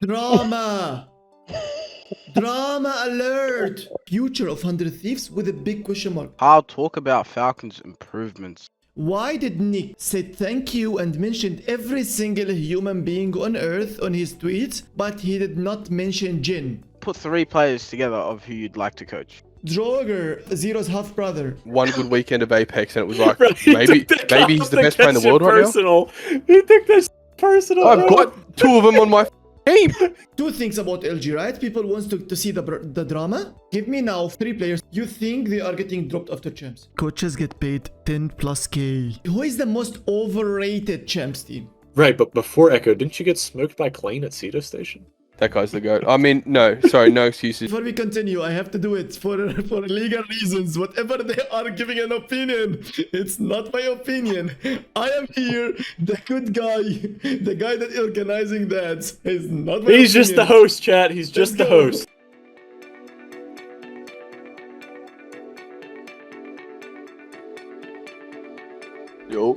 Drama! Drama alert! Future of 100 Thieves with a big question mark. I'll talk about Falcons improvements. Why did Nick say thank you and mentioned every single human being on Earth on his tweets, but he did not mention Jin? Put 3 players together of who you'd like to coach. Draugr, Zero's half brother. One good weekend of Apex, and it was like, Bro, he maybe took that he's the best player in the world right now. personal. He took that personal. I've got 2 of them on my team. Two things about LG, right? People want to see the drama. Give me now 3 players you think they are getting dropped after champs. Coaches get paid 10 plus K. Who is the most overrated champs team? Right, but before Echo, didn't you get smoked by Klein at Cedo Station? That guy's the goat. I mean, no, sorry, no excuses. Before we continue, I have to do it for legal reasons. Whatever they are giving an opinion, it's not my opinion. I am here, the good guy, the guy that organizing that is not my He's just the opinion. host, chat. He's just the Let's go. host. Yo.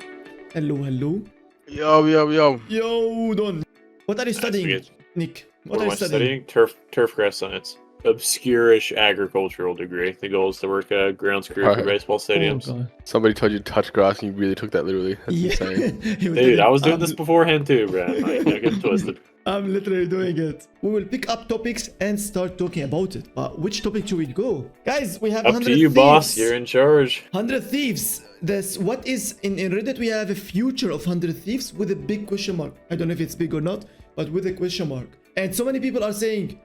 Hello, hello. Yo. Yo, Don. What are you studying, forget. Nick? What am I studying? Turfgrass science. Obscure-ish agricultural degree. The goal is to work a grounds crew for Right. baseball stadiums. Oh, God. Somebody told you to touch grass, and you really took that literally. That's insane. He was Dude, I was doing I'm- this beforehand too, bro. Like, don't get twisted. I'm literally doing it. We will pick up topics and start talking about it. But which topic should we go? Guys, we have Up 100 to you, thieves. boss. You're in charge. 100 Thieves. This what is in Reddit we have a future of 100 Thieves with a big question mark. I don't know if it's big or not, but with a question mark. And so many people are saying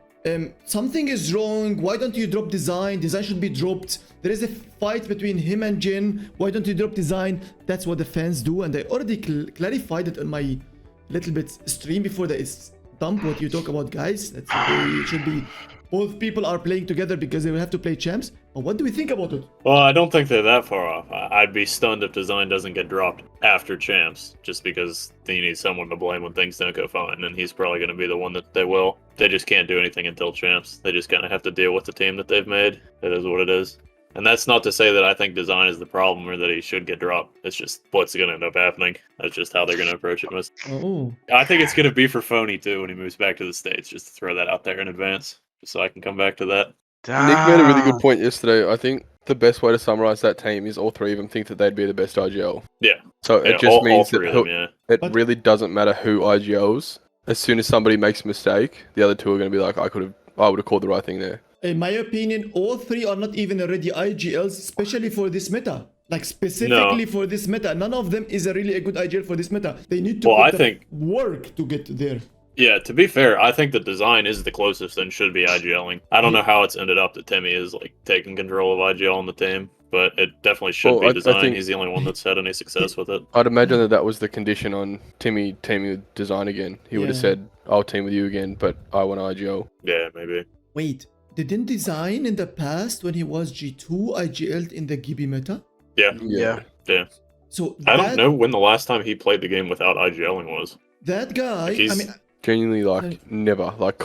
something is wrong. Why don't you drop design? Design should be dropped. There is a fight between him and Jin. Why don't you drop design? That's what the fans do, and I already clarified it on my little bit stream before that is dump what you talk about, guys. That's it should be both people are playing together because they will have to play champs. But what do we think about it? Well, I don't think they're that far off. I'd be stunned if design doesn't get dropped after champs, just because you need someone to blame when things don't go fine, and he's probably going to be the one that they will. They just can't do anything until champs. They just kind of have to deal with the team that they've made. It is what it is. And that's not to say that I think design is the problem or that he should get dropped. It's just what's going to end up happening. That's just how they're going to approach it. Oh. I think it's going to be for Phony too when he moves back to the States, just to throw that out there in advance, just so I can come back to that. Nick made a really good point yesterday. I think the best way to summarize that team is all 3 of them think that they'd be the best IGL. Yeah. So Yeah, it just means three that of them, yeah. it But- really doesn't matter who IGLs. As soon as somebody makes a mistake, the other 2 are going to be like, I would have called the right thing there. In my opinion, all 3 are not even already IGLs, especially for this meta. Like specifically for this meta. None of them is really a good IGL for this meta. They need to Well, put I the think- work to get there. Yeah, to be fair, I think the design is the closest and should be IGLing. I don't know how it's ended up that Timmy is like taking control of IGL on the team, but it definitely should Well, be I design. think- He's the only one that's had any success with it. I'd imagine that was the condition on Timmy teaming with design again. He would have Yeah. said, I'll team with you again, but I want IGL. Yeah, maybe. Wait, didn't design in the past when he was G2 IGL'd in the Gibi meta? Yeah. So I that, don't know when the last time he played the game without IGLing was. that guy, Like, he's- I mean, Genuinely, like, never. Like,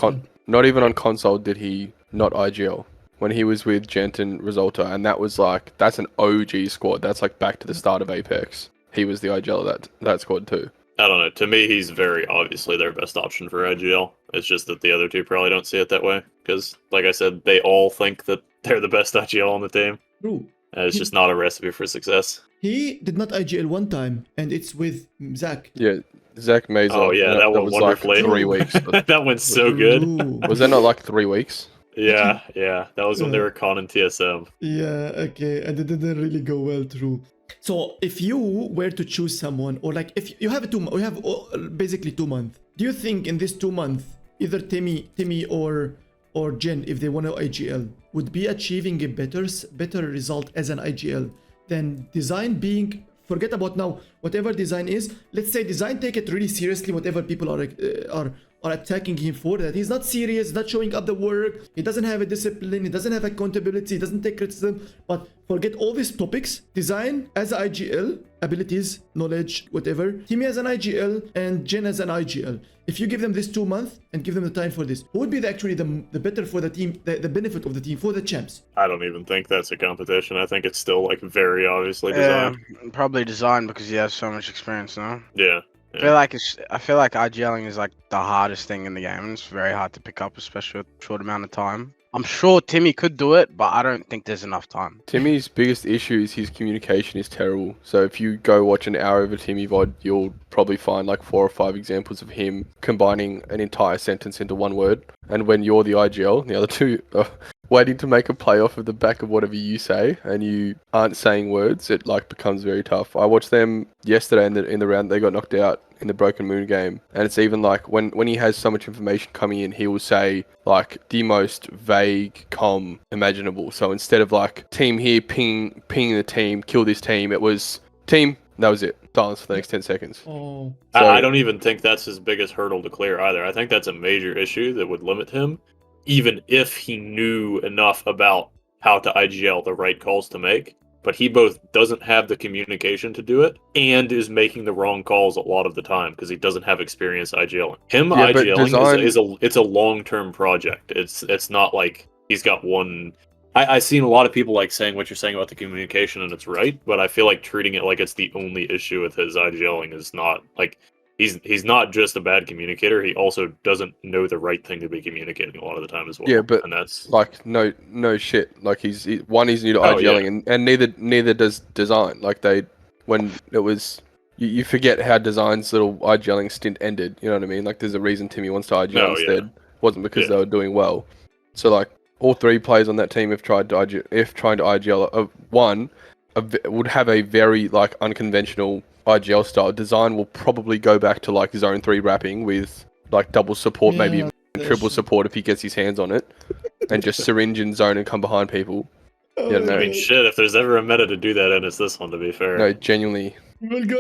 not even on console did he not IGL. When he was with Gent and Wxltzy, and that was like, that's an OG squad. That's like back to the start of Apex. He was the IGL of that squad too. I don't know. To me, he's very obviously their best option for IGL. It's just that the other 2 probably don't see it that way. Because, like I said, they all think that they're the best IGL on the team. true. And it's just not a recipe for success. He did not IGL one time, and it's with Zach. Yeah, Zach Mazer. Oh, yeah, that went was wonderfully. like 3 weeks. But That went so good. True. was that not like 3 weeks? Yeah. That was when they were conning TSM. Yeah, okay, and it didn't really go well through. So if you were to choose someone, or like if you have we have basically 2 months. Do you think in this 2 months, either Timmy or Jen, if they want to IGL, would be achieving a better result as an IGL than design being? Forget about now whatever design is. Let's say design take it really seriously. Whatever people are attacking him for, that he's not serious, not showing up the work, he doesn't have a discipline, he doesn't have accountability, he doesn't take criticism. But forget all these topics. Design as an IGL, abilities, knowledge, whatever. Timmy as an IGL and Jen as an IGL. If you give them this 2 months and give them the time for this, who would be actually the better for the team, the benefit of the team for the champs? I don't even think that's a competition. I think it's still like very obviously Yeah, designed. probably design because he has so much experience now. Yeah. I feel like IGLing is like the hardest thing in the game, and it's very hard to pick up, especially with a short amount of time. I'm sure Timmy could do it, but I don't think there's enough time. Timmy's biggest issue is his communication is terrible. So if you go watch an hour of a Timmy VOD, you'll probably find like 4 or 5 examples of him combining an entire sentence into one word. And when you're the IGL, the other two are waiting to make a play off of the back of whatever you say, and you aren't saying words, it like becomes very tough. I watched them yesterday in the round they got knocked out in the Broken Moon game, and it's even like when he has so much information coming in, he will say like the most vague comm imaginable. So instead of like team here, ping the team, kill this team, it was team. That was it. Silence for the next 10 seconds. Oh. So- I don't even think that's his biggest hurdle to clear either. I think that's a major issue that would limit him, even if he knew enough about how to IGL the right calls to make. But he both doesn't have the communication to do it and is making the wrong calls a lot of the time because he doesn't have experience IGLing. Him Yeah, but IGLing is a long-term project. It's not like he's got one. I've seen a lot of people like saying what you're saying about the communication, and it's right, but I feel like treating it like it's the only issue with his IGLing is not like he's not just a bad communicator. He also doesn't know the right thing to be communicating a lot of the time as well. Yeah, but and that's like no shit. Like he's new to IGLing, and neither does design. Like when it was. You forget how Design's little IGLing stint ended. You know what I mean? Like there's a reason Timmy wants to IGL instead. Wasn't because they were doing well. So like all 3 players on that team have tried to IGL. One would have a very like unconventional IGL style. Design will probably go back to like zone 3 wrapping with like double support, maybe even triple support if he gets his hands on it, and just syringe in zone and come behind people. Yeah, no. I mean, shit. If there's ever a meta to do that, and it's this one. To be fair, No, genuinely.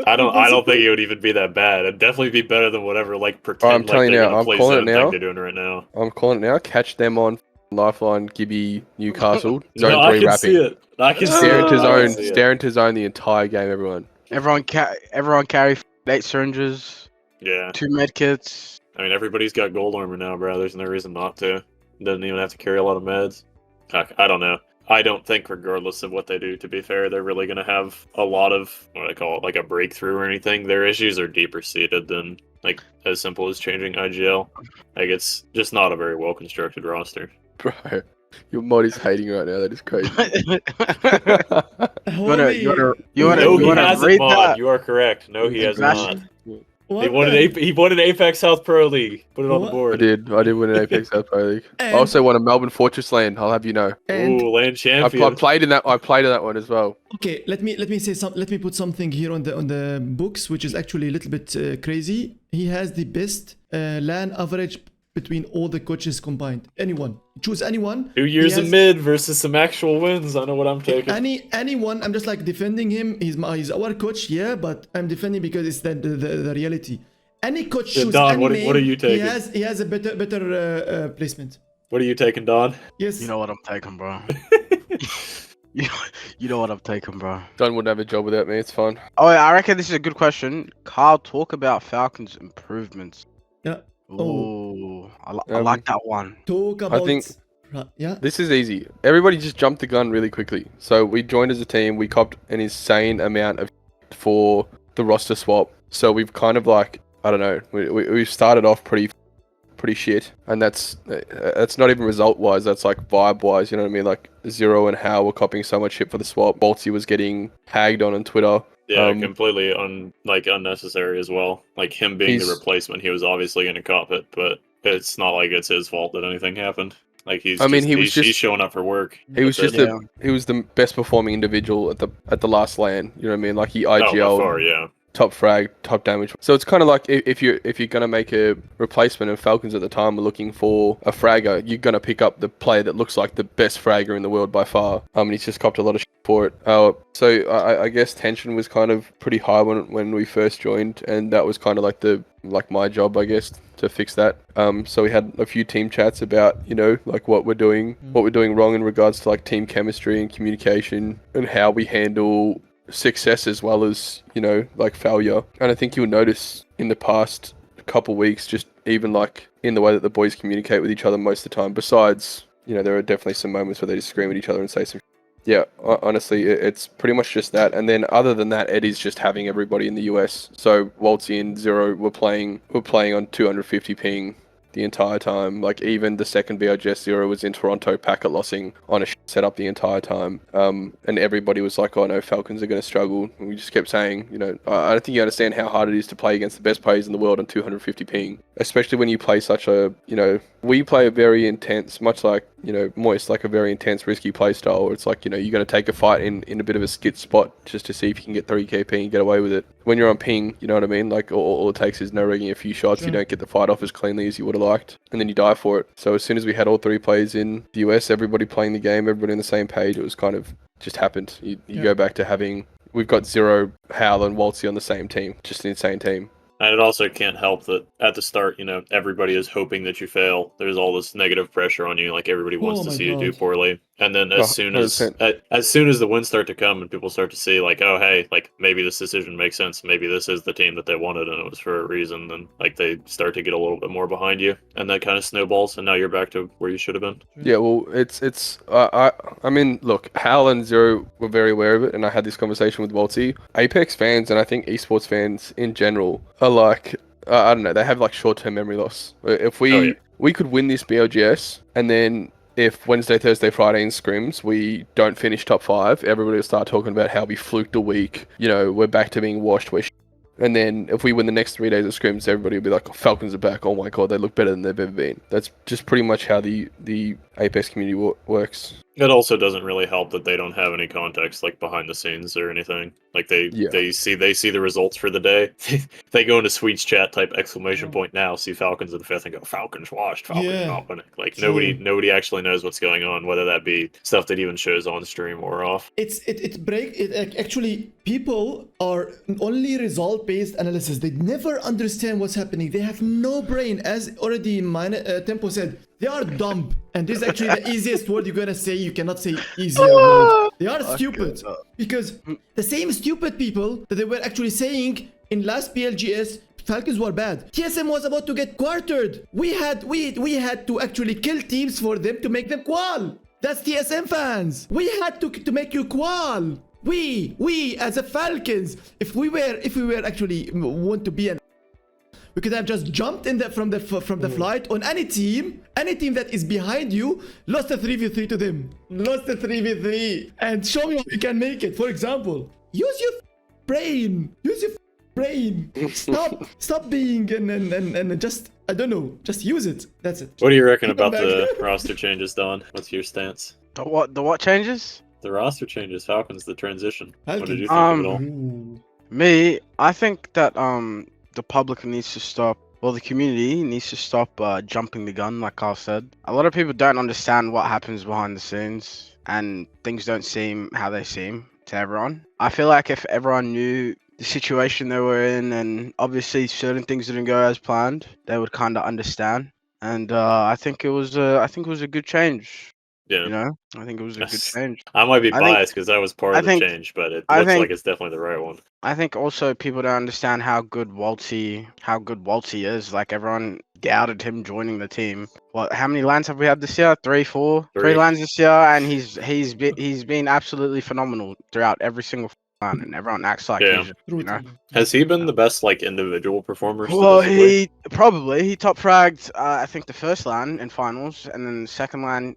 I don't think it would even be that bad. It'd definitely be better than whatever like pretend I'm telling you they're now, gonna I'm play calling zone it now. thing they're doing right now. I'm calling it now. Catch them on Lifeline, Gibby, Newcastle, No, zone 3 I can wrapping. see it. I can see Stare it. into I can zone, see it. stare into zone the entire game, everyone. Everyone carry 8 syringes, Yeah, 2 med kits. I mean everybody's got gold armor now, bro. There's no reason not to. Doesn't even have to carry a lot of meds. Heck, I don't know. I don't think, regardless of what they do, to be fair, they're really going to have a lot of, what I call it, like a breakthrough or anything. Their issues are deeper seated than, like, as simple as changing IGL. Like, it's just not a very well constructed roster. Bro, your mod is hating right now. That is crazy. You wanna No, he hasn't, read mod. that? You are correct. No, he has not. What He won an Apex South Pro League. Put it on the What? board. I did win an Apex South Pro League. I And- also won a Melbourne Fortress Land. I'll have you know. And Ooh, land I champion. played in that. I played in that one as well. okay, let me say something. Let me put something here on the books, which is actually a little bit crazy. He has the best LAN average between all the coaches combined. Anyone, choose anyone. 2 years He of has- mid versus some actual wins. I know what I'm taking. Anyone. I'm just like defending him. He's our coach, yeah, but I'm defending because it's the reality. Any coach Yeah, choose Don, any what name, are you taking? He has a better placement. What are you taking, Don? Yes. You know what I'm taking, bro. you know what I'm taking, bro. Don wouldn't have a job without me. It's fine. Oh, I reckon this is a good question. Carl, talk about Falcons improvements. Yeah. Ooh, I Um, like that one. Talk about. think- Yeah. This is easy. Everybody just jumped the gun really quickly. So we joined as a team. We copped an insane amount of for the roster swap. So we've kind of like, I don't know. We started off pretty shit, and that's not even result wise. That's like vibe wise. You know what I mean? Like Zero and How were copying so much shit for the swap. Wxltzy was getting hagged on Twitter. Yeah, completely unnecessary as well. Like him being the He's- replacement, he was obviously going to cop it, but it's not like it's his fault that anything happened. Like he's showing up for work. He was That's just it. he was the best performing individual at the last LAN. You know what I mean? Like he Oh, by IGL. far, yeah. Top frag, top damage. So it's kind of like if you're gonna make a replacement, and Falcons at the time were looking for a fragger, you're gonna pick up the player that looks like the best fragger in the world by far. And he's just copped a lot of shit for it. So I guess tension was kind of pretty high when we first joined, and that was kind of like my job, I guess, to fix that. So we had a few team chats about, you know, like what we're doing wrong in regards to like team chemistry and communication and how we handle success as well as, you know, like failure. And I think you'll notice in the past couple weeks, just even like in the way that the boys communicate with each other most of the time, besides, you know, there are definitely some moments where they just scream at each other and say some Yeah, honestly, it's pretty much just that. And then other than that, Eddie's just having everybody in the US. So Wxltzy and Zero were playing on 250 ping the entire time. Like even the second BLGS Zero was in Toronto, packet lossing on a setup the entire time. And everybody was like, "Oh no, Falcons are going to struggle." And we just kept saying, I don't think you understand how hard it is to play against the best players in the world on 250 ping, especially when you play such a, we play a very intense, much like, Moist, like a very intense, risky play style where it's like, you're going to take a fight in a bit of a skid spot just to see if you can get 3k ping and get away with it. When you're on ping, you know what I mean? Like, all it takes is no rigging a few shots. Sure. You don't get the fight off as cleanly as you would have liked, and then you die for it. So as soon as we had all three players in the US, everybody playing the game, everybody on the same page, it was kind of just happened. You go back to having, we've got Zero, Hal, and Wxltzy on the same team. Just an insane team. And it also can't help that at the start, everybody is hoping that you fail. There's all this negative pressure on you, like everybody wants to see you do poorly. And then as soon as the wins start to come and people start to see like, oh hey, like maybe this decision makes sense, maybe this is the team that they wanted and it was for a reason, then like they start to get a little bit more behind you, and that kind of snowballs, and now you're back to where you should have been. Yeah, well, I mean, look, Hal and Zero were very aware of it, and I had this conversation with Wxltzy. Apex fans, and I think esports fans in general, are like, I don't know, they have like short-term memory loss. If we could win this BLGS, and then if Wednesday, Thursday, Friday in scrims we don't finish top 5, everybody will start talking about how we fluked a week. We're back to being washed. And then if we win the next 3 days of scrims, everybody will be like, oh, Falcons are back. Oh my god, they look better than they've ever been. That's just pretty much how the Apex community works. It also doesn't really help that they don't have any context, like behind the scenes or anything. Like they see the results for the day. They go into Sweets chat, type exclamation point now, see Falcons in the 5th, and go Falcons washed, Falcons not winning. Like nobody actually knows what's going on, whether that be stuff that even shows on stream or off. Actually, people are only result-based analysis. They never understand what's happening. They have no brain, as already Tempo said. They are dumb, and this is actually the easiest word you're gonna say. You cannot say easier word. They are stupid, because the same stupid people that they were actually saying in last BLGS, Falcons were bad. TSM was about to get quartered. We had to actually kill teams for them to make them qual. That's TSM fans. We had to make you qual. We as a Falcons, if we were actually want to be an, we could have just jumped in from the flight on any team that is behind you, lost a 3v3 to them, and show me how you can make it. For example, use your brain. Stop being and just, I don't know, just use it. That's it. What do you reckon about the roster changes, Don? What's your stance? The what changes? The roster changes, Falcons, the transition. Falcons. What did you think of it all? Me, I think that the public needs to stop, well, the community needs to stop jumping the gun, like Carl said. A lot of people don't understand what happens behind the scenes, and things don't seem how they seem to everyone. I feel like if everyone knew the situation they were in, and obviously certain things didn't go as planned, they would kind of understand. And I think it was a good change. Yeah. I think it was a good change. I might be biased because I was part of the change, but it looks like it's definitely the right one. I think also people don't understand how good Wxltzy is. Like, everyone doubted him joining the team. How many LANs have we had this year? 3, 4? 3 LANs this year, and he's been absolutely phenomenal throughout every single LAN, and everyone acts like he's, Has he been the best individual performer? Well, he top fragged I think the first LAN in finals, and then second LAN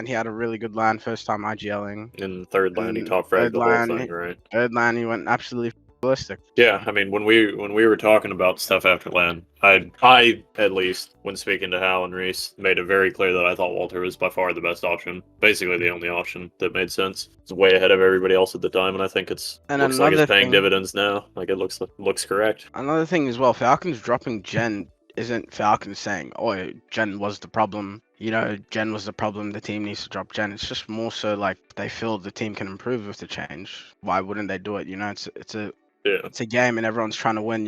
he had a really good LAN first time IGLing. In third LAN he top fragged the whole thing, right? Third LAN he went absolutely ballistic. Yeah, I mean when we were talking about stuff after LAN, I at least, when speaking to Hal and Reese, made it very clear that I thought Walter was by far the best option. Basically the only option that made sense. It's way ahead of everybody else at the time, and I think looks like it's paying dividends now. Like, it looks correct. Another thing as well, Falcons dropping Gent isn't Falcons saying, oh, Gent was the problem. Gent was the problem, the team needs to drop Gent. It's just more so like they feel the team can improve with the change. Why wouldn't they do it? It's a game and everyone's trying to win,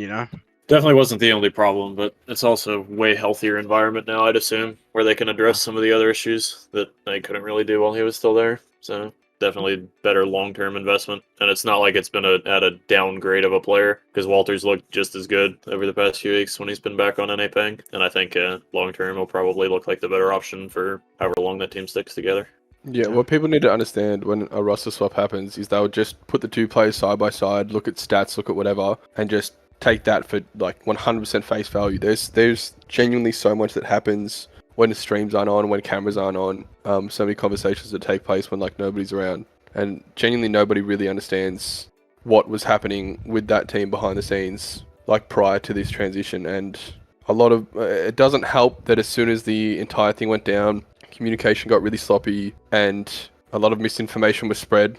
Definitely wasn't the only problem, but it's also a way healthier environment now, I'd assume, where they can address some of the other issues that they couldn't really do while he was still there. So definitely better long-term investment. And it's not like it's been at a downgrade of a player, because Walter's looked just as good over the past few weeks when he's been back on NA Peng. And I think long-term he'll probably look like the better option for however long that team sticks together. Yeah, what people need to understand when a roster swap happens is they'll just put the two players side by side, look at stats, look at whatever, and just take that for like 100% face value. There's genuinely so much that happens when the streams aren't on, when cameras aren't on. So many conversations that take place when like nobody's around, and genuinely nobody really understands what was happening with that team behind the scenes, like prior to this transition. And a lot of it doesn't help that as soon as the entire thing went down, communication got really sloppy and a lot of misinformation was spread.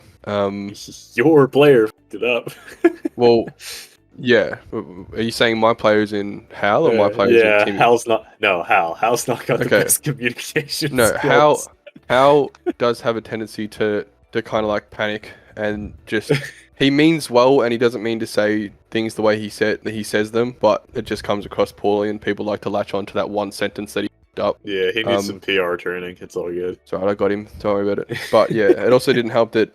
Your player f***ed it up. Well, yeah. Are you saying my player's in Hal or my player's in Timmy? Hal's not. No, Hal's not got the Okay. best communication. No, skills. Hal does have a tendency to kind of like panic and just he means well and he doesn't mean to say things the way he says them, but it just comes across poorly and people like to latch on to that one sentence that he up. Yeah, he needs some PR training. It's all good. Sorry, I got him. Don't worry about it. But yeah, it also didn't help that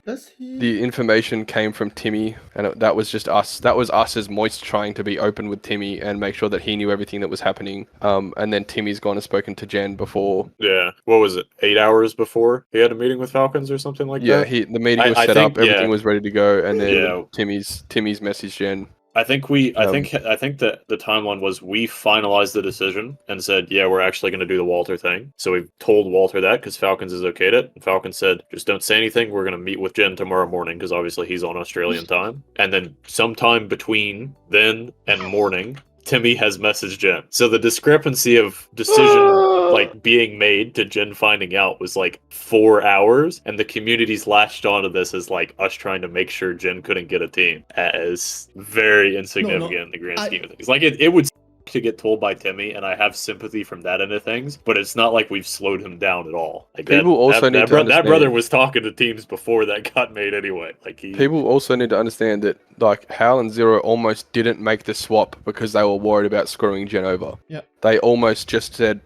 Does he? the information came from Timmy, and that was just us. That was us as Moist trying to be open with Timmy and make sure that he knew everything that was happening. And then Timmy's gone and spoken to Jen before. Yeah. What was it? 8 hours before he had a meeting with Falcons or something like Yeah, that? the meeting was I set think- up, everything was ready to go, and then Yeah. Timmy's messaged Jen. I think that the timeline was we finalized the decision and said, yeah, we're actually going to do the Walter thing. So we told Walter that because Falcons is okayed it. And Falcons said, just don't say anything. We're going to meet with Jen tomorrow morning because obviously he's on Australian time. And then sometime between then and morning, Timmy has messaged Jen. So the discrepancy of decision like being made to Jen finding out was like 4 hours, and the community's latched onto this as like us trying to make sure Jen couldn't get a team as very insignificant in the grand scheme of things. Like it would to get told by Timmy, and I have sympathy from that end of things, but it's not like we've slowed him down at all. Like People also need to understand that brother was talking to teams before that got made anyway. Like people also need to understand that like Hal and Zero almost didn't make the swap because they were worried about screwing Jen over. Yeah. They almost just said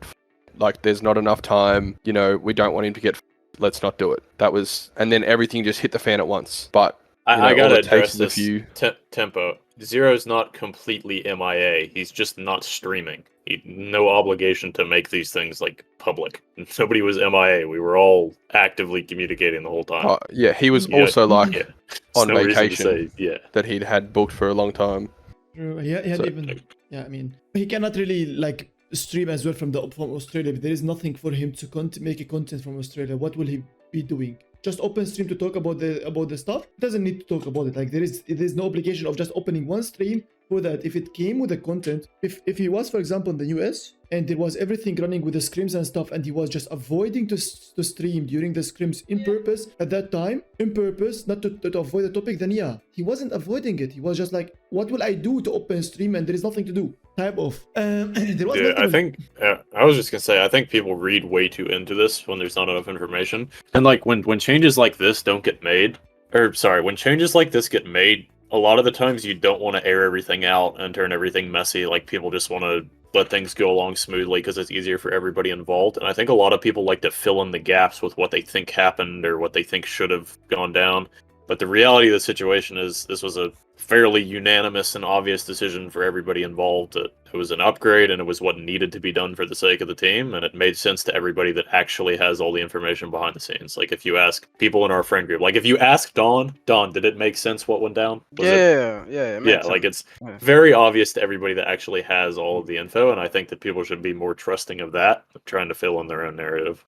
like there's not enough time, you know, we don't want him to get let's not do it. That was, and then everything just hit the fan at once. But I gotta all it address takes is this tempo. Zero's not completely MIA. He's just not streaming. No obligation to make these things like public. Nobody was MIA. We were all actively communicating the whole time. Yeah, he was also like on no vacation say, that he'd had booked for a long time. True. He had So- even. Yeah, I mean, he cannot really like stream as well from Australia. But there is nothing for him to make a content from Australia. What will he be doing? Just open stream to talk about the stuff. Doesn't need to talk about it. Like there's no obligation of just opening one stream for that. If it came with the content, if he was, for example, in the US and there was everything running with the scrims and stuff, and he was just avoiding to stream during the scrims in purpose at that time, not to avoid the topic, then yeah, he wasn't avoiding it. He was just like, what will I do to open stream and there is nothing to do? Type of. There was I think I was just gonna say I think people read way too into this when there's not enough information, and like when changes like this don't get made, when changes like this get made, a lot of the times you don't want to air everything out and turn everything messy. Like people just want to let things go along smoothly because it's easier for everybody involved. And I think a lot of people like to fill in the gaps with what they think happened or what they think should have gone down. But the reality of the situation is this was a fairly unanimous and obvious decision for everybody involved. It was an upgrade and it was what needed to be done for the sake of the team. And it made sense to everybody that actually has all the information behind the scenes. Like if you ask people in our friend group, like if you ask Dawn, did it make sense what went down? It makes Like sense. it's very obvious to everybody that actually has all of the info. And I think that people should be more trusting of that, trying to fill in their own narrative.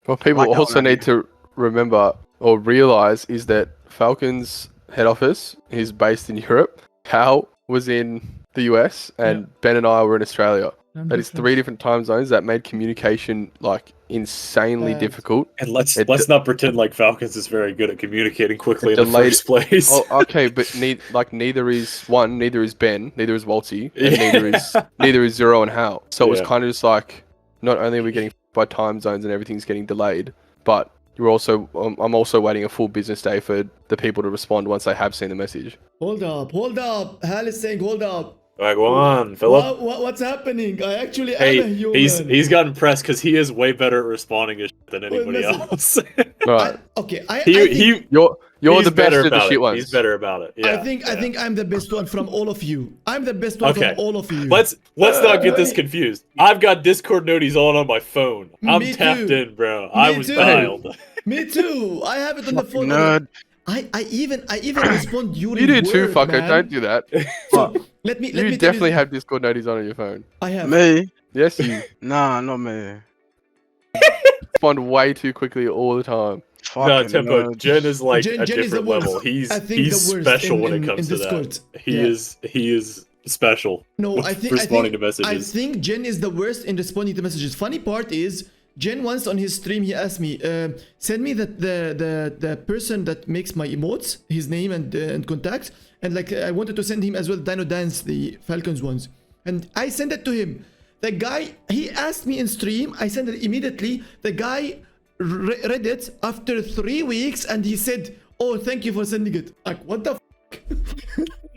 What people Like that also one, need to remember or realize is that Falcons head office is based in Europe. Hal was in the US and Ben and I were in Australia. That is 3 different time zones that made communication like insanely difficult. And let's not pretend like Falcons is very good at communicating quickly in the delayed- first place. Oh, okay, but neither is Ben, neither is Wxltzy, and neither is Zero and Hal. So it was kind of just like, not only are we getting by time zones and everything's getting delayed, but I'm also waiting a full business day for the people to respond once they have seen the message. Hold up. Hal is saying hold up. Wagwan, Philip. What's happening? I actually am a Hey, human. he's gotten pressed because he is way better at responding to shit than anybody listen. else. Right. I think, You're he's the best better at the about shit it. ones. He's better about it. Yeah. I think I'm the best one from all of you. I'm the best one Okay. from all of you. Let's not get this confused. I've got Discord noties on my phone. I'm Me tapped too. in, bro. I was too. dialed. Me too. I have it on the phone. Nerd. I even respond during You do too, work, fucker. man. Don't do that. So, let me You tell definitely have Discord notices on your phone. I have. Me? Yes, you Nah, not me. respond way too quickly all the time. No, Fucking Tempo. nerd. Jen is like Jen a is the different level. worst. He's I think he's the worst special in- when in- it comes in to Discord. that. He Yeah. is special. No, with I think responding to I messages. think Jen is the worst in responding to messages. Funny part is, Jen once on his stream he asked me, send me the person that makes my emotes, his name and contacts, and like I wanted to send him as well Dino Dance, the Falcons ones, and I sent it to him. The guy, he asked me in stream, I sent it immediately. The guy read it after 3 weeks and he said, oh, thank you for sending it. Like, what the fuck?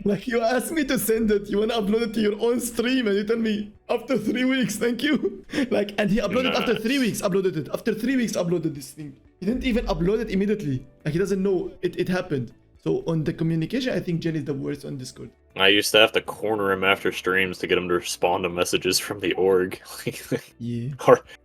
Like, you asked me to send it, you want to upload it to your own stream and you tell me after 3 weeks, thank you. Like, and he uploaded after 3 weeks, uploaded it. After 3 weeks, uploaded this thing. He didn't even upload it immediately. Like, he doesn't know it happened. So on the communication, I think Jen is the worst on Discord. I used to have to corner him after streams to get him to respond to messages from the org. Yeah.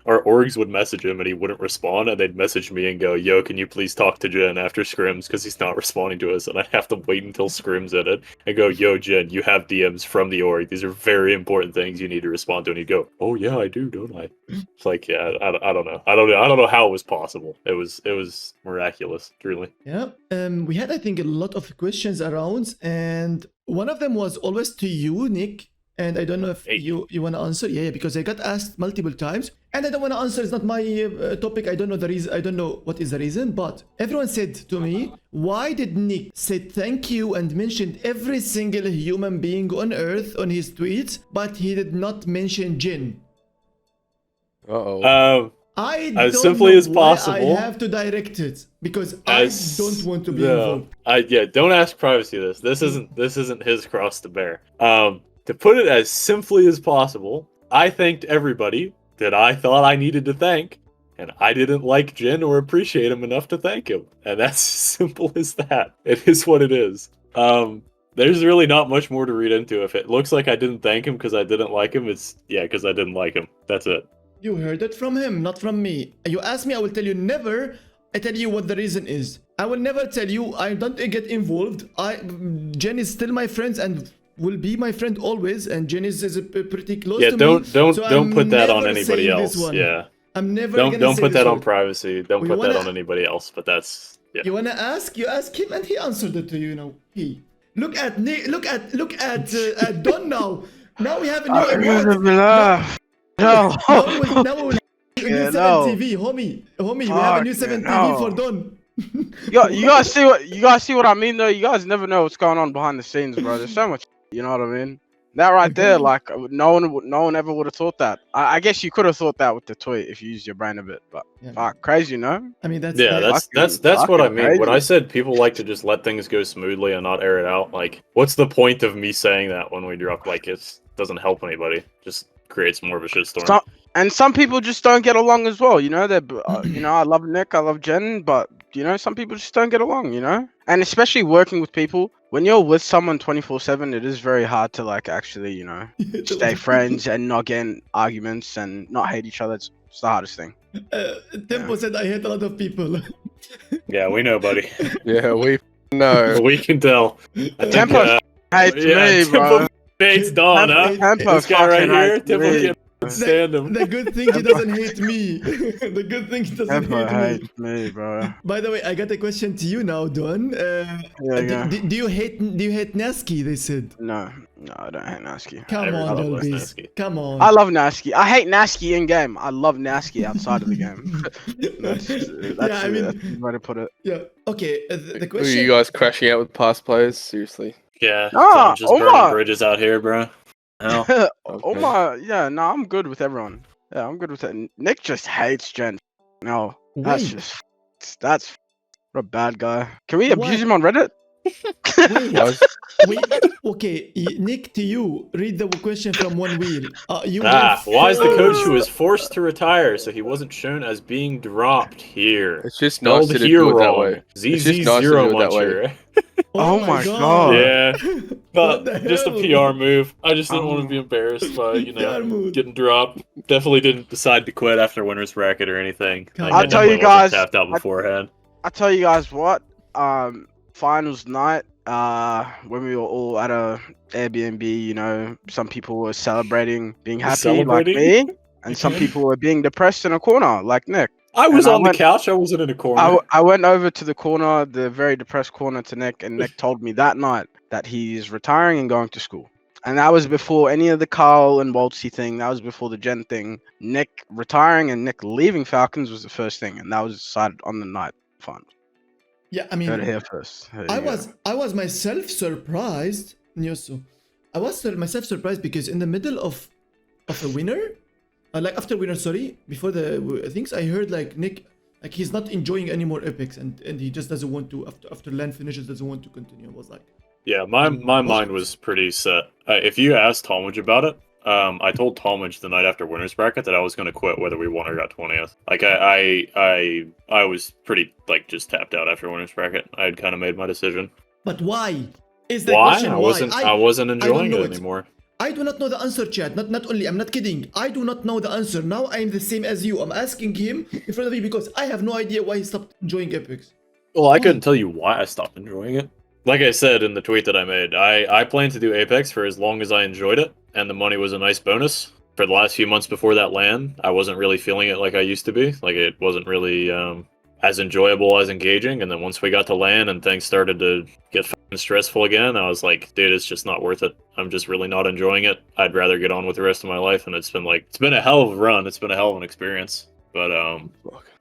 Our orgs would message him and he wouldn't respond, and they'd message me and go, yo, can you please talk to Jen after scrims because he's not responding to us, and I'd have to wait until scrims ended and go, yo, Jen, you have DMs from the org. These are very important things you need to respond to. And he'd go, oh yeah, I do, don't I? It's like, yeah, I don't know. I don't know how it was possible. It was miraculous, truly. Yeah. We had, I think, a lot of questions around, and one of them was always to you, Nick. And I don't know if Hey. you want to answer. Yeah, because I got asked multiple times, and I don't want to answer. It's not my topic. I don't know the reason. I don't know what is the reason. But everyone said to me, why did Nick say thank you and mentioned every single human being on Earth on his tweets, but he did not mention Jin? Uh-oh. I As don't simply know as why possible. I have to direct it because As- I don't want to be no, involved. don't ask privacy this. This isn't his cross to bear. To put it as simply as possible, I thanked everybody that I thought I needed to thank, and I didn't like Jin or appreciate him enough to thank him. And that's as simple as that. It is what it is. There's really not much more to read into. If it looks like I didn't thank him because I didn't like him, it's because I didn't like him. That's it. You heard it from him, not from me. You ask me, I will tell you never. I tell you what the reason is. I will never tell you. I don't get involved. Jen is still my friend and will be my friend always. And Jen is pretty close to me. Don't So I'm put that on never anybody saying this else. one. Yeah. I'm never gonna Don't say put this that on word. privacy. Don't We put that wanna- on anybody else. But that's You wanna ask? You ask him, and he answered it to you. Now he look at Don now. Now we have a new award. No. Now we will a new Yeah, 7 no. TV, homie. We have a new 7 TV for Don. You guys see what I mean though. You guys never know what's going on behind the scenes, bro. There's so much. You know what I mean? That right there, like no one ever would have thought that. I guess you could have thought that with the tweet if you used your brain a bit, but Yeah. fuck, crazy, no? I mean, that's that's what I fucking mean. When crazy. I said people like to just let things go smoothly and not air it out, like, what's the point of me saying that when we drop? Like, it doesn't help anybody. Just creates more of a shitstorm. And some people just don't get along as well. You know, I love Nick, I love Jen, but some people just don't get along. And especially working with people, when you're with someone 24/7, it is very hard to like actually, stay friends and not get in arguments and not hate each other. It's the hardest thing. Tempo said I hate a lot of people. Yeah, we know, buddy. Yeah, we know. We can tell. I think, Tempo hates me, bro. Tempo hates Don, huh? Tempo This guy right fucking here, hates Tempo me. can't stand him. The good thing he doesn't hate me. The good thing he doesn't Tempo hate me. hates me, bro. By the way, I got a question to you now, Don. Yeah. Do you hate Nasky? They said. No, I don't hate Nasky. Come Everyone on, loves Dolbies. Nasky. Come on. I love Nasky. I hate Nasky in game. I love Nasky outside of the game. That's Yeah, I mean- that's the way to put it. Yeah. Okay. The Who are question. you guys crashing out with past players? Seriously. Yeah, Ah, I'm just Omar. burning bridges out here, bro. Hell. Oh my, yeah, no, I'm good with everyone. Yeah, I'm good with it. Nick just hates Gent. No, Wait. that's what a bad guy. Can we abuse What? him on Reddit? Wait, Was- wait. Okay, Nick, to you. Read the question from one wheel. You were Why is the coach who was first. forced to retire so he wasn't shown as being dropped here? It's just Spelled nicer to here do it that wrong. way. It's just ZZ nicer to Zero do it that way. Muncher. Oh my God. Yeah. What But the just a hell? PR move. I just didn't want to Oh. be embarrassed by, PR move. getting dropped. Definitely didn't decide to quit after winner's bracket or anything. Like, I'll I tell you definitely wasn't guys, tapped out beforehand. I tell you guys what, finals night, when we were all at a Airbnb, some people were celebrating, being happy Celebrating? like me, and some Okay. people were being depressed in a corner like Nick. I was And I on the went- couch. I wasn't in a corner. I went over to the corner, the very depressed corner to Nick, and Nick told me that night that he's retiring and going to school. And that was before any of the Carl and Wxltzy thing. That was before the Gent thing. Nick retiring and Nick leaving Falcons was the first thing, and that was decided on the night final. Yeah, I mean, Heard it here first. There you go. I was myself surprised, Nyosu. I was myself surprised because in the middle of a winner, like after winner, sorry, before the things, I heard like Nick, like he's not enjoying any more epics, and he just doesn't want to after land finishes, doesn't want to continue. I was like, Yeah, my mind was pretty set. If you asked Talmadge about it, I told Talmadge the night after winners bracket that I was going to quit whether we won or got 20th. Like I was pretty like just tapped out after winners bracket. I had kind of made my decision. but why? Is the Why? question I why? wasn't enjoying know it it. anymore. I do not know the answer, Chad. Not only, I'm not kidding. I do not know the answer. Now I am the same as you. I'm asking him in front of you because I have no idea why he stopped enjoying epics. Well, I couldn't tell you why I stopped enjoying it. Like I said in the tweet that I made, I planned to do Apex for as long as I enjoyed it, and the money was a nice bonus. For the last few months before that LAN, I wasn't really feeling it like I used to be. Like it wasn't really as enjoyable as engaging. And then once we got to LAN and things started to get fucking stressful again, I was like, dude, it's just not worth it. I'm just really not enjoying it. I'd rather get on with the rest of my life. And it's been a hell of a run. It's been a hell of an experience. But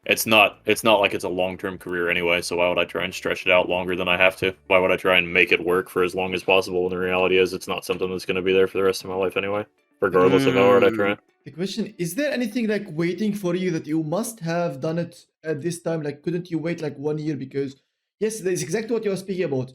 it's not like it's a long-term career anyway, so why would I try and stretch it out longer than I have to? Why would I try and make it work for as long as possible when the reality is it's not something that's going to be there for the rest of my life anyway, regardless of how hard I try. The question, is there anything like waiting for you that you must have done it at this time? Like, couldn't you wait like 1 year? Because, yes, that is exactly what you were speaking about.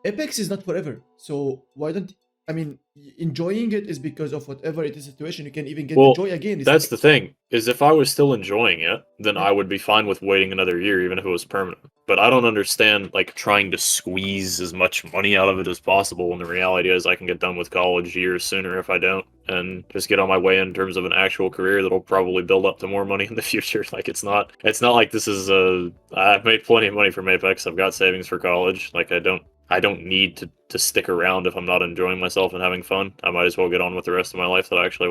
Apex is not forever. So why don't, I mean, enjoying it is because of whatever it is situation. You can even get the joy again. It's That's like- the thing, is if I was still enjoying it, then I would be fine with waiting another year, even if it was permanent. But I don't understand, like, trying to squeeze as much money out of it as possible when the reality is I can get done with college years sooner if I don't, and just get on my way in terms of an actual career that'll probably build up to more money in the future. Like, it's not like this is I've made plenty of money from Apex. I've got savings for college. Like, I don't need to stick around if I'm not enjoying myself and having fun. I might as well get on with the rest of my life that I actually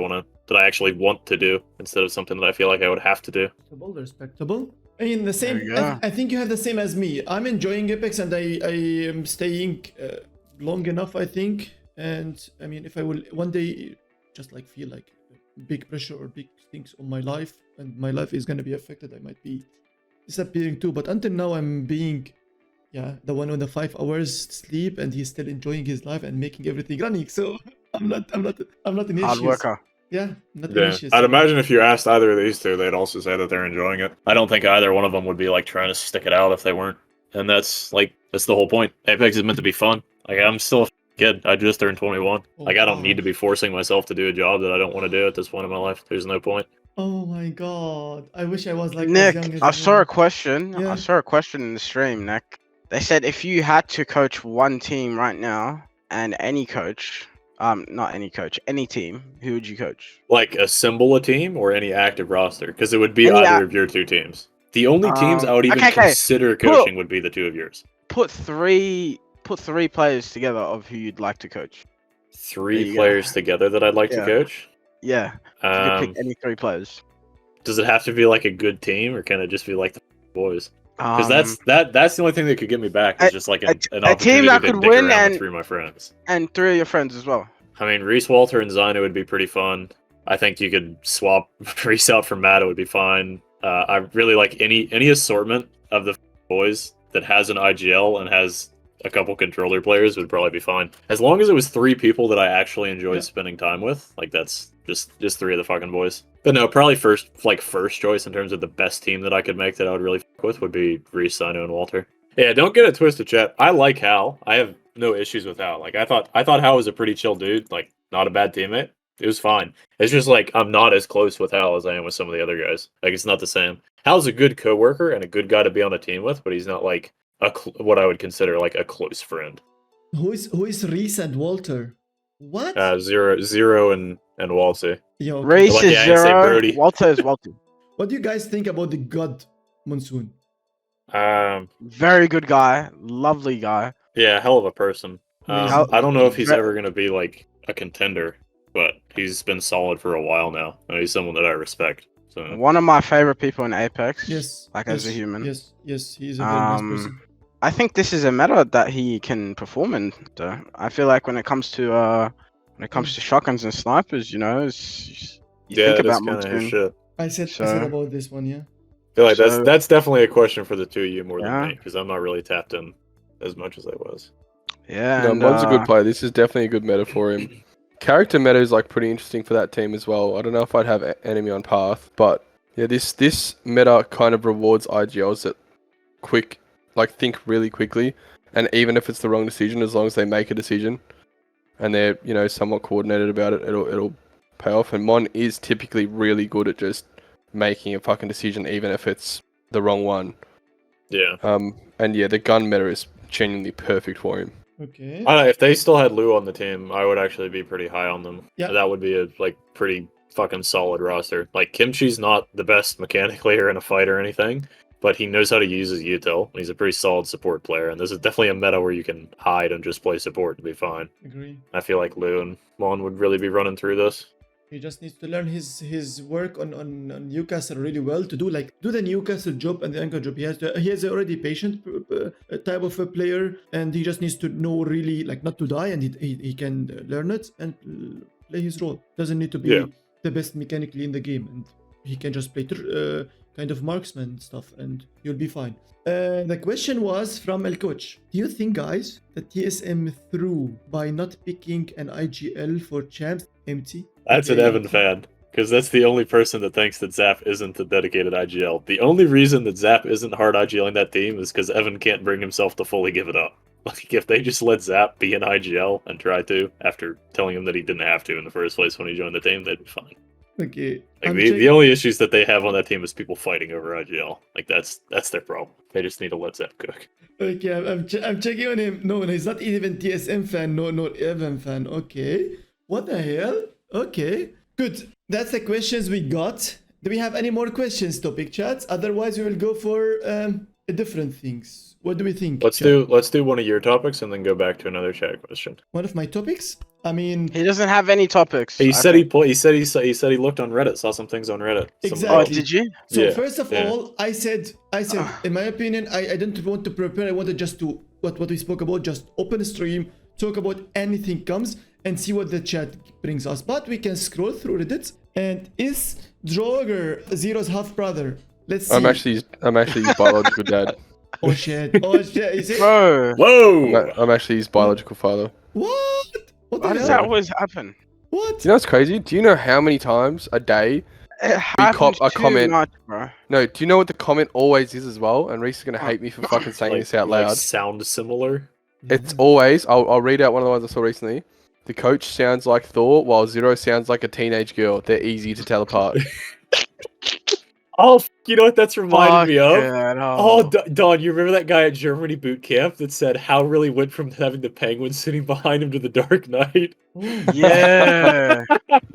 want to do instead of something that I feel like I would have to do. Respectable. I mean, the same. There you go. I think you have the same as me. I'm enjoying Apex and I am staying long enough, I think. And I mean, if I will one day just like feel like big pressure or big things on my life and my life is gonna be affected, I might be disappearing too. But until now, I'm being, the one on the 5 hours sleep, and he's still enjoying his life and making everything running. So I'm not an issue. Hard worker. Yeah, not an Yeah, issue. I'd imagine if you asked either of these two, they'd also say that they're enjoying it. I don't think either one of them would be like trying to stick it out if they weren't. And that's the whole point. Apex is meant to be fun. Like, I'm still a kid. I just turned 21. Oh, Like, I don't need to gosh. be forcing myself to do a job that I don't want to do at this point in my life. There's no point. Oh my god! I wish I was like Nick, as young as I you saw were. a question. Yeah. I saw a question in the stream, Nick. They said if you had to coach one team right now, and any coach, not any coach, any team, who would you coach? Like, assemble a team or any active roster? Because it would be Any either of your two teams. The only teams I would even okay. consider coaching would be the two of yours. Put three players together of who you'd like to coach. There Three you go. players together that I'd like to Yeah. coach. Yeah, if you could pick any 3 players. Does it have to be like a good team, or can it just be like the boys? Because Um, that's the only thing that could get me back. Is just like an a opportunity team that to could dick win around and- with 3 of my friends. and 3 of your friends as well. I mean, Reese, Walter, and Zyno would be pretty fun. I think you could swap Reese out for Matt. It would be fine. I really like any assortment of the boys that has an IGL and has a couple controller players would probably be fine. As long as it was 3 people that I actually enjoyed Yeah. spending time with. Like, that's just 3 of the fucking boys. But no, probably first choice in terms of the best team that I could make that I would really fuck with would be Reese, Zyno, and Walter. Yeah, don't get it twisted, chat. I like Hal. I have no issues with Hal. Like I thought Hal was a pretty chill dude. Like not a bad teammate. It was fine. It's just like I'm not as close with Hal as I am with some of the other guys. Like it's not the same. Hal's a good coworker and a good guy to be on a team with, but he's not like what I would consider like a close friend. Who is Reese and Walter? What? Zero and Wxltzy. Yo, okay. Race Like, is yeah, I say 0. Brody. Walter is Walter. What do you guys think about the god Monsoon? Very good guy. Lovely guy. Yeah, hell of a person. Amazing. I don't know if he's Ve- ever gonna be like a contender, but he's been solid for a while now. And he's someone that I respect. So One of my favorite people in Apex. Yes. Like yes, as a human. Yes, he's a very nice person. I think this is a meta that he can perform in. Though. I feel like when it comes to shotguns and snipers, you know, you think that's about kind of his Monsoon. shit. I said so- about this one, yeah. I feel like So- that's definitely a question for the two of you more Yeah. than me, because I'm not really tapped in as much as I was. Yeah, No, and, Mon's a good player. This is definitely a good meta for him. Character meta is like pretty interesting for that team as well. I don't know if I'd have enemy on path, but yeah, this meta kind of rewards IGLs that think really quickly, and even if it's the wrong decision, as long as they make a decision and they're somewhat coordinated about it, it'll pay off. And Mon is typically really good at just making a fucking decision, even if it's the wrong one. Yeah. And yeah, the gun meta is genuinely perfect for him. Okay. If they still had Lou on the team, I would actually be pretty high on them. Yeah. That would be a pretty fucking solid roster. Like Kimchi's not the best mechanically or in a fight or anything, but he knows how to use his util. He's a pretty solid support player, and this is definitely a meta where you can hide and just play support and be fine. Agree. I feel like Lou and Mon would really be running through this. He just needs to learn his work on Newcastle really well to do the Newcastle job and the anchor job. He has already patient type of a player, and he just needs to know really not to die, and he can learn it and play his role. Doesn't need to be the best mechanically in the game, and he can just play kind of marksman stuff, and you'll be fine. The question was from El Coach. Do you think, guys, that TSM threw by not picking an IGL for champs Emtee? That's an Evan fan, because that's the only person that thinks that Zap isn't a dedicated IGL. The only reason that Zap isn't hard IGLing that team is because Evan can't bring himself to fully give it up. Like, if they just let Zap be an IGL and try to, after telling him that he didn't have to in the first place when he joined the team, they'd be fine. Okay. Like, the only issues that they have on that team is people fighting over IGL. Like, that's their problem. They just need to let Zap cook. Okay, I'm checking on him. No, he's not even TSM fan. No, not Evan fan. Okay. What the hell? Okay. Good. That's the questions we got. Do we have any more questions, topic chats? Otherwise, we will go for different things. What do we think? Let's do one of your topics and then go back to another chat question. One of my topics? I mean, He doesn't have any topics. He I said think. he said he looked on Reddit, saw some things on Reddit. Some- Exactly. Oh, did you? so Yeah, first of all, I said, in my opinion, I didn't want to prepare. I wanted just to what we spoke about, just open a stream, talk about anything comes, and see what the chat brings us. But we can scroll through Reddit. And is Draugr Zero's half brother? Let's see. I'm actually his biological dad. Oh shit! Oh shit! Is it? Bro, Whoa! I'm actually his biological father. What? What the why does hell? that always happen? What? Do you know what's crazy? Do you know how many times a day? It happens a too comment- much, bro. No, do you know what the comment always is as well? And Reese is gonna hate me for fucking saying this out loud. Sound similar. It's always. I'll read out one of the ones I saw recently. The coach sounds like Thor, while Zero sounds like a teenage girl. They're easy to tell apart. Oh, you know what that's reminded me of? Yeah, no. Oh, Don, you remember that guy at Germany boot camp that said how really went from having the Penguin sitting behind him to the Dark Knight? Yeah.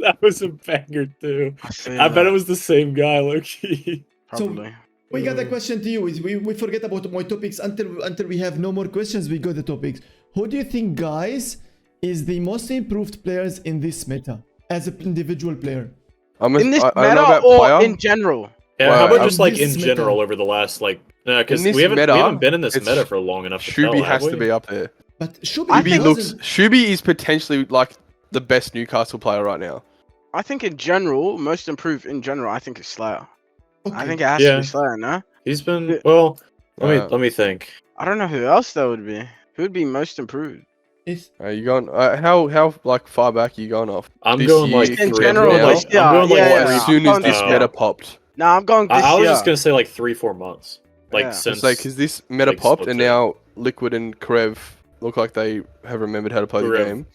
That was a banger too. see I bet that. it was the same guy, Loki. Probably. We got a question to you. We forget about my topics until we have no more questions. We got the topics. Who do you think, guys, is the most improved players in this meta as an individual player? In this I don't know meta about or player. in general? Yeah, Well, how about just like this in meta. general over the last because In this we haven't meta, been in this it's meta for long enough to tell, Shuby have has to we? be up there. But Shubi Shuby doesn't- is potentially like the best Newcastle player right now. I think in general, most improved in general, I think it's Slayer. Okay. I think it has to Yeah. be Slayer, no? He's been well. Wow. Let me think. I don't know who else that would be. Who would be most improved? It's- Are you going? How like far back are you going off? I'm This going year? like In three. general, I'm going like, like, I'm going like yeah, Or three. as soon as I'm this going- meta popped. Nah, I'm going this I was year. just gonna say like 3-4 months. Yeah. since It's like, because this meta like, popped, split and two. now Liquid and Karev look like they have remembered how to play the Karev. game.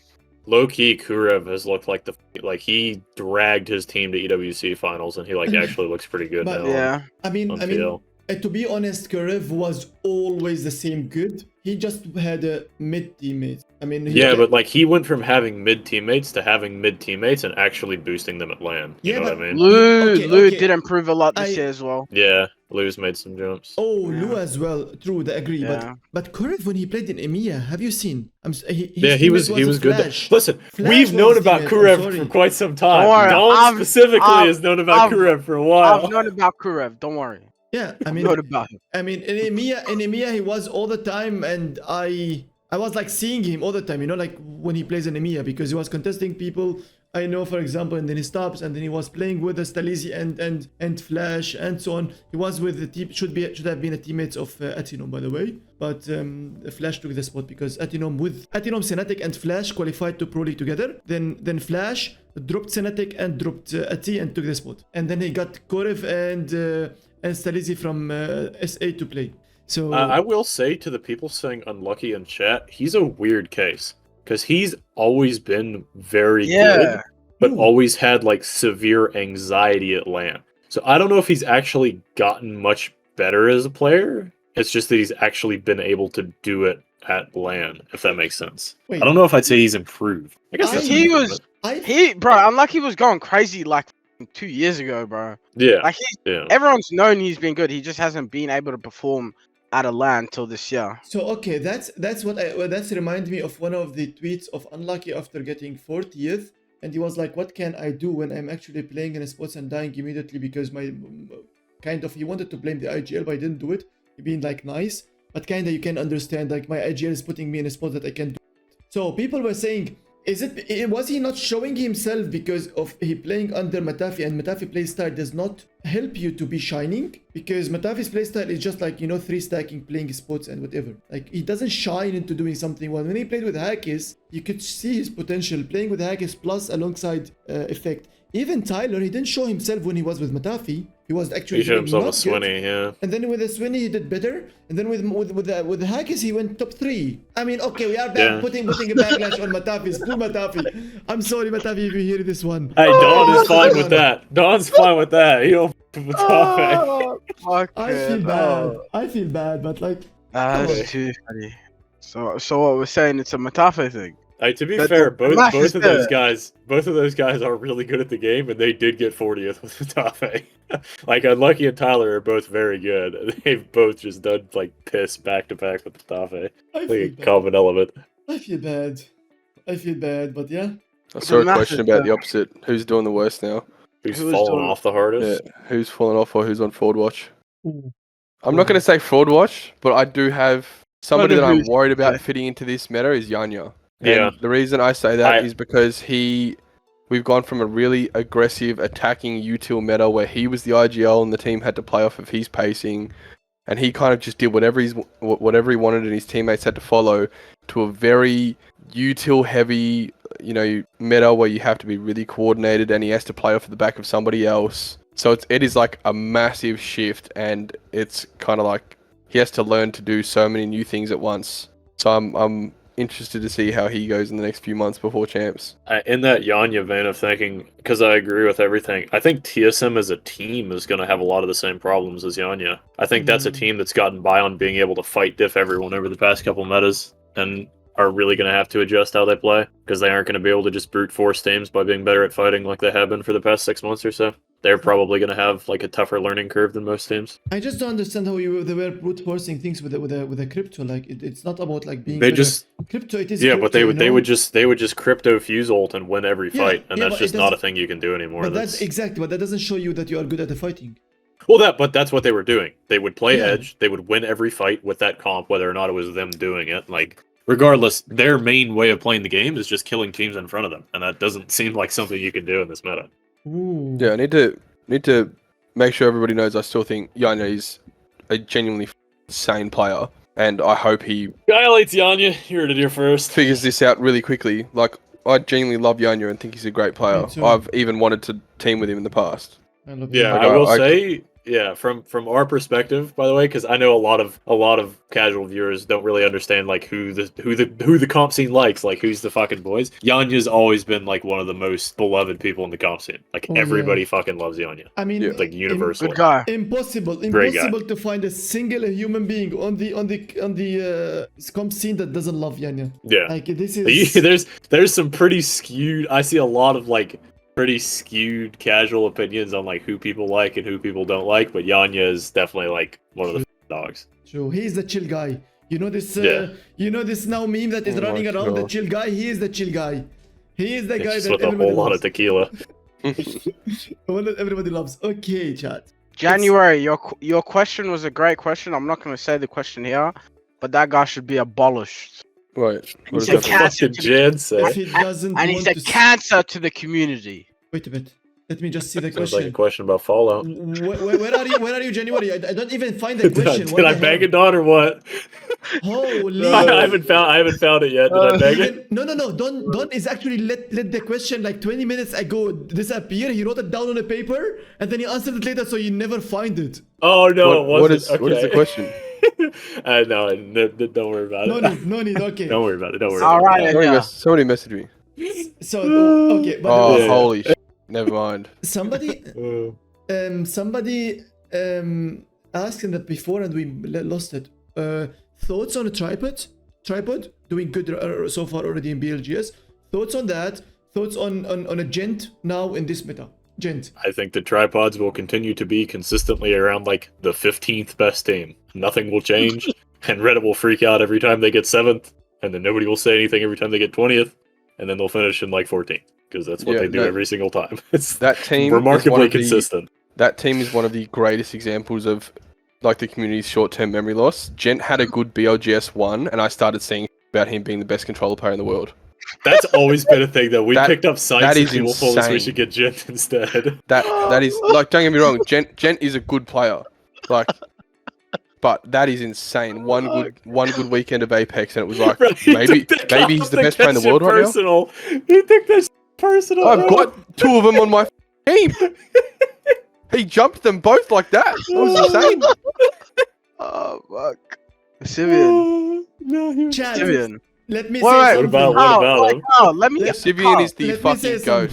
Low key, Kurev has looked like he dragged his team to EWC finals, and he like actually looks pretty good But- now. Yeah. I mean, On TL. to be honest, Karev was always the same good. He just had a mid teammate. I mean, Yeah, but like he went from having mid teammates to having mid teammates and actually boosting them at LAN. You Yeah, know what but- I mean? Lou okay. did improve a lot this I- year as well. Yeah, Lou's made some jumps. Oh, Yeah. Lou as well. True, I agree. Yeah. But Karev, when he played in EMEA, have you seen? his Yeah, he was teammate good. Flash. Listen, Flash we've was known his about teammate, I'm Kurev sorry. for quite some time. Don't worry, Don I've- specifically has I've- known about Kurev for a while. I've known about Kurev. Don't worry. Yeah, I I've mean, known about him. in EMEA he was all the time, and I was like seeing him all the time, you know, like when he plays in EMEA, because he was contesting people I know, for example, and then he stops, and then he was playing with Stalizi and Flash and so on. He was with the team, should have been a teammate of Atinom, by the way, but Flash took the spot because Atinom, Senatic and Flash qualified to Pro League together. Then Flash dropped Senatic and dropped Ati and took the spot, and then he got Korev and Stalizi from SA to play. So I will say to the people saying unlucky in chat, he's a weird case because he's always been very good, but always had like severe anxiety at LAN. So I don't know if he's actually gotten much better as a player. It's just that he's actually been able to do it at LAN, if that makes sense. Wait. I don't know if I'd say he's improved. I guess that's He an was- improvement. Bro, Unlucky was going crazy like 2 years ago, bro. Yeah. Like everyone's known he's been good. He just hasn't been able to perform at a LAN till this year. So okay, that's remind me of one of the tweets of Unlucky after getting 40th, and he was like, "What can I do when I'm actually playing in a sports and dying immediately because my he wanted to blame the IGL, but I didn't do it. He being like nice, but kinda you can understand like my IGL is putting me in a spot that I can do." So people were saying, was he not showing himself because of he playing under Matafi, and Matafi playstyle does not help you to be shining, because Matafi's playstyle is just like, you know, 3 stacking, playing spots and whatever. Like he doesn't shine into doing something well. When he played with Hackis, you could see his potential playing with Hackis plus alongside Effect. Even Tyler, he didn't show himself when he was with Matafi. He was actually He showed himself a not good. Swinny, yeah. And then with the Swinny, he did better. And then with the Hackis, he went top 3. I mean, okay, we are back putting a backlash on Matafi. Poor Matafi. I'm sorry, Matafi, if you hear this one. Hey, Don is fine with that. Don's fine with that. He don't f with Matafi. I feel bad. I feel bad, but like, That's too funny. So what we're saying, it's a Matafe thing. Hey, to be That- fair, the match is both of those guys are really good at the game, and they did get 40th with Matafe. Like Unlucky and Tyler are both very good. They've both just done like piss back to back with Matafe. I Like feel a bad. common element. I feel bad. I feel bad, but yeah. I saw a massive question about the thing. opposite. Who's doing the worst now? Who's Who's fallen doing- off the hardest? Yeah, who's falling off or who's on forward watch? Ooh. I'm not going to say forward watch, but I do have somebody Wonder that I'm who's- worried about yeah. fitting into this meta is Yanya. Yeah. And the reason I say that is because we've gone from a really aggressive attacking util meta where he was the IGL and the team had to play off of his pacing, and he kind of just did whatever he wanted and his teammates had to follow, to a very util heavy, you know, meta where you have to be really coordinated and he has to play off the back of somebody else. So it is like a massive shift, and it's kind of like he has to learn to do so many new things at once. So I'm interested to see how he goes in the next few months before champs. In that Yanya vein of thinking, because I agree with everything, I think TSM as a team is going to have a lot of the same problems as Yanya. I think that's a team that's gotten by on being able to fight diff everyone over the past couple metas, and are really going to have to adjust how they play, because they aren't going to be able to just brute force teams by being better at fighting like they have been for the past 6 months or so. They're probably going to have like a tougher learning curve than most teams. I just don't understand how they were brute forcing things with a crypto. Like it's not about like being. They better. just Crypto. It is. yeah, crypto, but they you know? would just crypto fuse ult and win every Yeah, fight, and yeah, that's but just it not a doesn't- thing you can do anymore. But that's exactly. But that doesn't show you that you are good at the fighting. Well, that's what they were doing. They would play Yeah. edge. They would win every fight with that comp, whether or not it was them doing it. Like, regardless, their main way of playing the game is just killing teams in front of them, and that doesn't seem like something you can do in this meta. Ooh. Yeah, I need to make sure everybody knows I still think Yanya is a genuinely sane player, and I hope he Dilates Yanya, you heard it here first. figures this out really quickly. Like, I genuinely love Yanya and think he's a great player. Me too. I've even wanted to team with him in the past. I love Yeah, you. Like, I will I- say Yeah, from our perspective, by the way, because I know a lot of casual viewers don't really understand like who the comp scene likes, like who's the fucking boys. Yanya's always been like one of the most beloved people in the comp scene. Like Oh, everybody yeah. fucking loves Yanya. I mean, Yeah. Like universally. Good guy. impossible Great guy. to find a single human being on the comp scene that doesn't love Yanya. Yeah. Like this is There's some pretty skewed. I see a lot of like pretty skewed casual opinions on like who people like and who people don't like, but Yanya is definitely like one of the dogs. true. He's the chill guy. You know this. Yeah. You know this now meme that is Oh my running around. The God. chill guy. He is the chill guy. He is the guy Just that with a everybody whole lot of loves. tequila. The one that everybody loves. Okay, chat. January, your question was a great question. I'm not going to say the question here, but that guy should be abolished. Wait, what He's is a that? cat. Fucking Jen say. If he doesn't And want he's a to cancer to the community. wait a bit. Let me just see the Sounds like a question. question about Fallout. Where are you? Where are you, January? I don't even find the question. Did I bang it on or what? Holy! I haven't found it yet. Did I bang it? No. Don is actually let the question like 20 minutes ago disappear. He wrote it down on a paper and then he answered it later, so you never find it. Oh no, What it wasn't. what is the Okay. question? Don't worry about it. No need. Okay. Don't worry about it. Don't worry All about right, it. Somebody, yeah. somebody messaged me. So okay, but Oh, Yeah. holy shit. Never mind. somebody asked him that before and we lost it. Thoughts on a tripod? Tripod doing good so far already in BLGS. Thoughts on that? Thoughts on a Gent now in this meta? Gent. I think the tripods will continue to be consistently around like the 15th best team. Nothing will change, and Reddit will freak out every time they get 7th, and then nobody will say anything every time they get 20th, and then they'll finish in like 14th because that's what Yeah, they do that- every single time. It's That team is one remarkably of the- consistent. That team is one of the greatest examples of like the community's short-term memory loss. Gent had a good BLGS 1, and I started seeing about him being the best controller player in the world. That's always been a thing that we That- picked up sites that and is people told us we insane. should get Gent instead. That is like, don't get me wrong, Gent is a good player, like, but that is insane. One good weekend of Apex, and it was like Bro, you maybe took that he's the comment best player in the that world shit right now. personal. You think that's personal? I've bro? got 2 of them on my team. He jumped them both like that. That was insane. Oh, fuck. Sivian. No, he was- Chat. Sivian. Let me Wait, say wait. something. What about him? Carl, let me... Let- Sivian Carl, is the let me say fucking goat.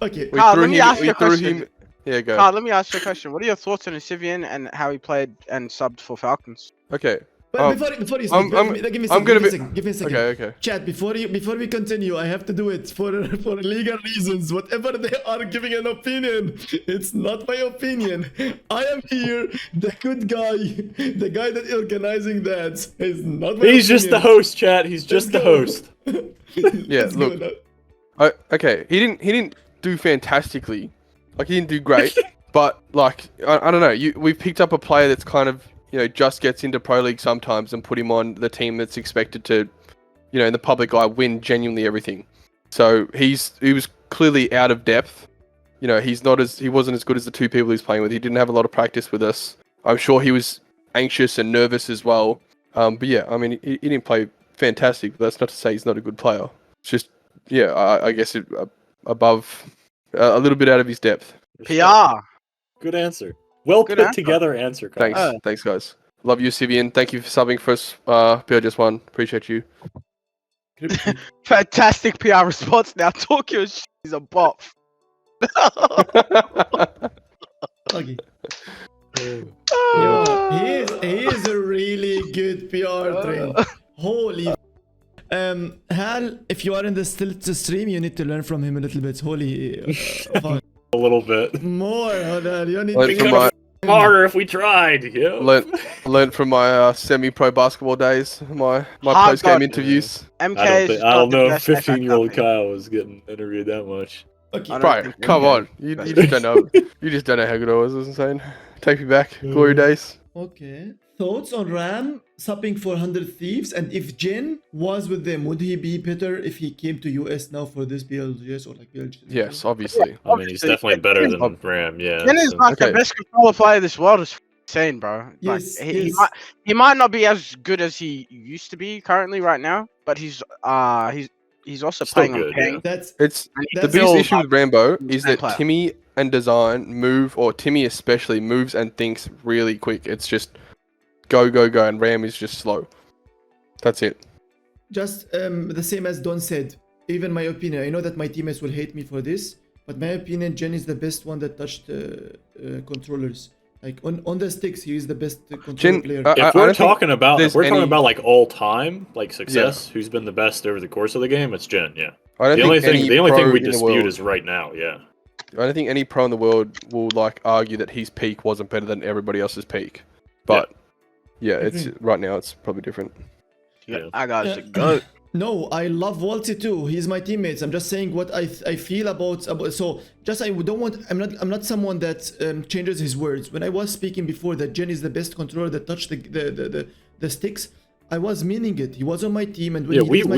Okay. We Carl, threw let me him. ask you We a threw question. him. Yeah, go. Carl, let me ask you a question. What are your thoughts on Sivian and how he played and subbed for Falcons? Okay. But before you speak, give me a second. Give me a second. Okay. Chat, before we continue, I have to do it for legal reasons. Whatever they are giving an opinion, it's not my opinion. I am here, the good guy, the guy that organizing that is not my He's just the opinion. host, chat. He's just the host. Yeah, Let's look. go. Okay. He didn't do fantastically. Like, he didn't do great. But like, I don't know. We've picked up a player that's kind of, just gets into Pro League sometimes and put him on the team that's expected to, in the public eye, win genuinely everything. So he was clearly out of depth. He wasn't as good as the 2 people he's playing with. He didn't have a lot of practice with us. I'm sure he was anxious and nervous as well. But yeah, I mean, he didn't play fantastic. But that's not to say he's not a good player. It's just, yeah, I guess above, a little bit out of his depth. PR. Good answer. Well Good put answer. together answer. Kyle. Thanks guys. Love you, Osivien. Thank you for subbing for us. PLGS 1. Appreciate you. Fantastic PR response now. Talk your shit. He's a bop. Okay. Yo, he is a really good PR train. Holy. Hal, if you are in the still to stream, you need to learn from him a little bit. Holy. Fuck. A little bit. More, Hal. You need Learned to from my Smarter if we tried. Yeah. learned from my semi-pro basketball days. My Hard post-game God. interviews. MK I don't know if is not the best 15-year-old backup. Kyle was getting interviewed that much. Okay. I don't Bro, think come MK on. You just don't know. You just don't know how good I was. It was insane. Take me back. Glory days. Okay. Thoughts on Ram supping for 100 Thieves, and if Jin was with them, would he be better if he came to US now for this BLGS or like BLGS? Yes, obviously. I mean, he's definitely better than Ob- Ram. Yeah. Jen is so- like the Okay. best controller player in this world. Is insane, bro. Yes, Like, yes. he might not be as good as he used to be currently right now, but he's also Still playing good, on ping. yeah. That's It's And the he's biggest still, issue with Rambo is insane that player. Timmy and Design move, or Timmy especially, moves and thinks really quick. It's just go, and Ram is just slow. That's it. Just the same as Don said. Even my opinion, I know that my teammates will hate me for this, but my opinion, Jen is the best one that touched controllers. Like on the sticks, he is the best controller player. If we're talking about like all time, like success, Yeah. who's been the best over the course of the game, it's Jen. Yeah. I don't The think only thing we in the dispute world- is right now. Yeah. I don't think any pro in the world will like argue that his peak wasn't better than everybody else's peak. But yeah, it's right now it's probably different. Yeah. I got to go. No, I love Wxltzy too. He's my teammates. I'm just saying what I feel about. So just I don't want. I'm not someone that changes his words. When I was speaking before that Jen is the best controller that touched the sticks, I was meaning it. He was on my team, and when Yeah, he we leaves my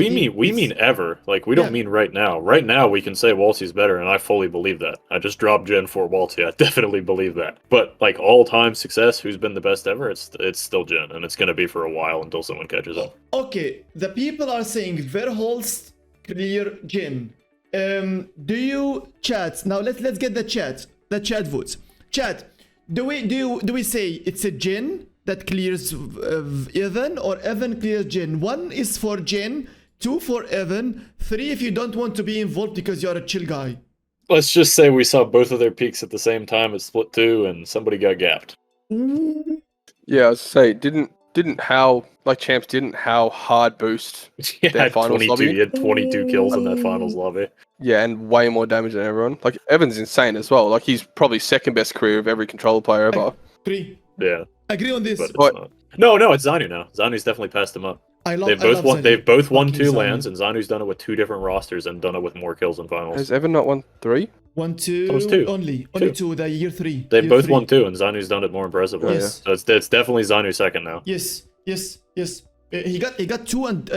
team, mean ever. Like we don't mean right now. Right now we can say Wxltzy's better, and I fully believe that. I just dropped Gen for Wxltzy. I definitely believe that. But like all time success, who's been the best ever? It's still Gen, and it's gonna be for a while until someone catches up. Okay, the people are saying Verholst clear Jen. Do you chat now? Let's get the chat votes. Chat. Do we say it's a Jen that clears Evan, or Evan clears Jen? 1 is for Jen, 2 for Evan, 3 if you don't want to be involved because you're a chill guy. Let's just say we saw both of their peaks at the same time at split 2, and somebody got gapped. Yeah, I was say didn't how like champs didn't how hard boost He their had finals 22. lobby. He had 22 kills in that finals lobby. Yeah, and way more damage than everyone. Like Evan's insane as well. Like he's probably second best career of every controller player ever. Agree. Yeah, Agree on this. but it's What? not. No, it's Zanu now. Zanu's definitely passed him up. They've both won Fucking 2 Zanu. lands, and Zanu's done it with 2 different rosters and done it with more kills in finals. Has Evan not won 3? 1, 2, That was 2. only 2. 2. The year 3. They year both 3. won 2, and Zanu's done it more impressively. Yes. So it's definitely Zanu second now. Yes. He got 2 and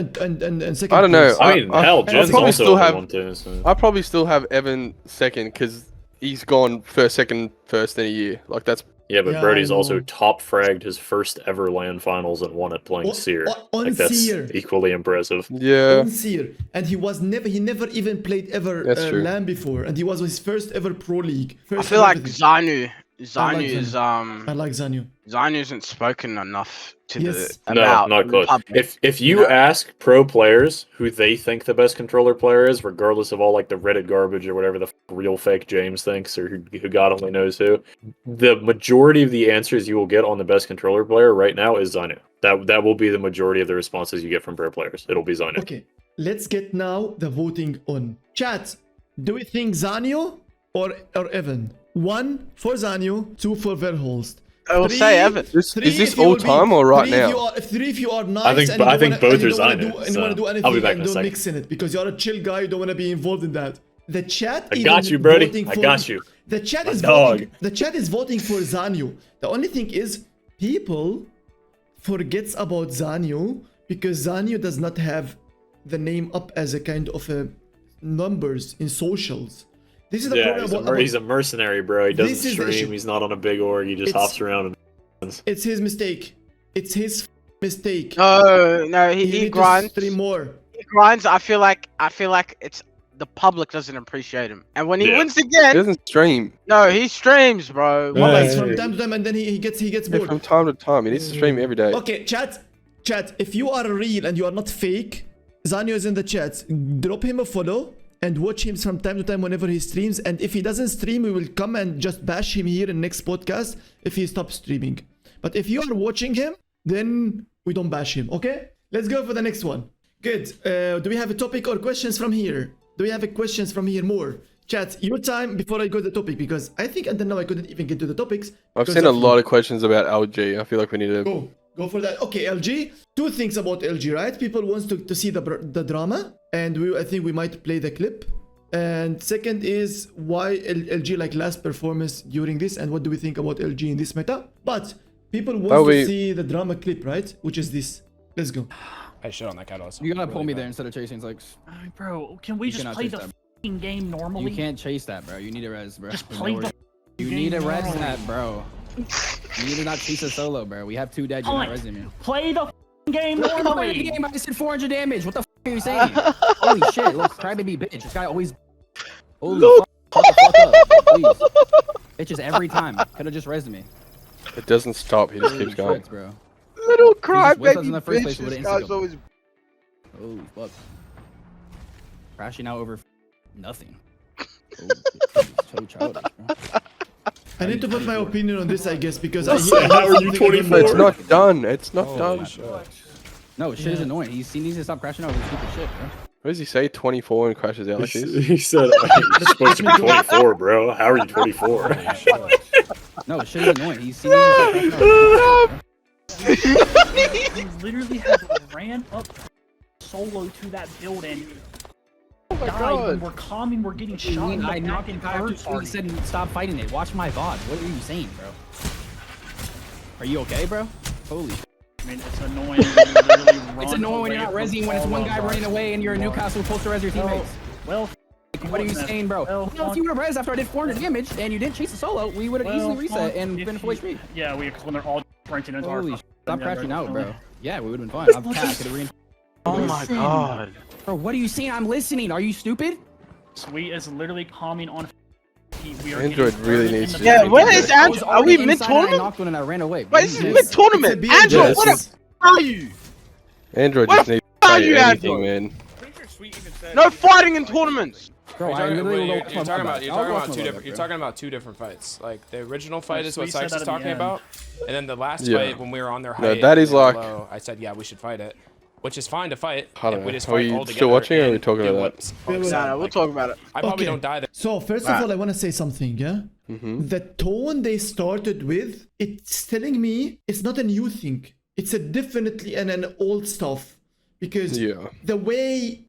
second. I don't know. place. I mean, hell, Jen's probably also still only have- won 2. So. I probably still have Evan second because he's gone first, second in a year. Like that's Yeah, but Yeah, Brody's I know. also top fragged his first ever LAN finals and won it playing Seer. On Like that's Seer. equally impressive. yeah. On Seer. And he never even played ever That's true. LAN before, and he was his first ever pro league. I First feel like everything. Zanu I like Zanu. Zanu isn't spoken enough to Yes. the No, about not in close. public. If you No. ask pro players who they think the best controller player is, regardless of all like the Reddit garbage or whatever the real fake James thinks or who God only knows who, the majority of the answers you will get on the best controller player right now is Zanu. That will be the majority of the responses you get from pro players. It'll be Zanu. Okay, let's get now the voting on. Chat, do we think Zanio or Evan? 1 for Zanio, 2 for Verholst. I will 3 say Evan. Is if this you all will be- time or right 3 if now? you are, 3 if you are nice I think and you don't wanna- both and you are don't wanna Zanu, do- and you so want to do I'll anything be back and in a don't second. mix in it because you're a chill guy, you don't want to be involved in that. The chat I got even you, Brody. voting I for- got you. The chat My is dog. voting. The chat is voting for Zanio. The only thing is people forgets about Zanio because Zanio does not have the name up as a kind of a numbers in socials. This is the Yeah, problem about he's a mercenary, bro. He This doesn't is the issue. stream. He's not on a big org. He just It's- hops around. And it's his mistake. It's his mistake. No, You he need to grinds. stream more. He grinds. I feel like it's the public doesn't appreciate him, and when he Yeah. wins He again, doesn't stream. no, he streams, bro. Yeah. What, like, It's from time to time, and then he gets Yeah, bored. from time to time. He needs to stream every day. Okay, chat. If you are real and you are not fake, Zanio is in the chat. Drop him a follow and watch him from time to time whenever he streams. And if he doesn't stream, we will come and just bash him here in next podcast if he stops streaming. But if you are watching him, then we don't bash him. Okay? Let's go for the next one. Good. Do we have a topic or questions from here? Do we have a questions from here more? Chat, your time before I go to the topic, because I think until now I couldn't even get to the topics. I've because seen a of- lot of questions about LG. I feel like we need to. Go for that. Okay, LG. 2 things about LG, right? People wants to see the drama, and I think we might play the clip. And second is why LG like last performance during this, and what do we think about LG in this meta? But people want to see the drama clip, right? Which is this. Let's go. I shit on that catalyst. You gotta pull me there instead of chasing like. Bro, can we You just cannot play chase the that. f***ing game normally? You can't chase that, bro. You need a res, bro. Just No play the worries. You game need a res normally. that, bro. You need to not chase a solo, bro. We have 2 dead. You're not Point. resing me. Play the f***ing game Look at the normally. game. I just did 400 damage. What the f are you saying? Holy shit! Look, crybaby bitch. This guy always. Holy fuck. What the fuck up, please. It's just every time. Could have just rezzed me. It doesn't stop. He just keeps going. Tricks, bro. Little whipped us crybaby in the first bitch. place with This an guy's Instagram. always. Oh, fuck. Crashing out over nothing. Oh, so childish, bro. I need to put my opinion on this, I guess, because How are you 24? But it's not done. It's not done. No, shit is annoying. He needs to stop crashing out over stupid shit, bro. What does he say? 24 and crashes out like this? He said you're supposed to be 24, bro. How are you 24? No, shit is annoying. He needs to stop crashing out over stupid shit, bro. He literally has ran up solo to that building. Oh my Died god. when we're calming, we're getting shot in the I back knocked in him out third after he party. said stop fighting it. Watch my VOD. What are you saying, bro? Are you okay, bro? Holy shit. I mean, it's annoying when you literally run It's annoying when you're not away rezzing from when it's one all guy of running us. away and you're in Newcastle supposed to res your teammates. Well, What are you saying, bro? Well, Well, if you would have rezzed after I did 400 damage and you didn't chase the solo, we would have easily reset and been full HP. Yeah, because when they're all sprinting into our Holy fucking- shit. Stop yeah, crashing they're out, bro. definitely- Yeah, we would have been fine. I'm cat. Could have reinforced. Oh my god. Bro, what are you saying? I'm listening. Are you stupid? Sweet is literally calming on. We are Android getting really further needs in to the Yeah, do where something. is I was Andrew? Are already we inside and I mid-tournament? knocked one and I ran away. Wait, What this are is you doing, mid-tournament. It's a BLGS. Andrew, what the Yes. f are you? Android What just the needs f to are say you, anything, Android? man. No fighting in tournaments. bro? You're I talking, literally wait, will you're, go you're watch talking my about VOD. you're I'll talking watch about my two VOD, different you're bro. talking about two different fights. Like the original fight is what Sweet said Sykes that is at the talking end. about, and then the last Yeah. fight when we were on their No, height. that is and they were like- low, I said, yeah, we should fight it, which is fine to fight. I don't if we know. just Are fight you all still together watching or are we and talking do about what that? Spark Wait, said. Nah, we'll Like, talk about it. I probably Okay. don't die there. So first of all, I want to say something, yeah? Mm-hmm. The tone they started with, it's telling me it's not a new thing. It's a definitely an old stuff. Because Yeah. the way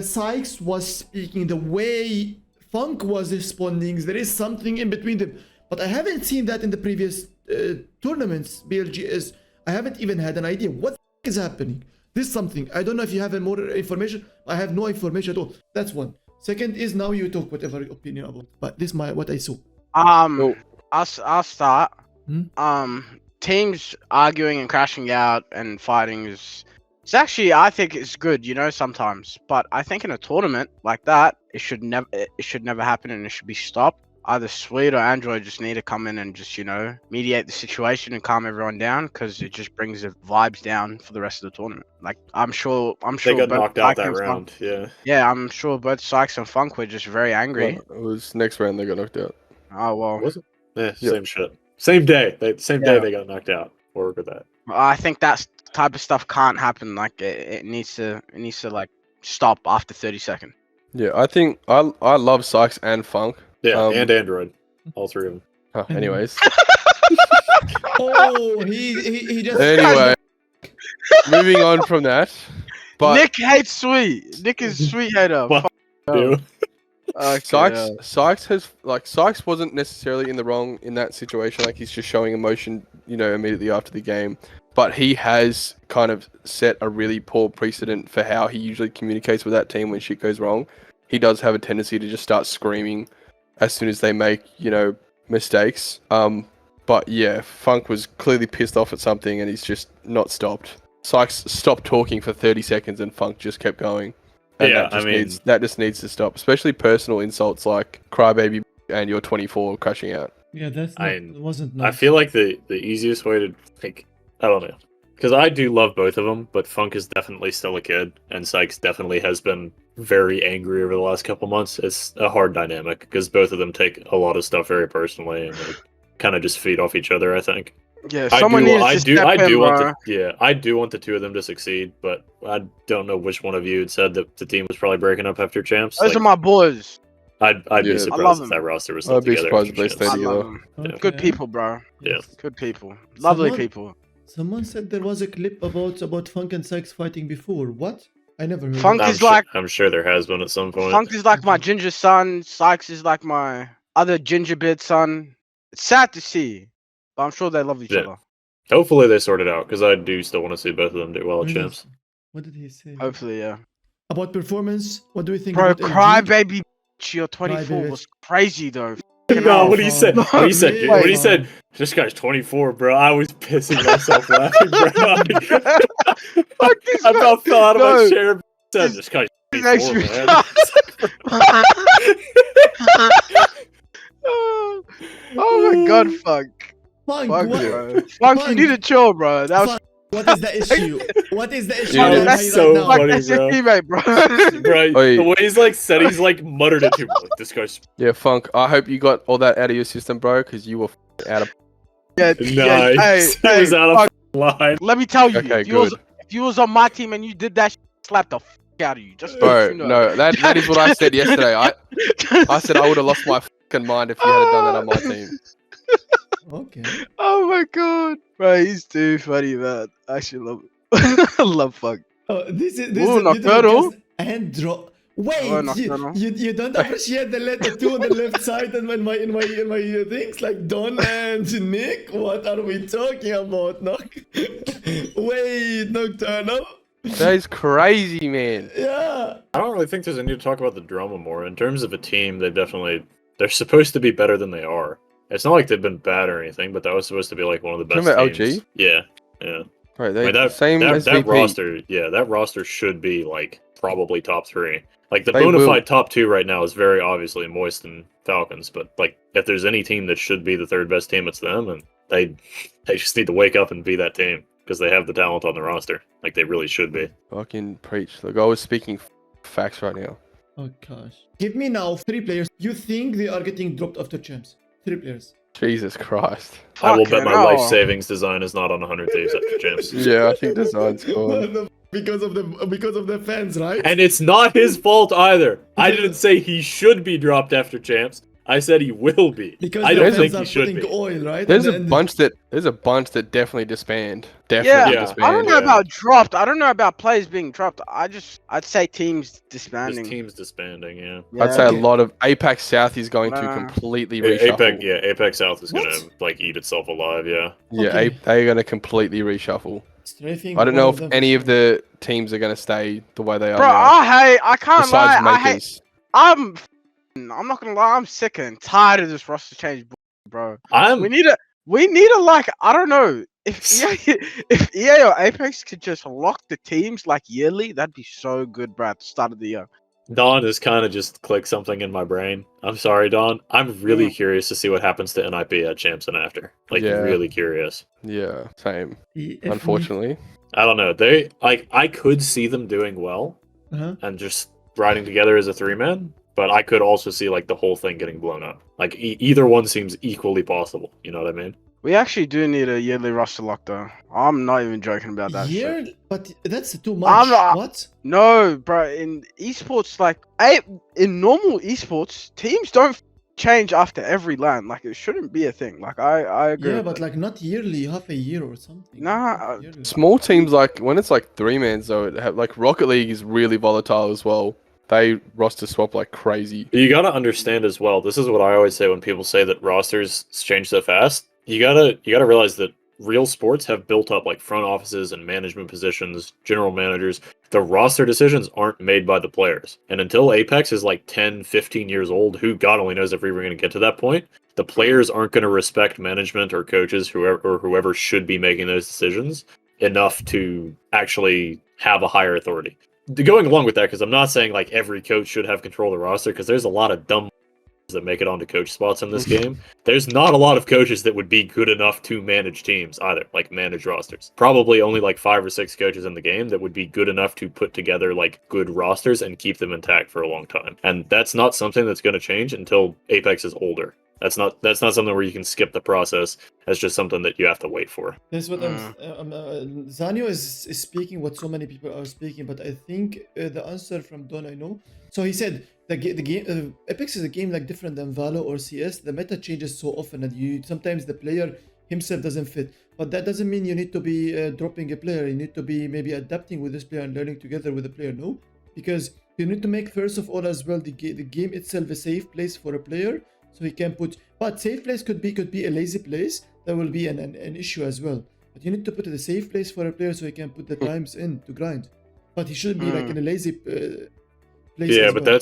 Sykes was speaking, the way Funk was responding, there is something in between them. But I haven't seen that in the previous tournaments, BLGS. I haven't even had an idea what the is happening. This is something. I don't know if you have more information. I have no information at all. That's one. Second is now you talk whatever opinion about. But this is what I saw. Oh. I'll start. Hmm? Teams arguing and crashing out and fighting is. It's actually, I think it's good, you know, sometimes. But I think in a tournament like that, it should never happen and it should be stopped. Either Sweet or Android just need to come in and just, you know, mediate the situation and calm everyone down because it just brings the vibes down for the rest of the tournament. Like I'm sure They got both knocked out Sykes that and Funk- round. Yeah. Yeah, I'm sure both Sykes and Funk were just very angry. It was next round they got knocked out. Oh well. Was it? Yeah, Yeah. same shit. Same day. Same day Yeah. they got knocked out. We'll work with that. I think that type of stuff can't happen. Like it needs to like stop after 30 seconds. Yeah, I think I love Sykes and Funk. Yeah, and Android. All three of them. Huh, anyways. Oh, he just. Anyway. Moving on from that. But Nick hates Sweet. Nick is Sweet hater. Fuck you. Okay, Sykes wasn't necessarily in the wrong in that situation. Like he's just showing emotion, you know, immediately after the game. But he has kind of set a really poor precedent for how he usually communicates with that team when shit goes wrong. He does have a tendency to just start screaming as soon as they make, you know, mistakes. But yeah, Funk was clearly pissed off at something and he's just not stopped. Sykes stopped talking for 30 seconds and Funk just kept going. And Yeah, I mean- that just needs to stop, especially personal insults like crybaby and you're 24 crashing out. Yeah, that's wasn't I feel like the easiest way to like, I don't know, because I do love both of them, but Funk is definitely still a kid, and Sykes definitely has been very angry over the last couple months. It's a hard dynamic because both of them take a lot of stuff very personally and they kind of just feed off each other. I think. Yeah, someone needs to step I in, do want bro. I do want the two of them to succeed, but I don't know which one of you had said that the team was probably breaking up after champs. Those Like, are my boys. I'd Yeah. be I love surprised if them. that roster was still I'd be together. surprised after if they champs. stayed I love together. them. Good people, bro. Yeah. Good people. Lovely Someone- people. Someone said there was a clip about Funk and Sykes fighting before. What? I never heard. Funk of is like I'm sure there has been at some point. Funk is like my ginger son. Sykes is like my other gingerbread son. It's sad to see, but I'm sure they love each Yeah. other. Hopefully they sort it out because I do still want to see both of them do well at What champs. What did he say? Hopefully, yeah. About performance? What do we think Bro, about LG? crybaby, you're 24 Crybaby. was crazy though. No, what he said. No, What he said. wait. What he said. This guy's 24, bro. I was pissing myself laughing, bro. Fuck this I about fell out of No. my chair. Said This- this guy's this 24, makes me- man. Oh my god, fuck. Funk, Fuck, what? bro. Fuck, you Funk. need to chill, bro. That was Fuck. What is the issue? What is the issue? Yeah, I'm that's right so now? fuck, funny, that's your bro. teammate, bro. Right, Oi. the way he's like said, he's like muttered it to me. Like, this guy's Yeah, Funk. I hope you got all that out of your system, bro, because you were out of. yeah, nice. hey, He was out fuck, of line. let me tell you, Okay, if you was on my team and you did that, slap the out of you. Just so Bro, you know. no, that is what I said yesterday. I said I would have lost my fucking mind if you had done that on my team. Okay. Oh my god, bro, he's too funny, man. I actually love it. I love fuck. Oh, this is Ooh, a beautiful Nocturnal. cast and draw. Wait, Oh, you, Nocturnal. you don't appreciate the letter 2 on the left side and in my things like Don and Nick. What are we talking about, Noc? Wait, Nocturnal. That is crazy, man. Yeah. I don't really think there's a need to talk about the drama more. In terms of a team, they're supposed to be better than they are. It's not like they've been bad or anything, but that was supposed to be like one of the best Talking about teams. LG? Yeah. Right, I they mean, same as that VP. roster, that roster should be like probably top 3. Like the They bona will. fide top 2 right now is very obviously Moist and Falcons, but like if there's any team that should be the 3rd best team, it's them, and they just need to wake up and be that team because they have the talent on the roster. Like they really should be. Fucking preach. Look, I was speaking facts right now. Oh gosh. Give me now 3 players. You think they are getting dropped after champs? 3 players. Jesus Christ. I will bet Fucking my hell. life savings design is not on 100 Thieves after champs. Yeah, I think design's gone. Because of the fans, right? And it's not his fault either. I didn't say he should be dropped after champs. I said he will be. Because I the don't fans think are he should putting be. oil, right? There's And a then- bunch that definitely disband. Yeah, Definitely Yeah. disband. I don't know Yeah. about dropped. I don't know about players being dropped. I'd say teams This disbanding. team's disbanding, yeah. I'd say Okay. a lot of Apex South is going to Nah. completely reshuffle. Apex South is What? gonna like eat itself alive, yeah. Yeah, Okay. they're going to completely reshuffle. Strafing I don't one know of if them any for of sure. the teams are going to stay the way they are Bro, now. I can't lie. Besides Makers. I'm not gonna lie. I'm sick and tired of this roster change, bro. I'm We need a like. I don't know if EA or Apex could just lock the teams like yearly. That'd be so good, bro. At the start of the year. Don has kind of just clicked something in my brain. I'm sorry, Don. I'm really Mm. curious to see what happens to NIP at champs and after. Like Yeah. really curious. Yeah, same. If Unfortunately. I don't know. They like I could see them doing well Uh-huh. and just riding together as a 3-man, but I could also see like the whole thing getting blown up. Like either one seems equally possible. You know what I mean? We actually do need a yearly roster lock, though. I'm not even joking about that shit. Year, but that's too much. I'm not- What? No, bro. In esports, in normal esports, teams don't change after every LAN. Like it shouldn't be a thing. Like I agree. Yeah, with but that. like not yearly, half a year or something. Nah, Yearly. Small teams, like, when it's like 3-mans, though, like Rocket League is really volatile as well. They roster swap like crazy. You gotta understand as well. This is what I always say when people say that rosters change so fast. You gotta realize that real sports have built up like front offices and management positions, general managers. The roster decisions aren't made by the players. And until Apex is like 10, 15 years old, who God only knows if we were going to get to that point, the players aren't going to respect management or coaches, whoever should be making those decisions enough to actually have a higher authority. Going along with that, because I'm not saying like every coach should have control of the roster, because there's a lot of dumb that make it onto coach spots in this game. There's not a lot of coaches that would be good enough to manage teams either, like manage rosters. Probably only like 5 or 6 coaches in the game that would be good enough to put together like good rosters and keep them intact for a long time. And that's not something that's going to change until Apex is older. That's not something where you can skip the process. That's just something that you have to wait for. That's what Zanio is speaking what so many people are speaking, but I think the answer from Don I know. So he said the game Apex is a game like different than Valo or CS. The meta changes so often and sometimes the player himself doesn't fit. But that doesn't mean you need to be dropping a player. You need to be maybe adapting with this player and learning together with the player. No, because you need to make first of all as well the game itself a safe place for a player. So he can put, but safe place could be a lazy place. That will be an issue as well. But you need to put it a safe place for a player so he can put the times in to grind. But he shouldn't be like in a lazy place. Yeah, as but well.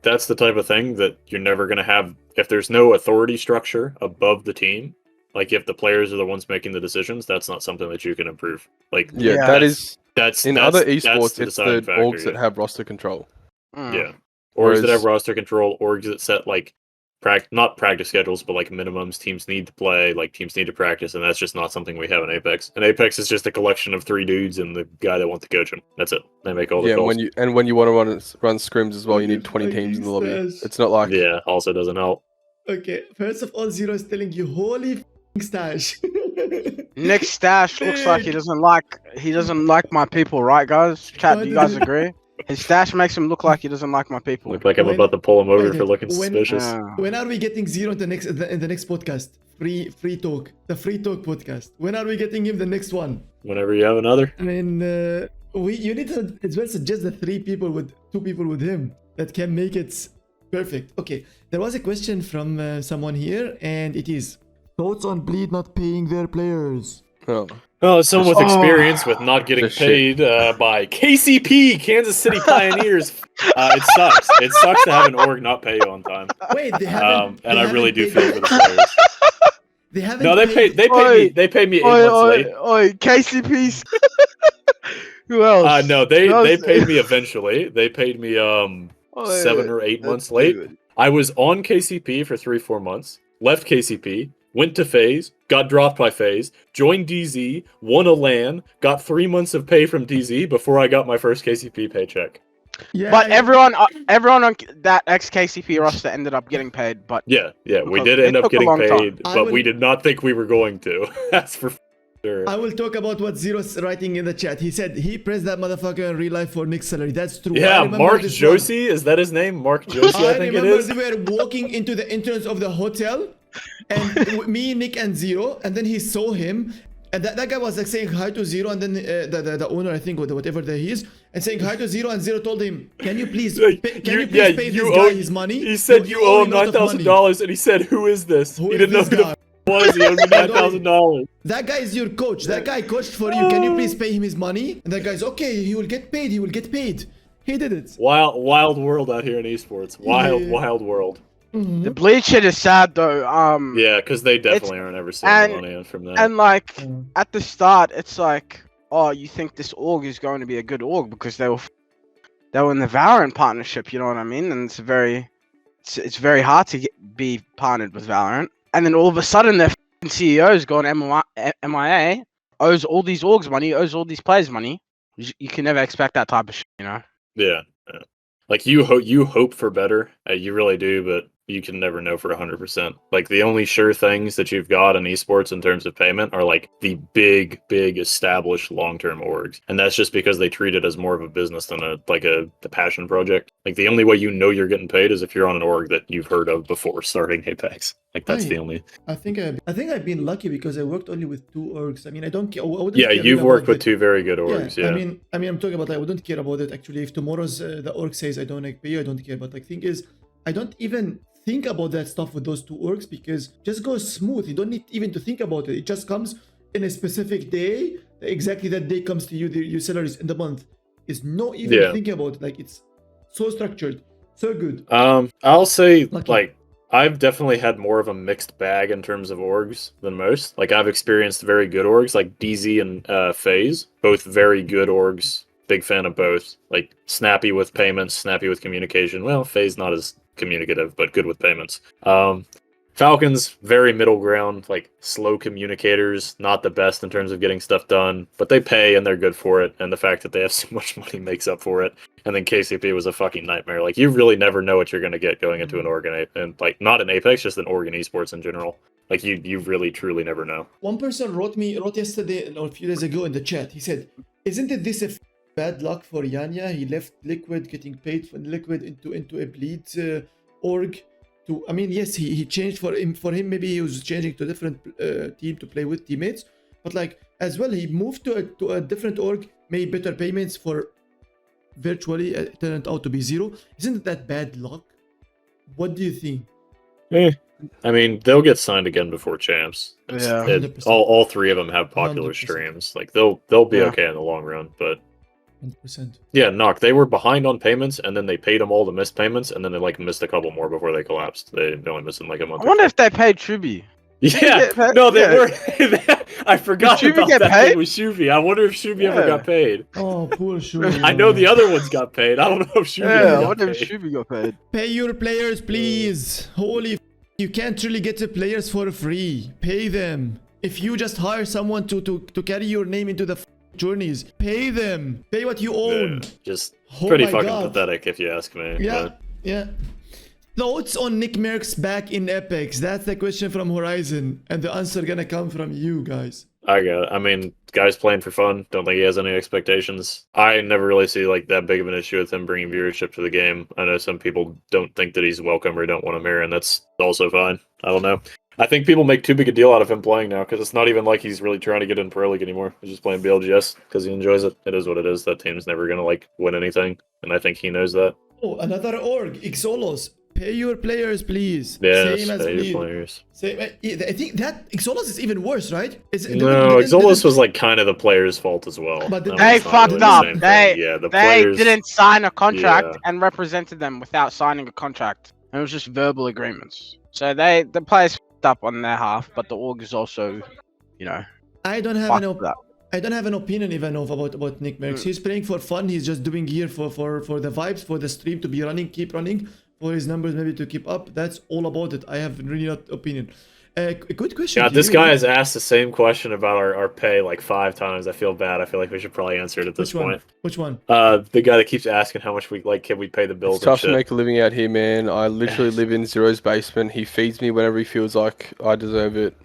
that's the type of thing that you're never gonna have if there's no authority structure above the team. Like if the players are the ones making the decisions, that's not something that you can improve. Like Yeah, that's in other esports, it's the deciding factor, orgs that yeah. have roster control. Yeah. Orgs Whereas- that have roster control, orgs that set like not practice schedules, but like minimums. Teams need to play, like teams need to practice, and that's just not something we have in Apex. And Apex is just a collection of 3 dudes and the guy that wants to coach him. That's it. They make all the Yeah, calls. when you want to run scrims as well, you need 20 teams in the lobby. It's not like Yeah, also doesn't help. Okay, first of all, Zero is telling you, holy f***ing stash. Nick's stash looks like he doesn't like my people, right, guys? Chat, do you guys agree? His stash makes him look like he doesn't like my people. Look like I'm about to pull him over for looking suspicious. When are we getting Zero in the next podcast? Free talk, the free talk podcast. When are we getting him the next one? Whenever you have another. I mean, you need to as well suggest the 2 people with him that can make it perfect. Okay, there was a question from someone here, and it is thoughts on Bleed not paying their players. Oh, someone with experience with not getting paid by KCP, Kansas City Pioneers. It sucks. It sucks to have an org not pay you on time. Wait, they haven't. And I really do feel for the players. They haven't. No, they paid me 8 months late. KCP's. Who else? No, they paid me eventually. They paid me 7 or 8 months late. I was on KCP for 3-4 months. Left KCP. Went to FaZe, got dropped by FaZe, joined DZ, won a LAN, got 3 months of pay from DZ before I got my first KCP paycheck. Yeah, But everyone on that ex-KCP roster ended up getting paid. But Yeah, we Because did it end up took a getting long time. paid, but we did not think we were going to. That's for sure. I will talk about what Zero's writing in the chat. He said he pressed that motherfucker in real life for Nick's salary. That's true. I Yeah, remember Mark this one. Josie, is that his name? Mark Josie, I think it remember is. they were walking into the entrance of the hotel, and me, Nick, and Zero, and then he saw him, and that guy was like saying hi to Zero, and then the owner, I think, or whatever that he is, and saying hi to Zero, and Zero told him, "Can you please, pay this guy his money?" He said you owe him $9,000, and he said, "Who is this?" Who he is didn't know this who guy? the was. He owed me $9,000. That guy is your coach. That guy coached for you. Can you please pay him his money? And that guy's okay. He will get paid. He will get paid. He did it. Wild world out here in esports. Wild world. the Bleed shit is sad though. Yeah, because they definitely aren't ever seeing the money from that. And like at the start, it's like, oh, you think this org is going to be a good org because they were in the Valorant partnership. You know what I mean? And it's very hard to be partnered with Valorant. And then all of a sudden, their CEO's gone MIA, owes all these orgs money, owes all these players money. You can never expect that type of shit, you know? Yeah. Like you hope for better. You really do, but you can never know for 100%. Like the only sure things that you've got in esports in terms of payment are like the big established long-term orgs, and that's just because they treat it as more of a business than a passion project. Like the only way you know you're getting paid is if you're on an org that you've heard of before starting Apex. Like that's the only. I think I've been lucky because I worked only with 2 orgs. I mean, I don't care. Yeah, you've worked with 2 very good orgs. Yeah. I mean, I'm talking about. I wouldn't care about it actually. If tomorrow's the org says I don't like pay you, I don't care. But like, thing is, I don't even think about that stuff with those 2 orgs because just goes smooth. You don't need even to think about it. It just comes in a specific day. Exactly that day comes to you. Your salaries in the month is no even thinking about it. Like it's so structured, so good. I'll say Lucky. like I've definitely had more of a mixed bag in terms of orgs than most. Like I've experienced very good orgs like DZ and FaZe, both very good orgs. Big fan of both. Like snappy with payments, snappy with communication. Well, FaZe not as communicative, but good with payments. Falcons, very middle ground, like slow communicators, not the best in terms of getting stuff done, but they pay and they're good for it, and the fact that they have so much money makes up for it. And then KCP was a fucking nightmare. Like, you really never know what you're going to get going into an org, and like, not in Apex, just an org in esports in general. Like, you really, truly never know. One person wrote yesterday, or a few days ago in the chat, he said, isn't it this a bad luck for Yanya? He left Liquid, getting paid from Liquid into a Bleed org. I mean, yes, he changed for him. Maybe he was changing to a different team to play with teammates. But like as well, he moved to a different org, made better payments for virtually. It turned out to be zero. Isn't that bad luck? What do you think? I mean, they'll get signed again before champs. Yeah, all 3 of them have popular 100%. streams. Like they'll be okay in the long run, but. 100%. Yeah, Knock. They were behind on payments, and then they paid them all the missed payments, and then they like missed a couple more before they collapsed. They only missed them like a month. I wonder if they paid Truby. Yeah, paid? no, they Yeah. were. I forgot Did Shuby about get that paid? thing with Shuby. I wonder if Shuby ever Yeah. got paid. Oh, poor Shuby. I know the other ones got paid. I don't know if Shuby Yeah, I ever wonder got if paid. Truby got paid. Pay your players, please. Holy You can't really get the players for free. Pay them. If you just hire someone to carry your name into the journeys, pay them. Pay what you own. Yeah, just Oh pretty my fucking God. pathetic if you ask me. Yeah, but- yeah. Thoughts on Nickmerks back in Apex? That's the question from Horizon, and the answer gonna come from you guys. I got it. I mean, guy's playing for fun. Don't think he has any expectations. I never really see like that big of an issue with him bringing viewership to the game. I know some people don't think that he's welcome or don't want him here, and that's also fine. I don't know. I think people make too big a deal out of him playing now because it's not even like he's really trying to get in Pro League anymore. He's just playing BLGS because he enjoys it. It is what it is. That team's never gonna like win anything, and I think he knows that. Oh, another org, Xolos. Pay your players, please. Yeah, Same as pay me. your players. Same, I think that Xolos is even worse, right? No, Xolos was like kind of the players' fault as well. But I mean, They it's not fucked really the up. same They thing. Yeah, the they players didn't sign a contract Yeah. and represented them without signing a contract. It was just verbal agreements. So the players fucked up on their half, but the org is also, you know, I don't have fucked up. I don't have an opinion even about Nickmerks. He's playing for fun. He's just doing here for the vibes, for the stream to be running, keep running, for his numbers maybe to keep up. That's all about it. I have really not opinion. A good question. Yeah, to this you. guy has asked the same question about our pay like 5 times. I feel bad. I feel like we should probably answer it at this Which one? point. Which one? The guy that keeps asking how much can we pay the bills It's tough and to shit. make a living out here, man. I literally live in Zero's basement. He feeds me whenever he feels like I deserve it.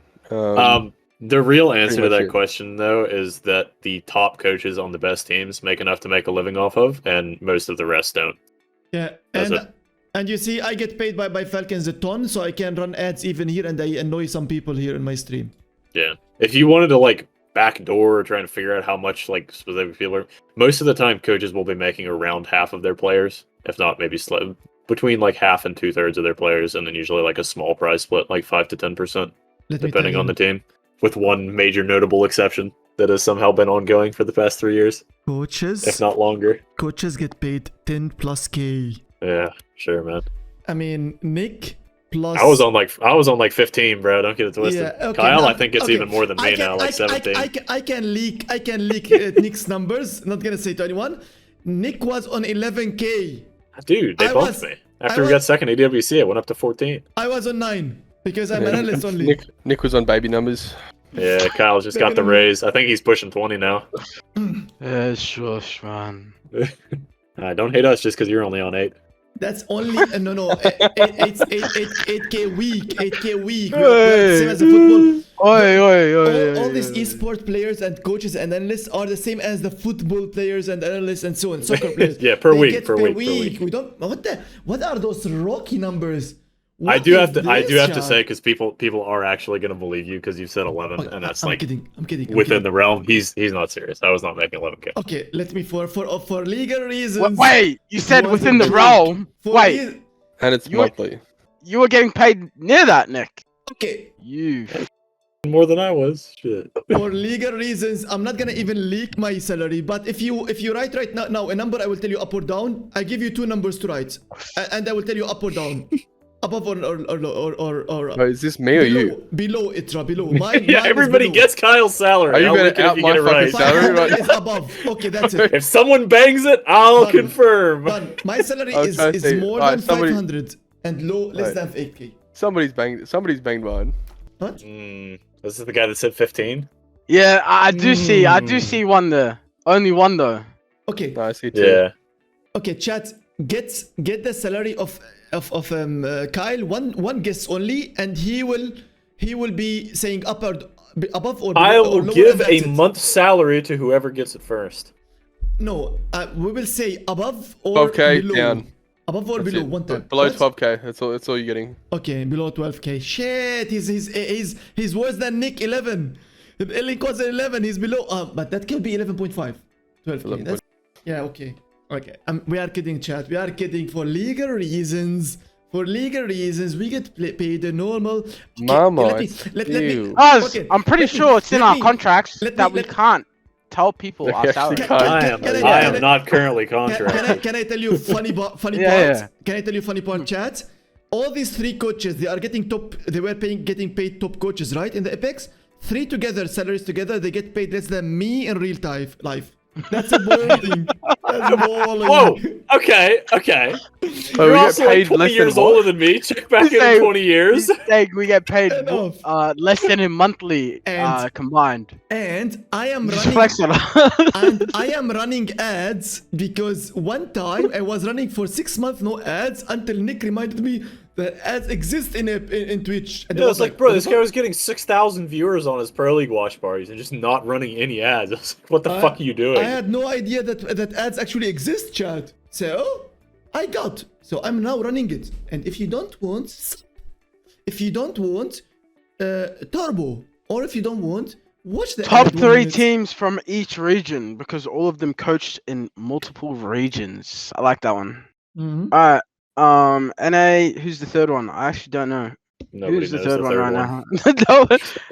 The real answer to much that it. question though is that the top coaches on the best teams make enough to make a living off of, and most of the rest don't. Yeah, That's and you see, I get paid by Falcons a ton, so I can run ads even here, and I annoy some people here in my stream. Yeah. If you wanted to like backdoor or trying to figure out how much like specific people are, most of the time coaches will be making around half of their players, if not maybe between like half and 2/3 of their players, and then usually like a small prize split, like 5 to 10%, depending on the team. With one major notable exception that has somehow been ongoing for the past 3 years, Coaches, if not longer. coaches get paid 10 plus K. Yeah, sure, man. I mean, Nick plus. I was on like 15, bro. Don't get it twisted. Yeah, okay, Kyle, no, I think it's okay. even more than me now, like 17. I can leak Nick's numbers. Not gonna say to anyone. Nick was on 11K. Dude, they I bumped was- me. After I we got was- second AWC, it went up to 14. I was on 9 because I'm an analyst only. Nick was on baby numbers. Yeah, Kyle's just got the raise. I think he's pushing 20 now. Yeah, sure, man. Don't hate us just because you're only on 8. That's only no. 8K week. 8K week. Same as the football. All these esport players and coaches and analysts are the same as the football players and analysts and so on. Soccer players. Yeah, per They week, get per week. We don't. What are those rocky numbers? I What do is have to this, say Chad? because people are actually going to believe you because you've said 11, Okay, and that's I'm like kidding. I'm kidding. within the realm. He's not serious. I was not making 11k. Okay, let me for legal reasons. Wait, you said was within a the joke. realm. For Wait, le- And it's You- monthly. you were getting paid near that, Nick. okay, You. More than I was. Shit. for legal reasons, I'm not gonna even leak my salary. But if you write right now a number, I will tell you up or down. I give you 2 numbers to write, and I will tell you up or down, above or Wait, is this me or you? below Itra, below. Mine, Yeah, mine is everybody below. gets Kyle's salary. Are you I'll gonna leak it if out you my get it right. fucking salary? 500 right? is above. Okay, that's it. If someone bangs it, I'll Done. confirm. Done. My salary I was is trying to say, more alright, than somebody- 500 and less Right. than 8K. Somebody's banged mine. What? This is the guy that said 15. Yeah, I do see one there. Only one though. Okay. No, I see two. Yeah. Okay, chat. Get the salary of Kyle. One guess only, and he will be saying above or below. I or will lower, give and that's a it. month's salary to whoever gets it first. No, we will say above or 12k below. down. Above or That's below, it. one time. Below What? 12k. That's all you're getting. Okay, below 12k. Shit, he's worse than Nick 11. If Nick was 11, he's below. But that could be 11.5. 12k. That's, yeah, okay. Okay. We are kidding, chat. We are kidding for legal reasons. For legal reasons, we get paid the normal. Okay, Mama, let me. ew. Guys, Okay, I'm pretty let me- sure it's in let our me- contracts let that me- we can't tell people They our actually salary. can't. I am not currently contracted. Can I tell you funny funny Yeah, part? yeah. Can I tell you funny part, chat? All these 3 coaches, they are getting top. They were getting paid top coaches, right? In the Apex, 3 together, salaries together, they get paid less than me in real life. That's a boring thing. That's balling. Whoa. Okay. But You're we get also like paid 20 less years than what? older than me. Check back He's in saying- 20 years. He's saying we get paid Enough. less than in monthly And- combined. And I am Just running. flex it. And I am running ads because one time I was running for 6 months no ads until Nick reminded me that ads exist in Twitch. And I Yeah, was it's like, bro, what this the guy fuck? was getting 6,000 viewers on his Pro League watch parties and just not running any ads. I was like, what the fuck are you doing? I had no idea that ads actually exist, chat. So I got. So I'm now running it. And if you don't want Turbo, or if you don't want, watch the Top ad 1 3 minute. teams from each region because all of them coached in multiple regions. I like that one. Mhm. Alright. NA, who's the third one? I actually don't know. Nobody Who's the knows third the one third right one. now?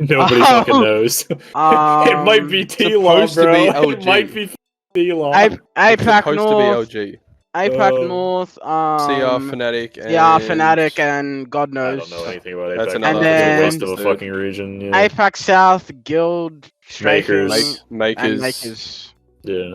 No. Nobody fucking knows. It might be T-Law, supposed to bro. be It LG. might be T-Law. APAC supposed North. to be LG. APAC North. CR, Fnatic, and... Yeah, Fnatic and God I knows. don't know anything about That's APAC. another It's a thing. waste of a Dude. fucking region. Yeah. APAC South, Guild, Strafing, Makers. and Makers. Makers. Yeah.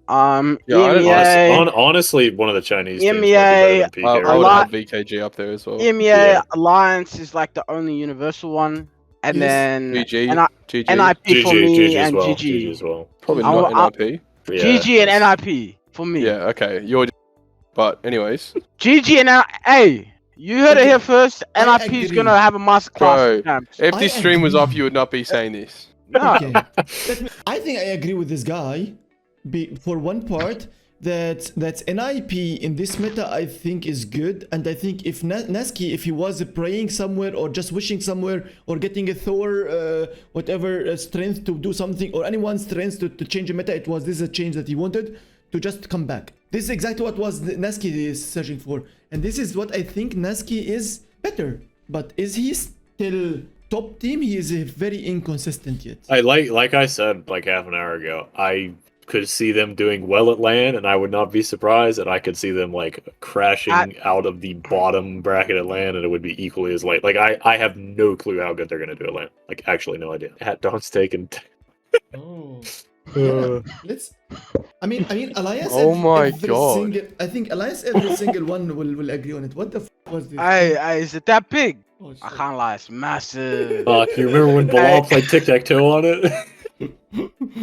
Yeah, I don't- EMEA, Honestly, one of the Chinese teams might be EMEA, better than PK I right would now. have VKG up there as well. EMEA Yeah. Alliance is like the only universal one, and Yes. then GG. NIP GG. for me GG as and well. GG. GG as well. Probably I- not I- NIP. Yeah, GG and that's- NIP for me. Yeah, okay. You're... But anyways. GG and hey, you heard it Okay, here first. I NIP is agree. gonna have a masterclass. Bro, for champs. If I this stream was agree. off, you would not be saying this. No. Okay. I think I agree with this guy. For one part, that NIP in this meta I think is good, and I think if Nasky, if he was praying somewhere or just wishing somewhere or getting a Thor whatever strength to do something, or anyone's strength to change a meta, it was this a change that he wanted to just come back. This is exactly what was Nasky is searching for, and this is what I think Nasky is better. But is he still top team? He is very inconsistent yet. I like I said like half an hour ago, I could see them doing well at LAN, and I would not be surprised, and I could see them like crashing out of the bottom bracket at LAN, and it would be equally as late. Like I have no clue how good they're gonna do at LAN. Like actually no idea. Hat Don's taken. Oh. Yeah, let's. I mean, Elias. Oh my every God. I think Elias every single one will agree on it. What the f was this? Hey, is it that big? Oh, I shit. can't lie, it's massive. Fuck, you remember when Bilal played tic-tac-toe on it?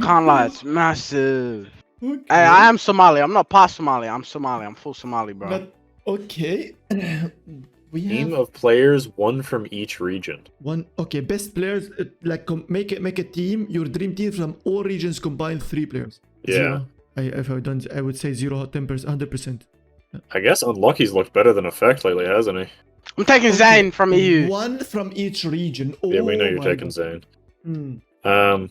Can't lie, it's massive. Okay. Hey, I am Somali. I'm not past Somali. I'm Somali. I'm full Somali, bro. But okay. We Team have of players, one from each region. one. Okay, best players. Like make a team. Your dream team from all regions combined 3 players. Yeah. Zero. If I don't, I would say 0, 10%, 100%. I guess Unlucky's looked better than Effect lately, hasn't he? I'm taking Zane from EU. One from each region. Yeah, we know Oh you're my taking God. Zane. Hmm.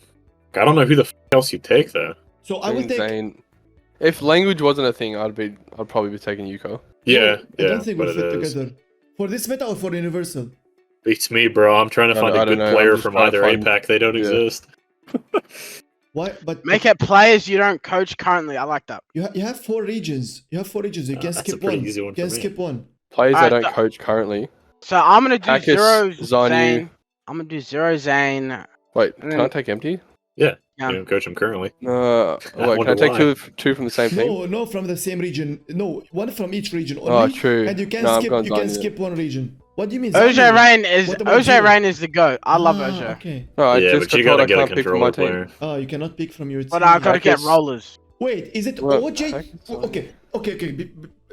I don't know who the else you take though. So I will take. Zane. If language wasn't a thing, I'd probably be taking Yuko. Yeah, I yeah, don't think but we'll it fit is. together. For this meta or for Universal? Beats me, bro. I'm trying to find I a don't good know, I'm player just from trying to either find- APAC. They don't yeah. exist. Why? But Make it players you don't coach currently. I like that. you have 4 regions. You have 4 regions. You can that's a skip pretty one. easy one You can for me. skip one. Players I Alright, don't so- coach currently. So I'm gonna do Akis, 0 Zanyu. Zane. I'm gonna do 0 Zane. Wait, And can I then- take Emtee? Yeah. You don't coach him currently. Wait, can wonder I take why. two from the same team? No, from the same region. No, one from each region only. Oh, true. And you can No, I'm skip. going You can Zanyu. skip one region. What do you mean? OJ Zanyu? Rain is What about OJ Zero? Rain is the goat. I love Ah, OJ. Okay. No, I Yeah, just but you got told gotta I get a can't pick from my controller team. player. Oh, you cannot pick from your team. But I gotta get Akis. rollers. Wait, is it Well, OJ? I think so. Okay.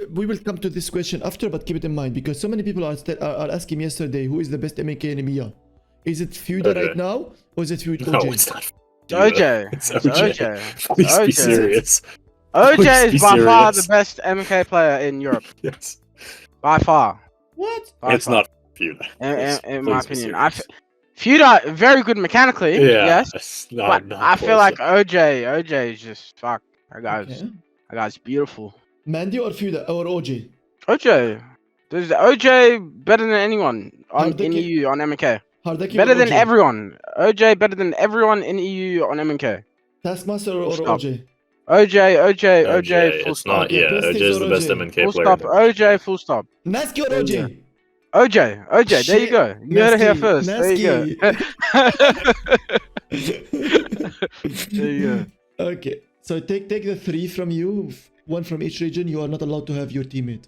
We will come to this question after, but keep it in mind because so many people are asking me yesterday who is the best MK in EMEA. Is it Fuda OJ. right now or is it Fuda? No, OJ? it's not. It's OJ. It's It's OJ. OJ. Please be OJ. serious. OJ Please is be by far the serious. best MK player in Europe. Yes. By far. What? By It's far. not Fuda. In my opinion. Fuda, very good mechanically. Yeah. Yes. It's But not I feel close. like OJ is just fuck. That Okay. guy's beautiful. Mandy or Fuda or OJ? OJ. There's OJ better than anyone in Hardaki- EU on MK. Hardaki Better or than OJ? everyone. OJ better than everyone in EU on MK. Taskmaster or Stop. OJ? OJ, full It's stop. not. Yeah, Prestige OJ is or the best OJ? MNK Full player. stop. OJ, full stop. Nasky or OJ? OJ, there you go. You heard it here Nasty, first. There you go. There you go. Okay, so take the 3 from you. one from each region, you are not allowed to have your teammate.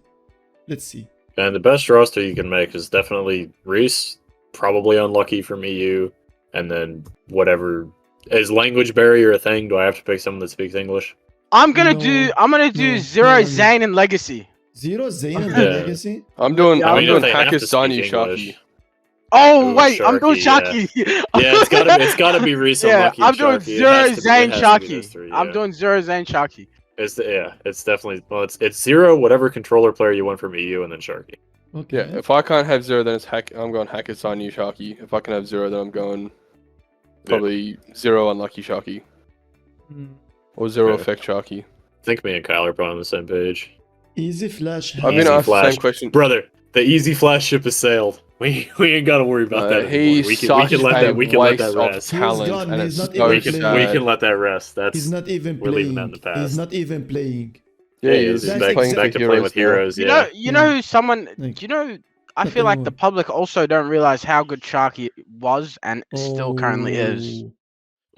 Let's see. And the best roster you can make is definitely Reese, probably unlucky from EU, and then whatever. Is language barrier a thing? Do I have to pick someone that speaks English? I'm gonna No, do no, Zero, no. Zane, and Legacy. Zero Zane and Yeah. Legacy? I'm doing I mean, I'm if doing they have to Hackers, speak Zany, English. Sharky. Oh Ooh, wait, I'm doing Sharky, Sharky. Yeah, it's gotta be Reese, Yeah, unlucky, I'm and doing Sharky. Zero, Zane, those Sharky. three, I'm yeah. doing Zero, Zane, Sharky. It's definitely it's Zero, whatever controller player you want from EU, and then Sharky. Okay. Yeah, if I can't have Zero, then it's I'm going Hackers, Zany, Sharky. If I can have Zero, then I'm going probably Zero unlucky Sharky. Hmm. Or Zero Okay. effect Sharky. I think me and Kyle are probably on the same page. Easy Flash. I've been Easy asked the Flash. same question. Brother, the Easy Flash ship has sailed. We ain't gotta worry about that anymore. He's We can such let a that let waste that of rest. talent, gone, and he's it's not so even We playing. can let that rest. That's He's not even we're leaving that in playing. the past. He's not even playing. Yeah, he he is. is. That's He's He's playing back for to playing with heroes. heroes. You Yeah. know, you know who someone. Like, You know, I not feel like the anyone. public also don't realize how good Sharky was and still currently is. Oh.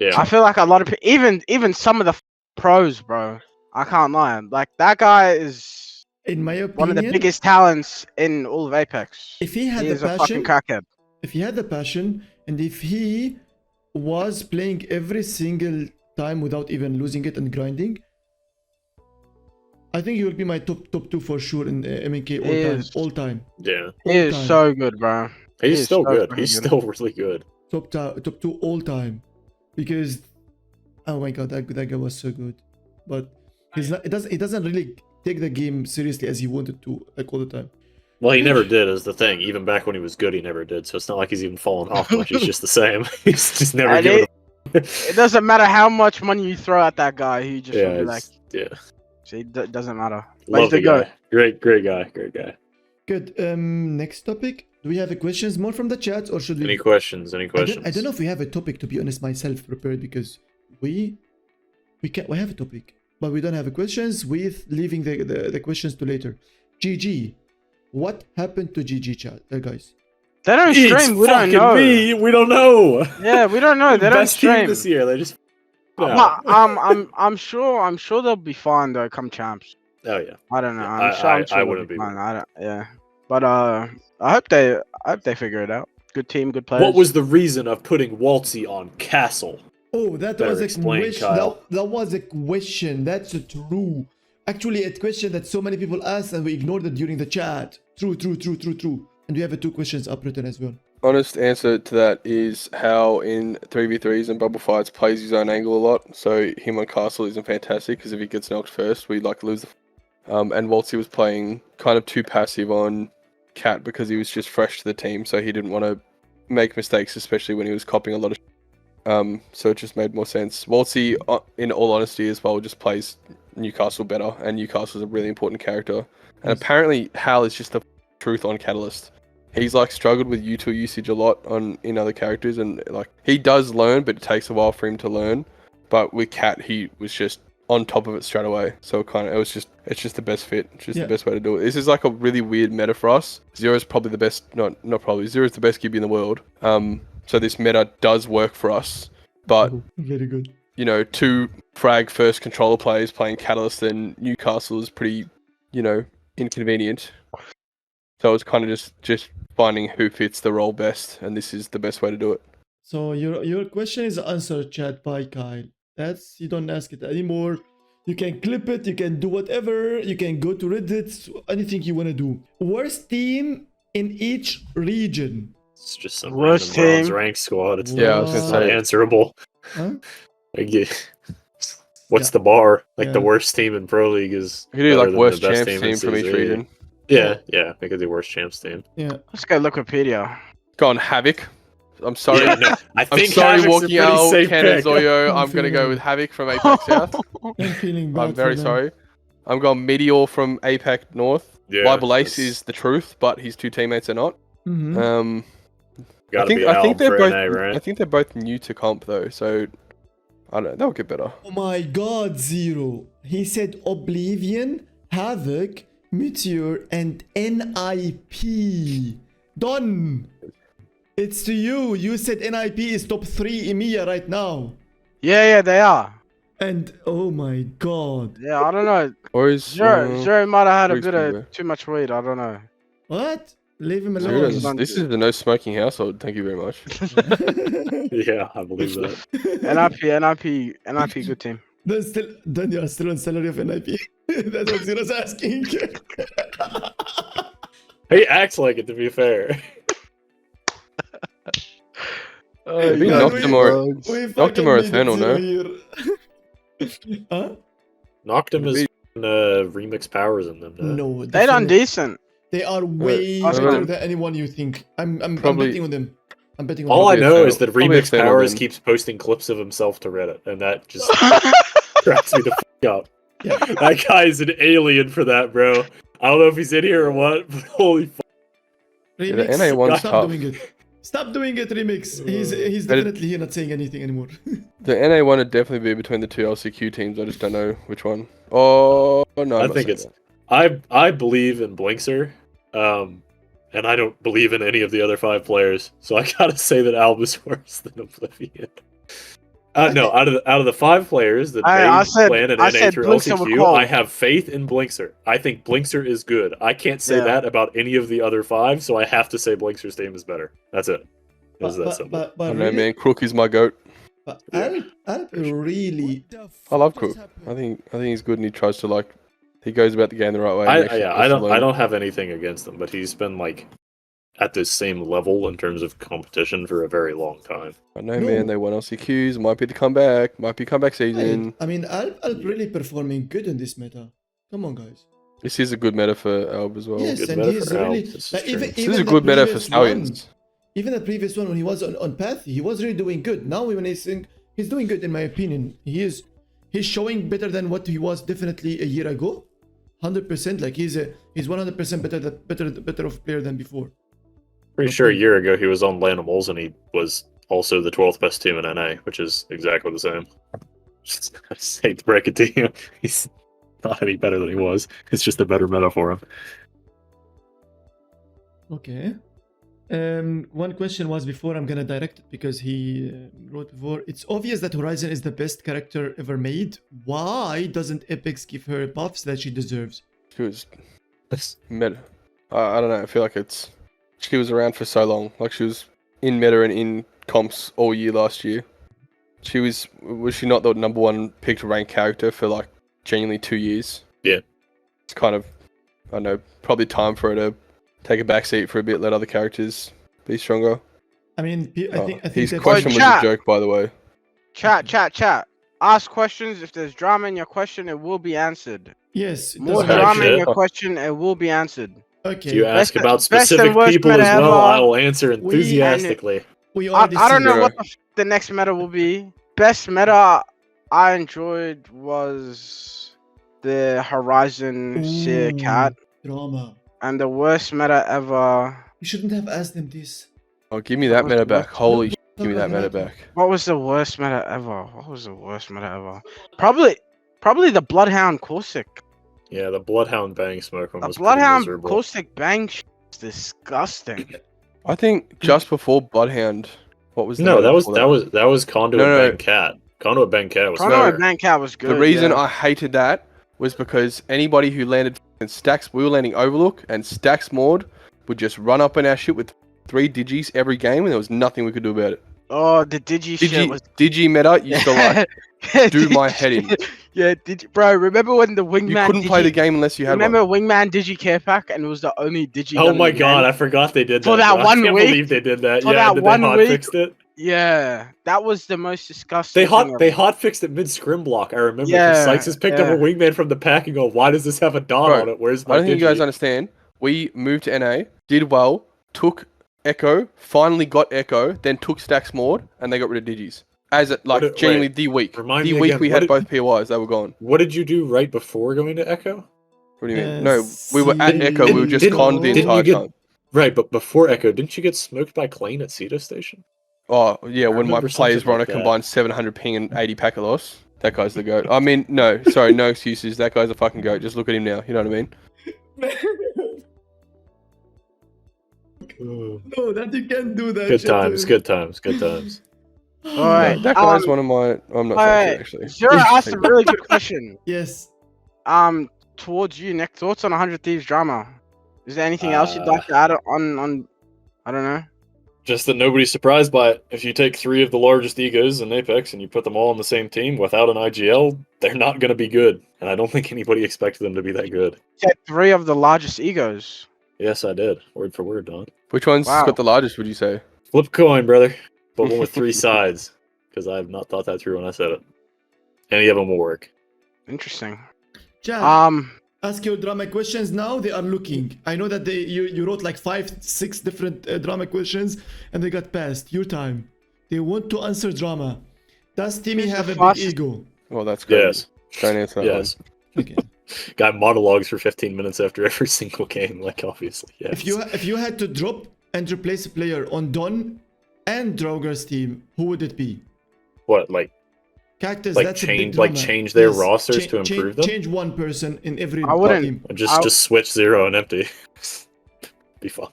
Yeah. I feel like a lot of even some of the pros, bro. I can't lie. Like that guy is In my opinion, one of the biggest talents in all of Apex. if he had He the is a fucking passion, crackhead. if he had the passion, and if he was playing every single time without even losing it and grinding, I think he will be my top two for sure in MNK He all time. is. All time. Yeah. He All is time. so good, bro. He He's is still so good. fucking He's good. still really good. Top two all time, because oh my god, that guy was so good, but he's not. He doesn't really take the game seriously as he wanted to, like all the time. Well, he never did, is the thing. Even back when he was good, he never did. So it's not like he's even fallen off much. He's just the same. He's just never And given it doesn't matter how much money you throw at that guy. He just will Yeah, be like, yeah. see, it doesn't matter. But Love he's the the guy. goat. Great guy. Good. Next topic. Do we have questions more from the chat, or should we? Any questions? I don't know if we have a topic, to be honest, myself prepared, because we have a topic, but we don't have questions. With leaving the questions to later. GG. What happened to GG chat, guys? They don't stream. We don't know. We don't know. Yeah, we don't know. They don't Best team stream. this year. They just. But I'm sure they'll be fine though. Come champs. Oh yeah. I don't know. Yeah, I'm sure I they'll wouldn't be fine. I don't. Yeah. But I hope they figure it out. Good team, good players. What was the reason of putting Wxltzy on Castle? Oh, that Better was a explain, question. Kyle. That was a question. That's true. Actually, a question that so many people asked and we ignored it during the chat. True. And we have two questions up written as well. Honest answer to that is how in 3v3s and bubble fights plays his own angle a lot. So him on Castle isn't fantastic because if he gets knocked first, we like lose the. And Wxltzy was playing kind of too passive on Cat because he was just fresh to the team, so he didn't want to make mistakes, especially when he was copying a lot of. So it just made more sense. Wxltzy, in all honesty, as well, just plays Newcastle better, and Newcastle's a really important character. And apparently, Hal is just the truth on Catalyst. He's like struggled with util usage a lot in other characters, and like he does learn, but it takes a while for him to learn. But with Cat, he was just on top of it straight away. So it's just the best fit. It's just the best way to do it. This is like a really weird meta for us. Zero's probably the best, not probably. Zero's the best QB in the world. So this meta does work for us, but Very good. you know, two frag first controller players playing Catalyst and Newcastle is pretty, inconvenient. So it's kind of just finding who fits the role best, and this is the best way to do it. So your question is answered, chat, by Kyle. You don't ask it anymore. You can clip it, you can do whatever, you can go to Reddit, anything you want to do. Worst team in each region. It's just some Worst random bronze team. rank squad. It's Yeah, I was gonna not say. answerable. Huh? What's Yeah. the bar? Like the Yeah. worst team in Pro League is. You could do better like than the worst best champs in team from each CZ. region. Yeah, we could do worst champs team. Yeah. Let's go Wikipedia. Go on, Havoc. I'm sorry. Yeah, no, I I'm think sorry, Havoc's a walking pretty out safe Ken pick. Zoyo. I'm I'm gonna go feeling- with Havoc from Apex South. I'm feeling bad. I'm very for them. sorry. I'm going Meteor from Apex North. Yeah, Bible Ace that's- is the truth, but his two teammates are not. Mhm. Gotta be I think Alb for they're both. NA, right? I think they're both new to comp though, so I don't know. They'll get better. Oh my god, Zero. He said Oblivion, Havoc, Meteor, and NIP. Done. It's to you. You said NIP is top 3 EMEA right now. Yeah, they are. And oh my god. Yeah, I don't know. Or is Zero might have had a Rick's bit pretty of good. too much weed. I don't know. What? Leave him Zero alone. does- this is the no smoking household. Thank you very much. Yeah, I believe that. NIP, good team. Then you are still on salary of NIP. That's what Zero's asking. He acts like it, to be fair. Maybe man, Noctum or we Noctum fucking or needed Eternal, Zero no? here. Huh? Noctum Maybe- is remix powers in them. No? No, They done definitely. decent. They are way Awesome. better than anyone you think. I'm Probably- betting on them. I'm betting on All I them. Probably know Eternal. is that Probably remix Eternal powers then. keeps posting clips of himself to Reddit, and that just cracks me the f up. Yeah. That guy is an alien for that, bro. I don't know if he's in here or what, but holy f. the Remix, NA one's stop tough. doing it. Stop doing it, Remix. He's But it- definitely here not saying anything anymore. The NA one would definitely be between the two LCQ teams. I just don't know which one. Oh no, I I'm not think saying it's- that. I believe in Blinkser, and I don't believe in any of the other 5 players, so I gotta say that Alb is worse than Oblivion. No, out of the 5 players that I made said- plan and I NA said through Blinkser would LCQ, call. I have faith in Blinkser. I think Blinkser is good. I can't say Yeah. that about any of the other 5, so I have to say Blinkser's team is better. That's it. It's that simple. I but don't know, really, man. Crook is my goat. but Yeah. Alp really. I love Crook. I think he's good and he tries to he goes about the game the right way. and I actually yeah, goes to I learn. don't have anything against him, but he's been at this same level in terms of competition for a very long time. I know, No. man. They won LCQs. Might be the comeback. Might be comeback season. I mean, Alp really performing good in this meta. Come on, guys. This is a good meta for Alb as well. Yes, Good and meta he's for Alp, really. this is Like, true. even, This even is a the good meta for previous Stallions. one- even the previous one when he was on Path, he was really doing good. Now when he's doing good in my opinion. He's showing better than what he was definitely a year ago. 100%. Like he's 100% better of player than before. Pretty sure a year ago he was on Lanimals and he was also the 12th best team in NA, which is exactly the same. I just hate to break it to you. He's not any better than he was. It's just a better meta for him. Okay. One question was before, I'm gonna direct it because he wrote before. It's obvious that Horizon is the best character ever made. Why doesn't Apex give her buffs that she deserves? She was meta. I don't know. I feel like she was around for so long. Like she was in meta and in comps all year last year. Was she not the number 1 picked ranked character for genuinely 2 years? Yeah. It's kind of, I don't know, probably time for her to take a back seat for a bit, let other characters be stronger. I mean, I think His that- question was a Chat. joke, by the way. Chat. Ask questions. If there's drama in your question, it will be answered. Yes. it More doesn't Okay. drama in Shit. your question, it will be answered. Okay. If you ask Best- about best and specific worst people meta as well, ever. I will answer enthusiastically. We I already don't see know Zero. what the next meta will be. Best meta I enjoyed was the Horizon Seer Ooh, Cat, drama. and the worst meta ever. You shouldn't have asked them this. Oh, give me that was meta the back. worst? Holy shit, No, give me no, that no, meta no. back. What was the worst meta ever? Probably the Bloodhound Corsic. Yeah, the Bloodhound Bang Smoke one The was pretty Bloodhound miserable. Corsic Bang is disgusting. I think just before Bloodhound, what was the No, meta that was before that was Conduit No. Bang Cat. Conduit Bang Cat was Conor better. Bang Cat was good. The reason yeah. I hated that was because anybody who landed in stacks, we were landing Overlook and stacks Maud would just run up on our shit with 3 digis every game, and there was nothing we could do about it. Oh, the Digi shit was. Digi meta used to do my head in. Yeah, bro, remember when the You Wingman couldn't play the game unless you had Remember one. Wingman Digi Care Pack, and it was the only Digi. Oh gun in my the god, game? I forgot they did that. For that bro. one I can't week- believe they did that. for Yeah, that did one they hot week- fixed it? Yeah, that was the most disgusting. They hot fixed it mid scrim block. I remember. Yeah, Yeah, Sykes has picked up yeah. a Wingman from the pack and go, "Why does this have a dot Bro, on it? Where's my?" I don't think you Digi?" guys understand. We moved to NA, did well, took Echo, finally got Echo, then took Stacks Maud, and they got rid of Digis. As it, What did- genuinely wait, the week. remind The me week again, we what had did- both POIs, they were gone. What did you do right before going to Echo? What do you mean? Uh, No, we were at see- Echo, we were just Didn't- conned the didn't you entire get- time. Right, but before Echo, didn't you get smoked by Klein at Ceto Station? Oh, yeah, when my remember players something were on a like that. combined 700 ping and 80 packet loss. That guy's the GOAT. I mean, no, sorry, no excuses. That guy's a fucking GOAT. Just look at him now. You know what I mean? No, that you can't do that. Good shit. times, good times, good times. Alright, That guy's one of my. I'm not alright. actually. Zero asked a really good question. Yes. Towards you, Nick. Thoughts on 100 Thieves drama? Is there anything else you'd like to add on? I don't know. Just that nobody's surprised by it. If you take 3 of the largest egos in Apex and you put them all on the same team without an IGL, they're not going to be good. And I don't think anybody expected them to be that good. You said 3 of the largest egos. Yes, I did. Word for word, Don. Which one's Wow. got the largest? Would you say? Flip a coin, brother. But one with 3 sides. Because I have not thought that through when I said it. Any of them will work. Interesting. Chad, ask your drama questions now. They are looking. I know that you wrote like 5, 6 different drama questions and they got passed. Your time. They want to answer drama. Does Timmy Who's have the a big fastest- ego? Well, that's great. Yes. Don't answer that Yes. Okay. Guy monologues for 15 minutes after every single game, like obviously. Yes. If you had to drop and replace a player on Don and Draugr's team, who would it be? What, like Cactus, Like that's a big change- drama. like change their rosters to improve them? Change one person in every I wouldn't- team. just switch 0 and Emtee? Be fun.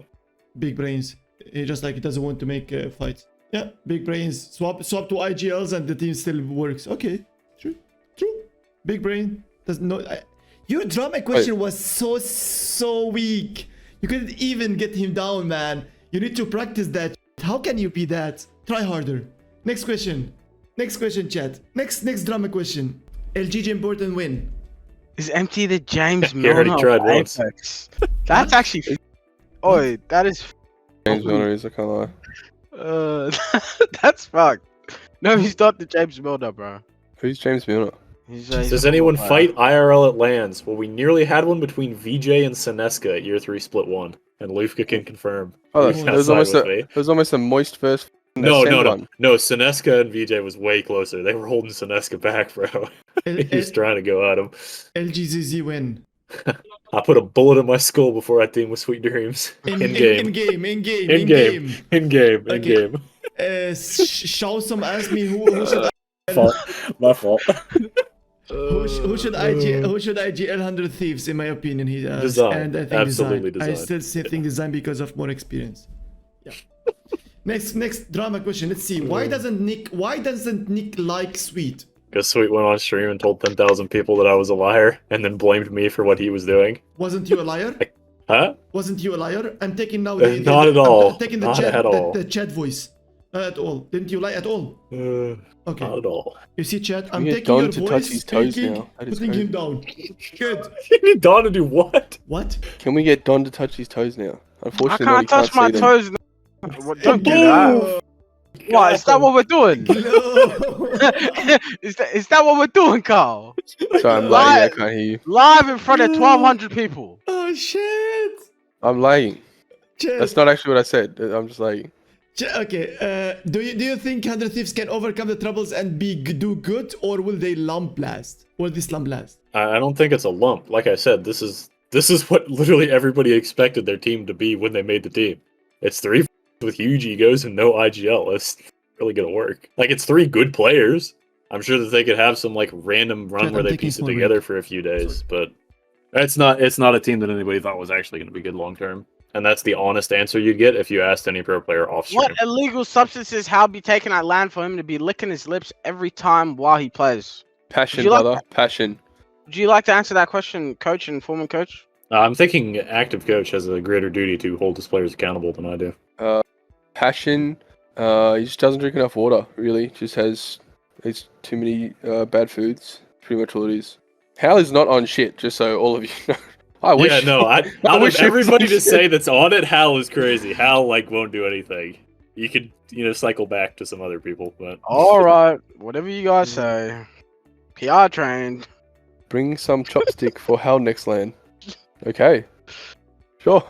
Big brains. He just like he doesn't want to make fights. Yeah, big brains. Swap to IGLs and the team still works. Okay, true. Big brain does not. Your drama question was so weak. You couldn't even get him down, man. You need to practice that. How can you be that? Try harder. Next question, chat. Next drama question. LGG important win. Is Emtee the James He already Milner tried of once. Apex? That's actually. Oh, that is. James Milner is. I can't lie. That's fucked. No, he's not the James Milner, bro. Who's James Milner? He's Does anyone fight IRL at LANs? Well, we nearly had one between VJ and Seneska at year 3 split 1. And Lufka can confirm. Oh, He's that was outside almost with me. it was almost a moist first. No, Ascend one. Seneska and VJ was way closer. They were holding Seneska back, bro. He was trying to go at him. LGZZ win. I put a bullet in my skull before I team with Sweet Dreams. In game. In game. Okay. Shawsome asked me who should My fault. who should IGL 100 Thieves in my opinion. He asked, Design. and I think Absolutely design. I design. still think design because of more experience. Yeah. Next drama question. Let's see. Why doesn't Nick like Sweet? Because Sweet went on stream and told 10,000 people that I was a liar, and then blamed me for what he was doing. Wasn't you a liar? Huh? Wasn't you a liar? I'm taking now Not at all. I'm taking the Not chat at all. the chat voice. Not at all. Didn't you lie at all? Okay. Not at all. You see, chat. I'm We get taking Don your to voice, touch his toes speaking, now. That is putting him crazy. down. Good. You need Don to do what? What? Can we get Don to touch his toes now? I Unfortunately, can't he touch my see them. toes. Don't do that. What? Is that what we're doing? No. is that what we're doing, Carl? Sorry, I'm lagging. I can't hear you. Live in front of 1,200 people. Oh shit. I'm lagging. Chat. That's not actually what I said. I'm just lagging. Okay. Do you think 100 Thieves can overcome the troubles and do good, or will they lump last? Will this lump last? I don't think it's a lump. Like I said, this is what literally everybody expected their team to be when they made the team. It's 3 with huge egos and no IGL. It's really gonna work. Like, it's 3 good players. I'm sure that they could have some like random run Chat, where I'm they taking piece it small together break. for a few days, but it's not a team that anybody thought was actually going to be good long term. And that's the honest answer you'd get if you asked any pro player off stream. What illegal substances Hal be taking at land for him to be licking his lips every time while he plays? Passion, you like brother. Passion. Would you like to answer that question, coach and former coach? I'm thinking active coach has a greater duty to hold his players accountable than I do. Passion. He just doesn't drink enough water, really. Just eats too many bad foods. Pretty much all it is. Hal is not on shit, just so all of you know. I wish. Yeah, no, out wish of he was everybody on to shit. say that's on it, Hal is crazy. Hal like won't do anything. You could cycle back to some other people, but All right, whatever you guys say. PR trained. Bring some chopstick for Hal next land. Okay. Sure.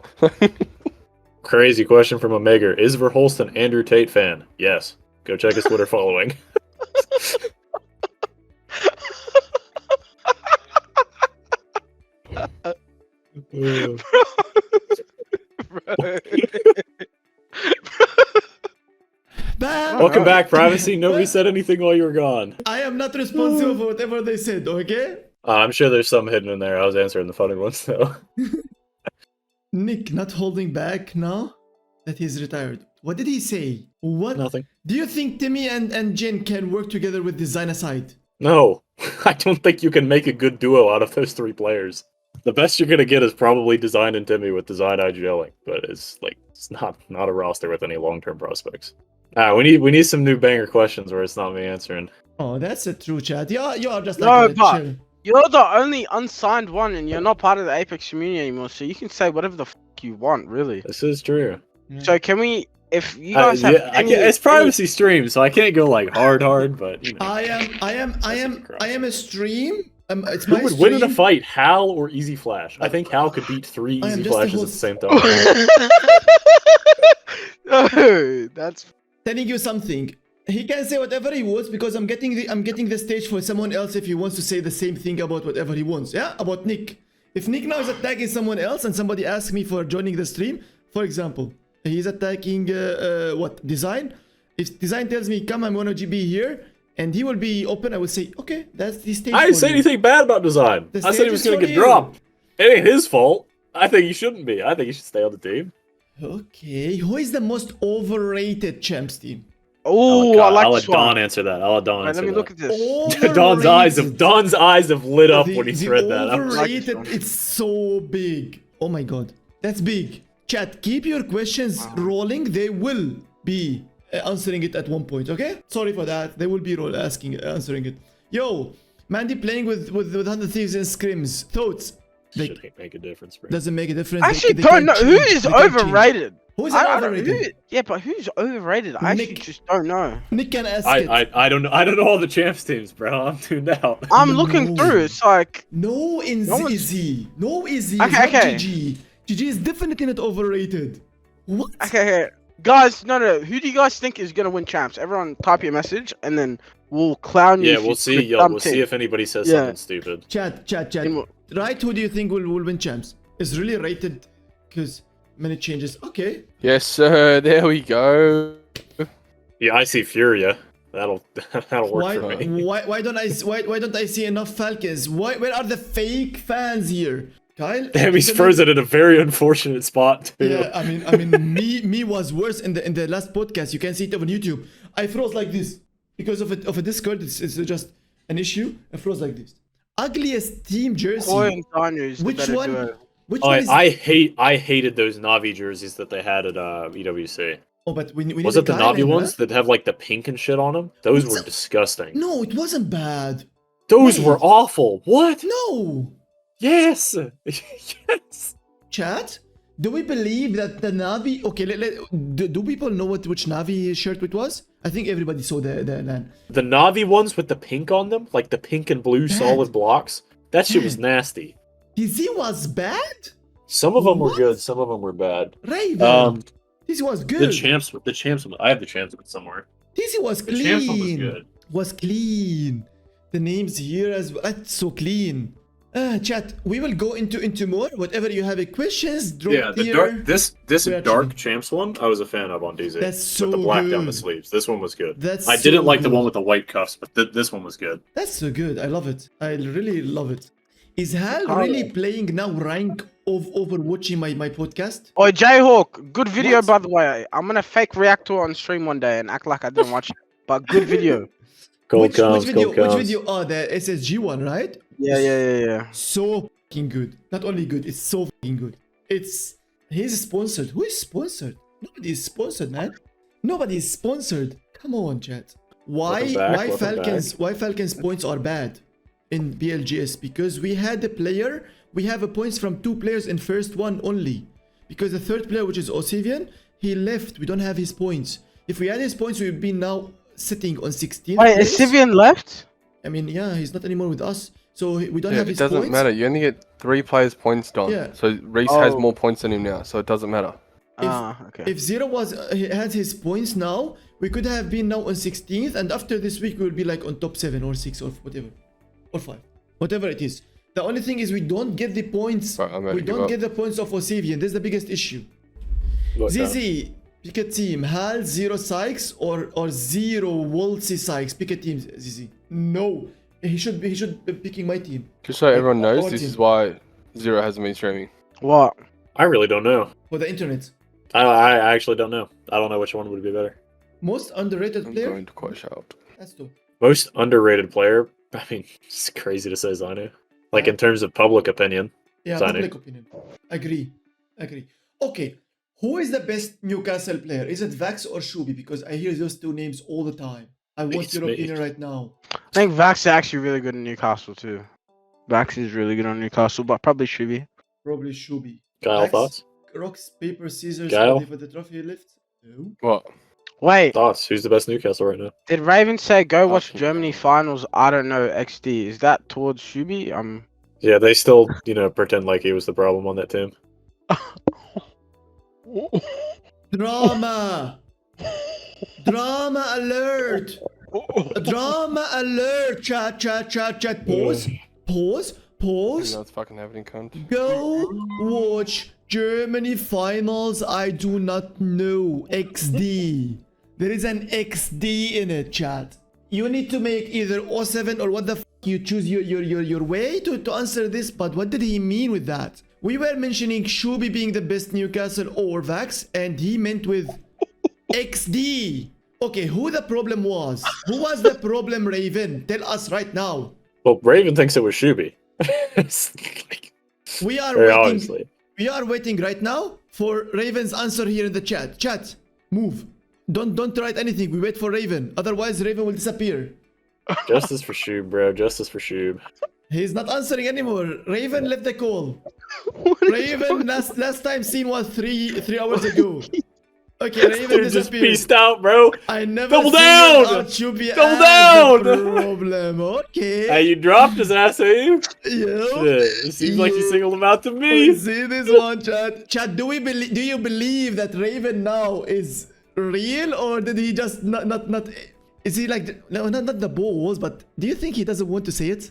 crazy question from Omega: is Verholst an Andrew Tate fan? Yes. Go check his Twitter following. Welcome back, privacy. Nobody said anything while you were gone. I am not responsible for whatever they said, okay? I'm sure there's some hidden in there. I was answering the funny ones though. Nick, not holding back now? that he's retired. What did he say? What? Nothing. Do you think Timmy and Gent can work together with design aside? No, I don't think you can make a good duo out of those 3 players. The best you're gonna get is probably Design and Timmy with Design IGLing, but it's not a roster with any long-term prospects. We need some new banger questions where it's not me answering. Oh, that's a true chat. Yeah, you are just No, like but- chill. You're the only unsigned one, and you're not part of the Apex community anymore, so you can say whatever the f you want, really. This is true. So can we, if you guys have Yeah, it's privacy stream, so I can't go like hard, but you know. I am a stream. It's Who my would stream. win in a fight, Hal or Easy Flash? I think Hal could beat 3 I am Easy just a Flashes at whole- the same time. No, that's Telling you something. He can say whatever he wants because I'm getting the stage for someone else if he wants to say the same thing about whatever he wants. Yeah, about Nick. If Nick now is attacking someone else and somebody asks me for joining the stream, for example, he's attacking what Design. If Design tells me come, I'm gonna be here, and he will be open, I will say okay, that's the stage. I didn't for say you. anything bad about Design. The I said stage he was is gonna for get you. dropped. It ain't his fault. I think he shouldn't be. I think he should stay on the team. Okay, who is the most overrated champs team? oh, I like I'll this let Don one. answer that. I'll let Don Right, answer let me that. look at this. Overrated. Don's eyes have lit up The- when he the read that. I'm like, Overrated, it's so big. Oh my god, that's big. Chat, keep your questions rolling. They will be answering it at one point. Okay? Sorry for that. They will be answering it. Yo, Mandy playing with 100 Thieves and Scrims. Thoughts? shouldn't make a difference, bro. Doesn't make a difference. I actually They don't can know who change. is They can change. overrated. Who is I don't- overrated? yeah, but who's overrated? I actually Nick. just don't know. Nick can ask it. I don't know. I don't know all the champs teams, bro. I'm tuned out. I'm looking No. through. It's like No, in No one's- Easy. No, Easy. Okay, It's not okay. GG. GG is definitely not overrated. What? okay, guys. No. Who do you guys think is gonna win champs? Everyone, type your message, and then we'll clown you. Yeah, if we'll you see. click Yo, dumb we'll team. see if anybody says Yeah. something stupid. Chat. In- Right, who do you think will win champs? It's really rated because many changes. Okay. Yes, sir. There we go. Yeah, I see Furia. That'll work Why, for me. why don't I see enough Falcons? Where are the fake fans here? Kyle? Damn, he's Tell me- frozen in a very unfortunate spot too. Yeah, I mean, me was worse in the last podcast. You can see it on YouTube. I froze like this because of a Discord. It's just an issue. I froze like this. Ugliest team jersey. Koi and Daniel is the Which better one? duo. Which one is? I hated those Navi jerseys that they had at EWC. Oh, but we need Was a it the Kyle Navi in, ones huh? that have like the pink and shit on them? Those What's were up? disgusting. No, it wasn't bad. Those wait. were awful. What? No. Yes. Yes. Chat, do we believe that the Navi? Okay, do people know which Navi shirt it was? I think everybody saw the LAN. The Navi ones with the pink on them, like the pink and blue Bad. solid blocks. That shit was Bad. nasty. Dizzy was bad. Some of them were What? good, some of them were bad. Raven. Dizzy was good. The champs. I have the champs somewhere. Dizzy was The champs one was clean. good. Was clean. The names here as well. That's so clean. Chat, we will go into more. Whatever you have questions, drop Yeah, the here. dark. This We're dark actually- champs one, I was a fan of on DZ. That's so with the black down the good. sleeves. This one was good. That's I didn't so like the good. one with the white cuffs, but this one was good. That's so good. I love it. I really love it. Is Hal Oh. really playing now rank of over watching my podcast? Oh, Jayhawk, good video What? by the way. I'm gonna fake react to it on stream one day and act like I didn't watch it. But good video. Gold Which comes, video? gold comes. Which video? Oh, the SSG one, right? Yeah. So fucking good. Not only good, it's so fucking good. He's sponsored. Who is sponsored? Nobody is sponsored, man. Nobody is sponsored. Come on, chat. Welcome back, Why welcome Falcons points are bad in BLGS? Because we had a player. We have a points from 2 players in first one only. Because the third player, which is Osivien, he left. We don't have his points. If we had his points, we would be now sitting on 16. Wait, is Sivian left? I mean, yeah, he's not anymore with us, so we don't Yeah, have it his doesn't points. matter. You only get 3 players points done. Yeah. So Reese has Oh. more points than him now, so it doesn't matter. Okay. If Zero he has his points now, we could have been now on 16th, and after this week we will be like on top 7 or 6 or whatever, or 5, whatever it is. The only thing is we don't get the points. Right, I'm ready We to give don't up. get the points of Osivien. This is the biggest issue. Look, ZZ, pick a team. Hal, Zero Sykes, or Zero Wxltzy Sykes. Pick a team, ZZ. No, he should be picking my team. Just so everyone knows, our this team. is why Zero hasn't been streaming. What? I really don't know. For the internet. I actually don't know. I don't know which one would be better. Most underrated I'm player? going to quite shout. That's two. Most underrated player. I mean, it's crazy to say Zyno. Like in terms of public opinion. Yeah, Zyno. public opinion. Agree. Okay, who is the best Newcastle player? Is it Vax or Shubi? Because I hear those two names all the time. I want It's your me. opinion right now. I think Vax is actually really good in Newcastle too. Vax is really good on Newcastle, but probably should be. Probably Shubi. Kyle, Vax, thoughts? Rocks, paper, scissors, Kyle? ready for the trophy lift? No. What? Wait, Thoughts? Who's the best Newcastle right now? did Raven say go watch Fucking Germany hell. finals? I don't know. XD, is that towards Shubi? Yeah, they still, pretend like he was the problem on that team. Drama! Drama alert! Drama alert! Chat. Pause. That's fucking happening, cunt. Go watch Germany finals. I do not know. XD. There is an XD in it, chat. You need to make either 07 or what the f you choose your way to answer this, but what did he mean with that? We were mentioning Shubi being the best Newcastle or Vax, and he meant with XD. Okay, who the problem was? Who was the problem, Raven? Tell us right now. Well, Raven thinks it was Shubi. We are Very waiting. obviously. We are waiting right now for Raven's answer here in the chat. Chat, move. Don't write anything. We wait for Raven. Otherwise, Raven will disappear. Justice for Shub, bro. Justice for Shub. He's not answering anymore. Raven left the call. Raven last time seen was three hours ago. Okay, Raven They're just disappeared. pieced out, bro. I never Double seen down! out Shubi Double as the down! problem. Okay. Hey, you dropped his ass, eh? Yo. Shit, it seems like you singled him out to We me. see this one, chat. Chat, do you believe that Raven now is real, or did he just not? Is he like no, not the balls? But do you think he doesn't want to say it?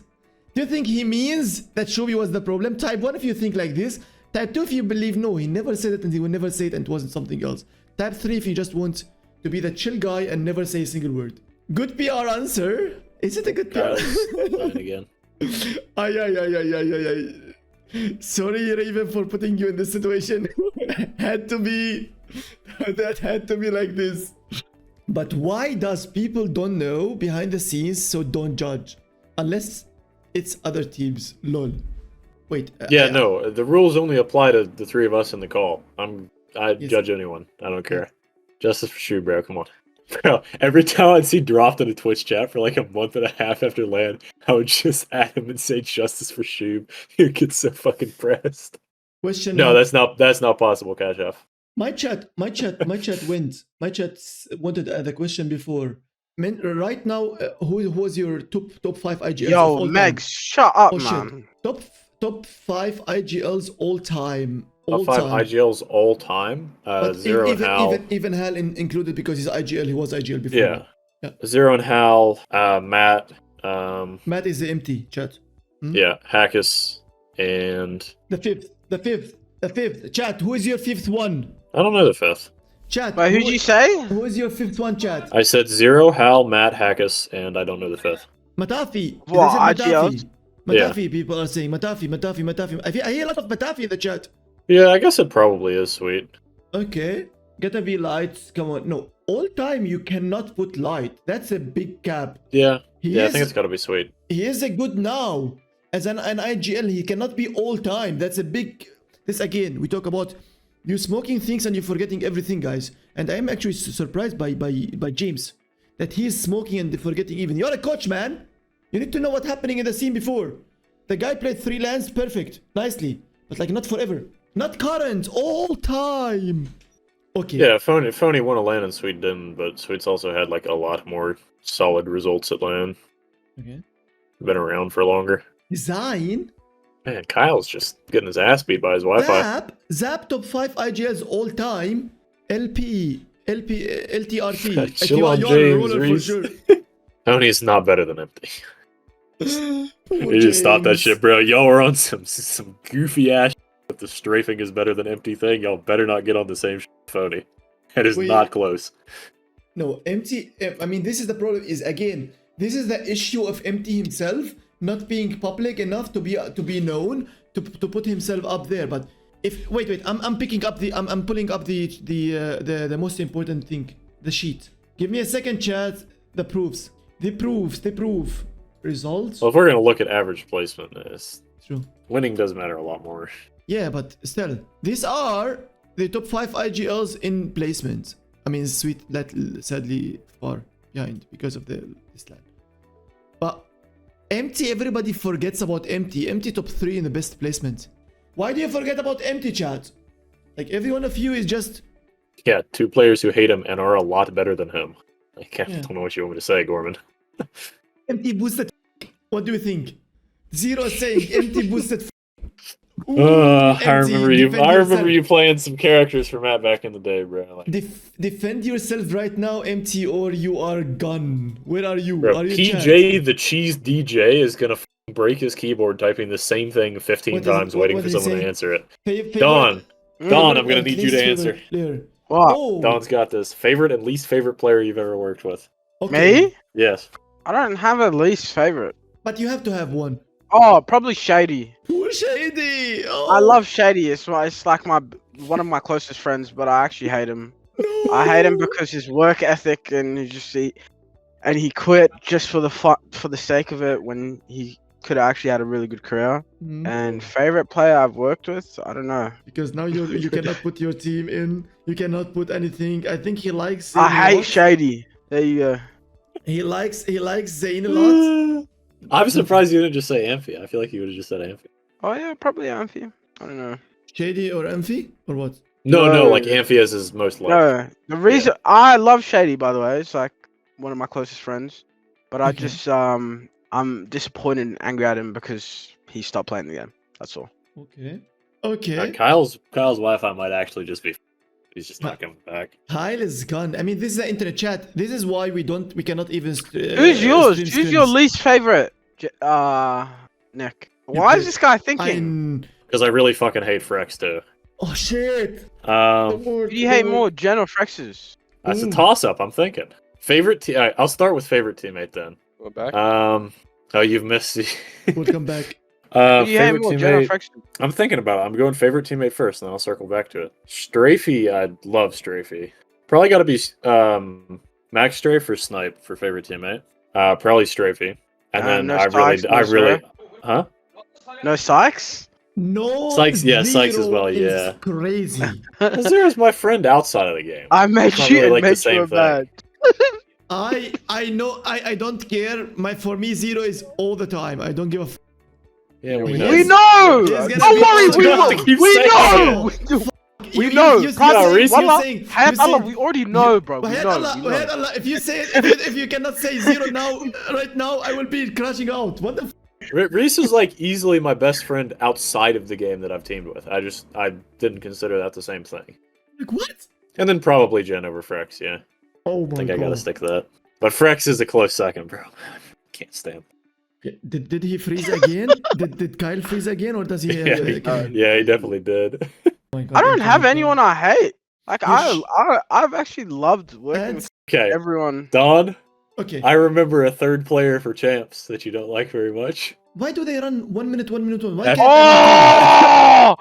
Do you think he means that Shubi was the problem? Type 1 if you think like this. Type 2 if you believe no, he never said it and he will never say it and it wasn't something else. Type 3 if you just want to be the chill guy and never say a single word. Good PR answer. Is it a good PR? Fine again. Ay. Sorry, Raven, for putting you in this situation. Had to be. That had to be like this. But why does people don't know behind the scenes, so don't judge? Unless it's other teams. Lol. Wait. Yeah, no, the rules only apply to the three of us in the call. I Yes. judge anyone. I don't care. Justice for Shub, bro. Come on. Bro, every time I'd see dropped in a Twitch chat for like a month and a half after LAN, I would just add him and say justice for Shub. He'd get so fucking pressed. Question. No, that's not possible, Cash Off. My chat went. My chat wanted the question before. Man, right now, who was your top 5 IGLs? of Yo, all time? Megs, shut up, Oh, man. shit. Top 5 IGLs all time. Top 5 IGLs all time. But Zero and Hal. even Hal included because he's IGL. He was IGL before. Yeah. Zero and Hal. Matt. Matt is the Emtee, chat. Yeah. Hackus. And The fifth. Chat, who is your fifth one? I don't know the fifth. Chat. Wait, who'd you say? Who is your fifth one, chat? I said Zero, Hal, Matt, Hackus, and I don't know the fifth. Matafi. What, Is it Matafi? Yeah. Matafi, people are saying Matafi. I hear a lot of Matafi in the chat. Yeah, I guess it probably is sweet. Okay. Gotta be lights. Come on. No. All time you cannot put light. That's a big cap. Yeah. He I is- think it's gotta be sweet. He is a good now. As an IGL, he cannot be all time. That's a big... This again, we talk about you smoking things and you're forgetting everything, guys. And I'm actually surprised by James. That he is smoking and forgetting even. You're a coach, man. You need to know what's happening in the scene before. The guy played 3 lands perfect. Nicely. But like not forever. Not current. All time. Okay. Yeah, Phony won a LAN and Sweet didn't, but Sweet's also had like a lot more solid results at LAN. Okay. Been around for longer. Design. Man, Kyle's just getting his ass beat by his Wi-Fi. Zap top 5 IGLs all time. LTRP. If Chill you are on a James, ruler for Reese. sure. Phony is not better than Emtee. Poor You just stop that James. shit, bro. Y'all are on some goofy ass shit with the strafing is better than Emtee thing. Y'all better not get on the same shit with Phony. It is We- not close. No, Emtee. I mean, this is the problem. Is again, this is the issue of Emtee himself not being public enough to be known to put himself up there. But wait, I'm picking up I'm pulling up the most important thing, the sheet. Give me a second, chat. The proofs. They prove results. Well, if we're gonna look at average placement, True. winning does matter a lot more. Yeah, but still, these are the top 5 IGLs in placement. I mean, sweet, sadly far behind because of this line. But Emtee, everybody forgets about Emtee. Emtee top 3 in the best placement. Why do you forget about Emtee, chat? Like, every one of you is just... Yeah, 2 players who hate him and are a lot better than him. I Yeah. don't know what you want me to say, Gorman. Emtee boosted. What do you think? Zero saying Emtee boosted. Ooh, I Emtee, remember you. defend I remember yourself. you playing some characters from Matt back in the day, bro. Like, Defend yourself right now, Emtee, or you are gone. Where are you? bro, Are you PJ the Cheese DJ is gonna break his keyboard typing the same thing 15 What is- times, what- waiting what for is he someone to saying? answer it. Favorite- Don, Don, I'm gonna and need you least to favorite answer. player. What? Oh, Don's got this. Favorite and least favorite player you've ever worked with? okay. Me? Yes. I don't have a least favorite. But you have to have one. Oh, probably Shady. Poor Shady. Oh, I love Shady. It's like one of my closest friends, but I actually hate him. No. I hate him because his work ethic and he quit just for the sake of it when he could have actually had a really good career. Mm, And favorite player I've worked with, I don't know. because now you cannot put your team in. You cannot put anything. I think he likes. I Zayn a hate lot. Shady. There you go. He likes Zayn a lot. I'm surprised you didn't just say Amphi. I feel like you would have just said Amphi. Oh yeah, probably Amphi. I don't know. Shady or Emtee or what? No, No. like Amphi is his most liked. No, the reason I love Shady, by the way, it's like one of my closest friends. But I Okay. just I'm disappointed and angry at him because he stopped playing the game. That's all. Okay. Okay. Kyle's Wi-Fi might actually just be. He's just not coming back. Kyle is gone. I mean, this is the internet chat. This is why we cannot even. Who's yours? stream Who's your scrims. least favorite? Nick. Why is play- this guy thinking? Because I really fucking hate Frexs too. Oh shit! Who do you hate more, Gent or Frexs? That's a Ooh. toss-up. I'm thinking. Favorite Alright, I'll start with favorite teammate then. We're back. Oh, you've missed the. Welcome back. Who do you hate Favorite more, Gent or teammate. Frexs? I'm thinking about it. I'm going favorite teammate first, and then I'll circle back to it. Strafey, I love Strafey. Probably got to be Max Strafe or Snipe for favorite teammate. Probably Strafey, and then no I Sykes, really, no huh? No Sykes? No. Sykes- yeah, Sykes as Zero well, is yeah. Crazy. Zero's my friend outside of the game. I made It's not you really like the make same you thing. bad. I know. I don't care. For me, Zero is all the time. I don't give a. Yeah, We we know. know. We know! He's gonna Don't be worry, all we the know! time. Keep We saying know! We know! You Practice- Reese, you're Wallah, saying- Hayat you're saying- Allah, we already know, bro. We Wahed know. Allah, we know. Wahed Allah, if you say it, if you cannot say Zero now, right now, I will be crashing out. What the? Reese is like easily my best friend outside of the game that I've teamed with. I didn't consider that the same thing. Like what? And then probably Jen over Frexs, yeah. Oh I my think god. I gotta stick to that. But Frexs is a close second, bro. Can't stand. Did he freeze again? did Kyle freeze again, or does he? Yeah, he definitely did. Oh my God, I don't I'm have sorry, anyone I hate. Like You I've actually loved working with Okay, everyone. Don, Okay. I remember a third player for champs that you don't like very much. Why do they run 1 minute, 1 minute, 1? Why That's- can't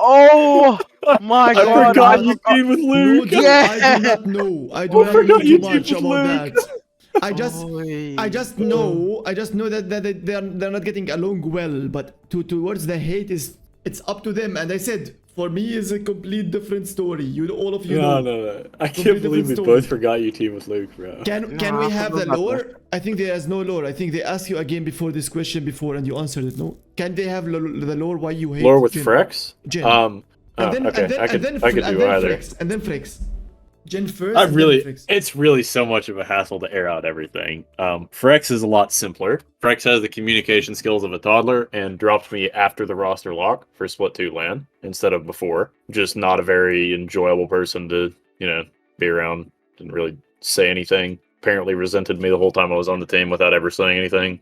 Oh! Oh my I god! forgot you teamed with No, Luke. dude, Yeah. I do not know. I do I not know forgot too you much did about Luke. that. I just Oy. know that they're not getting along well, but towards the hate it's up to them. And I said, for me, it's a complete different story. All of you No, know. no. I Completely can't believe we different both story. forgot you teamed with Luke, bro. Can No, we I have the forgot about lore? I think there is no lore. I think they asked you again before this question before, and you answered it. No, can they have the lore? Why you hate Lore with Jen? Frexs? Jen. Oh, And then, okay, and then, I could and then, do and then either. Frexs, and then Frexs. Jen first. I and then really, Frexs. it's really so much of a hassle to air out everything. Frexs is a lot simpler. Frexs has the communication skills of a toddler and dropped me after the roster lock for Split 2 LAN instead of before. Just not a very enjoyable person to, be around. Didn't really say anything. Apparently resented me the whole time I was on the team without ever saying anything.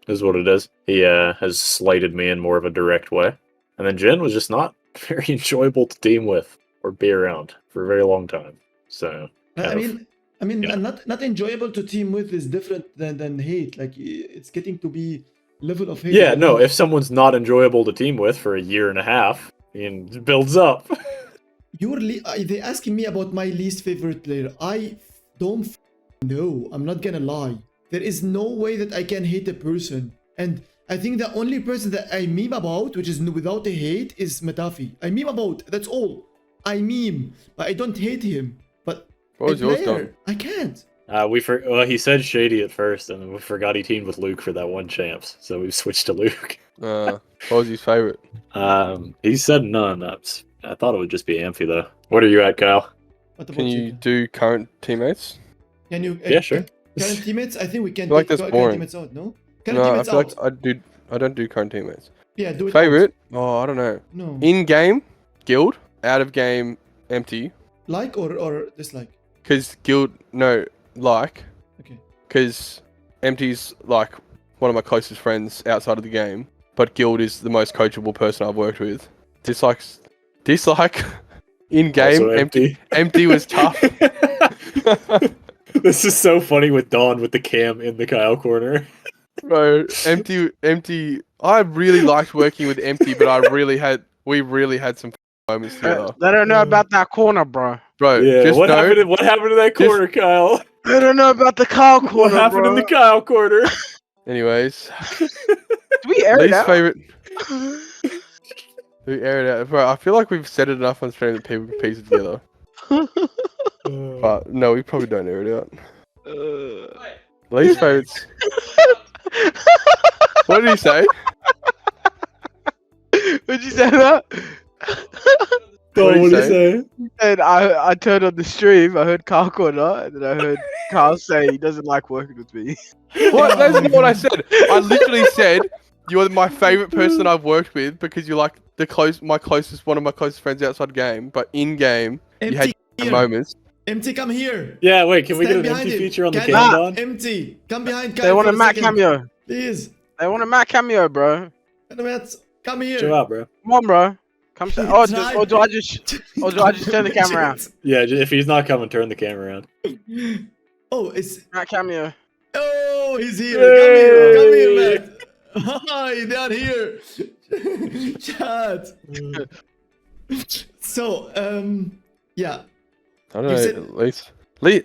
Is what it is. He has slighted me in more of a direct way. And then Jen was just not very enjoyable to team with or be around for a very long time. So I mean, yeah. not enjoyable to team with is different than hate. Like it's getting to be Level of hate. Yeah, is no, enough. if someone's not enjoyable to team with for a year and a half, it builds up. They asking me about my least favorite player. I don't know. I'm not gonna lie. There is no way that I can hate a person. And I think the only person that I meme about, which is without a hate, is Metafi. I meme about. That's all. I meme, but I don't hate him. But What was a yours, player, Don? I can't. Well, he said Shady at first, and we forgot he teamed with Luke for that one champs, so we switched to Luke. What was his favorite? He said none. I thought it would just be Amphi though. What are you at, Kyle? What about Can you do current teammates? Can you? Yeah, sure. Current teammates? I think we can I feel like take that's current boring. teammates out. No. Current No, I teammates feel out. like I don't do current teammates. Yeah, do it. Favorite? Oh, I don't know. Out. No. In game, guild. Out of game, empty. Like or dislike. Cause guild, no, like. Okay. Because Emtee's like one of my closest friends outside of the game, but Guild is the most coachable person I've worked with. Dislike, in game, Also Empty. Emtee was tough. This is so funny with Dawn with the cam in the Kyle corner. Bro, Emtee. I really liked working with Emtee, but we really had some moments together. They don't know about that corner, bro. Bro, Yeah, just what know, happened to that corner, Kyle? They don't know about the Kyle corner, What happened bro. in the Kyle corner? anyways, Do we air it least out? favorite. We air it out. Bro, I feel like we've said it enough on stream that people can piece it together. But no, we probably don't air it out. Least favorites. What did he say? What'd you say that? What did he say? And I turned on the stream, I heard Kyle corner, and then I heard Kyle say he doesn't like working with me. What? That's not what I said. I literally said you're my favorite person I've worked with because you're like one of my closest friends outside game. But in game, you had Empty moments. Empty, come here. Yeah, wait, can we get Stand an behind empty him. feature on the Can- cam, Don? Empty, come behind. They Kyle want for a Matt second. cameo. Please. They want a Matt cameo, bro. Matt, come here. Chill out, bro. Come on, bro. Come say. Oh, Try- or do I just turn the camera around? Yeah, if he's not coming, turn the camera around. Oh, it's. Matt cameo. Oh, he's here. Come here, Matt. Hi, they are here. Chat. So, yeah. I don't You know. said- At least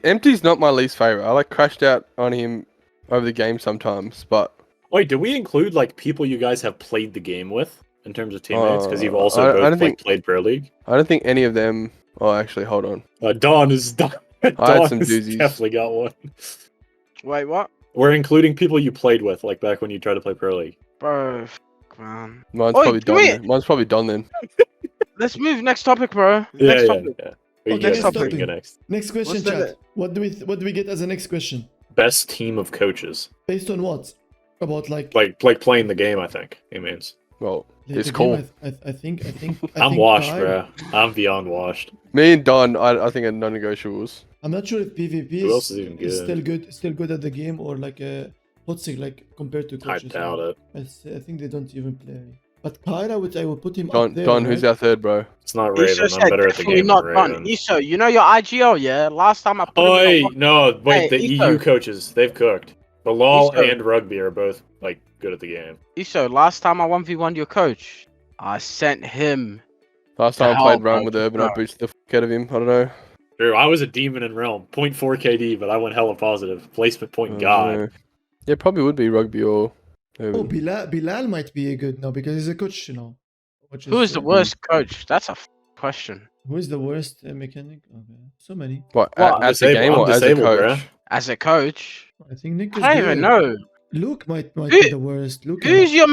Emtee's not my least favorite. I like crashed out on him over the game sometimes, but Wait, do we include like people you guys have played the game with in terms of teammates? Because you've I also don't both think- played Pro League. I don't think any of them. Oh, actually, hold on. Dawn is Dawn some has doozies. definitely got one. Wait, what? We're including people you played with, like back when you tried to play Pro League. Bro, fuck, man. Mine's Oi, probably do done. we- Then. Mine's probably done then. Let's move next topic, bro. Yeah, Next yeah, topic. yeah. We can Okay, go next next. We can topic. go next. Next question, What's the- chat. What do we get as a next question? Best team of coaches, Based on what? About like. like playing the game. I think he means. Well, the it's game, cool. I think. I'm washed, bro. I'm beyond washed. Me and Don, I think are non-negotiables. I'm not sure if PvP Who else is even is good? still good at the game, or like Wxltzy, like compared to I coaches. doubt it. I think they don't even play. But Kyra, which I will put him Don, up there. Don, who's right? our third, bro? It's not Iso Raven. I'm said better at the definitely game not than done. Raven. Iso, you know your IGL, yeah? Last time I put him in Oi, the no, wait, Hey, the Iso. EU coaches, they've cooked. The LoL Iso. and Rugby are both like good at the game. Iso, last time I 1v1'd your coach, I sent him. Last The time I hell, played Run bro, with Urban, I no. boosted the fuck out of him. I don't know. True, I was a demon in Realm, 0.4 KD, but I went hella positive. Placement point I don't god. know. Yeah, probably would be Rugby or Oh, Urban. Bilal might be a good now because he's a coach, you know. Who is the worst coach? That's a question. Who is the worst mechanic? Okay, so many. What, Well, as a game I'm or as a disabled, coach? bruh. As a coach, I think Nick is I don't good. even know. Luke might Who- be the worst. Luke. Who's your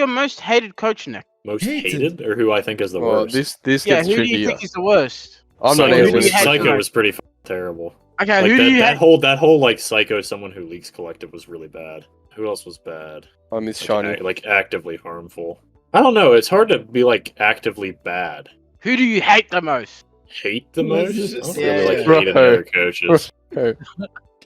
most hated coach, Nick? Most Hated. hated, or who I think is the Well, worst? this Yeah, gets who do tricky. you think is the worst? I'm not Psycho, who do answering you this hate the Psycho most? was pretty terrible. Okay, Like who do you that hate? whole like Psycho, someone who leaks collective was really bad. Who else was bad? I miss Like, Shiny. like actively harmful. I don't know. It's hard to be like actively bad. Who do you hate the most? Hate the most? I don't Yeah, really like yeah. hate any other coaches. Hey,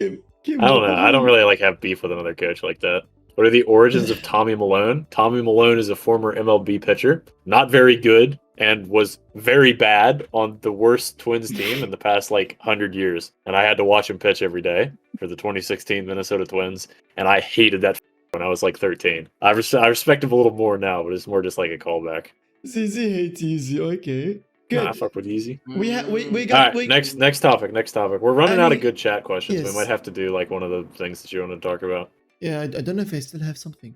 I don't know. I don't really like have beef with another coach like that. What are the origins of Tommy Malone? Tommy Malone is a former MLB pitcher, not very good, and was very bad on the worst Twins team in the past like 100 years. And I had to watch him pitch every day for the 2016 Minnesota Twins, and I hated that when I was like 13. I respect him a little more now, but it's more just like a callback. ZZ hates Easy. Okay. Good. Nah, I fuck with Easy. We All got right, next topic. We're running out of good chat questions. yes. We might have to do like one of the things that you want to talk about. Yeah, I don't know if I still have something.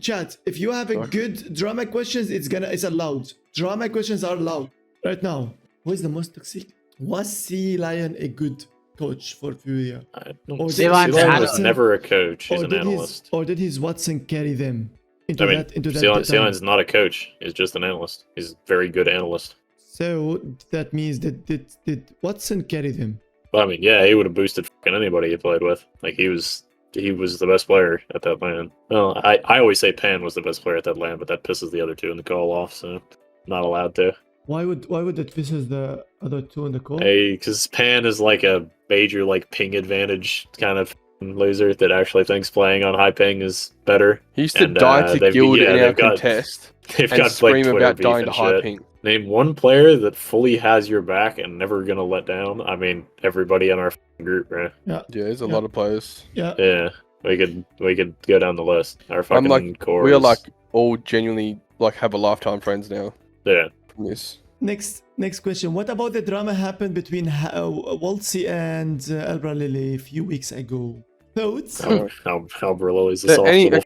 Chat, if you have a good drama questions, it's allowed. Drama questions are allowed. Right now, who is the most toxic? Was Sea Lion a good coach for Furia? I Or don't did Sea Lion's Lion an was analyst. never a coach. He's Or an did analyst. or did his Watson carry them into I mean, that Sea Lion's not a coach. He's just an analyst. He's a very good analyst. So that means that did Watson carry them? But I mean, yeah, he would have boosted fucking anybody he played with. Like he was the best player at that LAN. Well, I always say Pan was the best player at that LAN, but that pisses the other two in the call off, so I'm not allowed to. Why would that pisses the other two in the call? Hey, because Pan is like a major like ping advantage kind of loser that actually thinks playing on high ping is better. He used to And, die to they've- guild yeah, in our they've got- contest They've and got scream like Twitter about beef dying and to high shit. ping. Name one player that fully has your back and never gonna let down. I mean, everybody in our group, right? Yeah, there's a Yeah. lot of players. Yeah. Yeah, we could go down the list. Our fucking like, core. We are is- like all genuinely like have a lifetime friends now yeah. from this. Next question. What about the drama happened between Wxltzy and Elbra Lily a few weeks ago? Thoughts? How Brillo's a So soft any- little.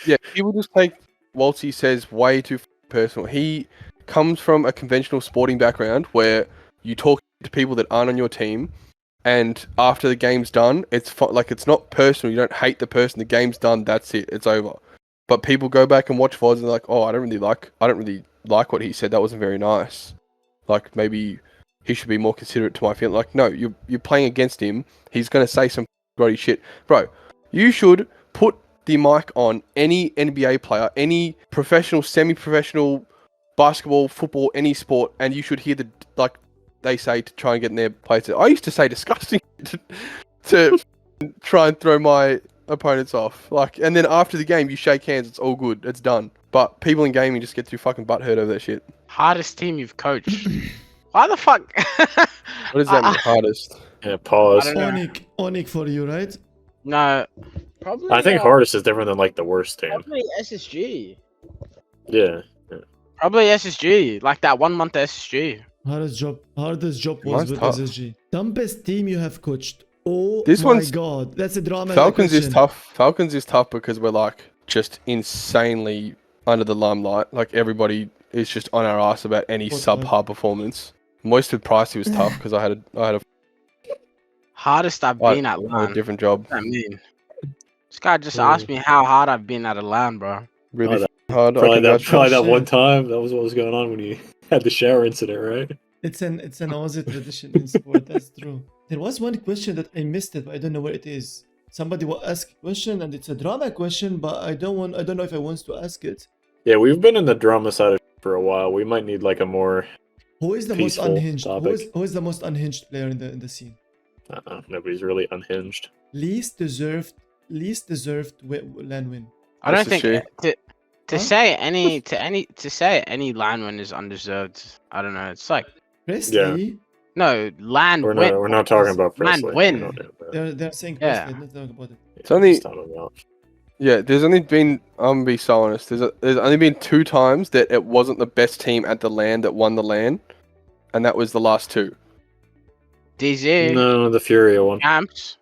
Yeah, people just take Wxltzy says way too personal. He comes from a conventional sporting background where you talk to people that aren't on your team, and after the game's done, it's like it's not personal. You don't hate the person. The game's done. That's it. It's over. But people go back and watch VODs and they're like, oh, I don't really like what he said. That wasn't very nice. Like maybe he should be more considerate to my feeling. Like no, you're playing against him. He's gonna say some grody shit, bro. You should put the mic on any NBA player, any professional, semi-professional, basketball, football, any sport, and you should hear the like they say to try and get in their place. I used to say disgusting to try and throw my opponents off. Like, and then after the game, you shake hands. It's all good. It's done. But people in gaming just get too fucking butthurt over that shit. Hardest team you've coached. Why the fuck? What does that mean? Hardest. Yeah, pause. I don't know. Onyx for you, right? No, probably. I think hardest is different than like the worst team. Probably SSG. Yeah. Probably SSG. Like that 1 month SSG. Hardest job was Mine's with tough. SSG. Dumbest team you have coached. Oh This my one's- god, that's a drama. Falcons is question. tough. Falcons is tough because we're like just insanely under the limelight. Like everybody is just on our ass about any What's subpar performance. Most with Pricey was tough because I had a Hardest I've been at a LAN. different job. I mean, this guy just asked me how hard I've been at a LAN, bro. Really Oh, that- hard. I Probably that congratulate- one time. That was what was going on when you had the shower incident, right? It's an Aussie tradition in sport. That's true. There was one question that I missed it, but I don't know where it is. Somebody will ask a question, and it's a drama question, but I don't know if I want to ask it. Yeah, we've been in the drama side of for a while. We might need like a more. Who is the Peaceful most unhinged? topic. Who is the most unhinged player in the scene? Nobody's really unhinged. Least deserved LAN win. I don't think SSG. to say any LAN win is undeserved. I don't know. It's like Presley, no LAN We're win. not. We're not talking about Man, Presley. win. We're not doing that. they're saying Yeah. Presley. Let's talk about it. It's only- Just talking about- Yeah, there's only been. I'm gonna be so honest. There's only been 2 times that it wasn't the best team at the LAN that won the LAN, and that was the last 2. DZ No, the Furia one. camps.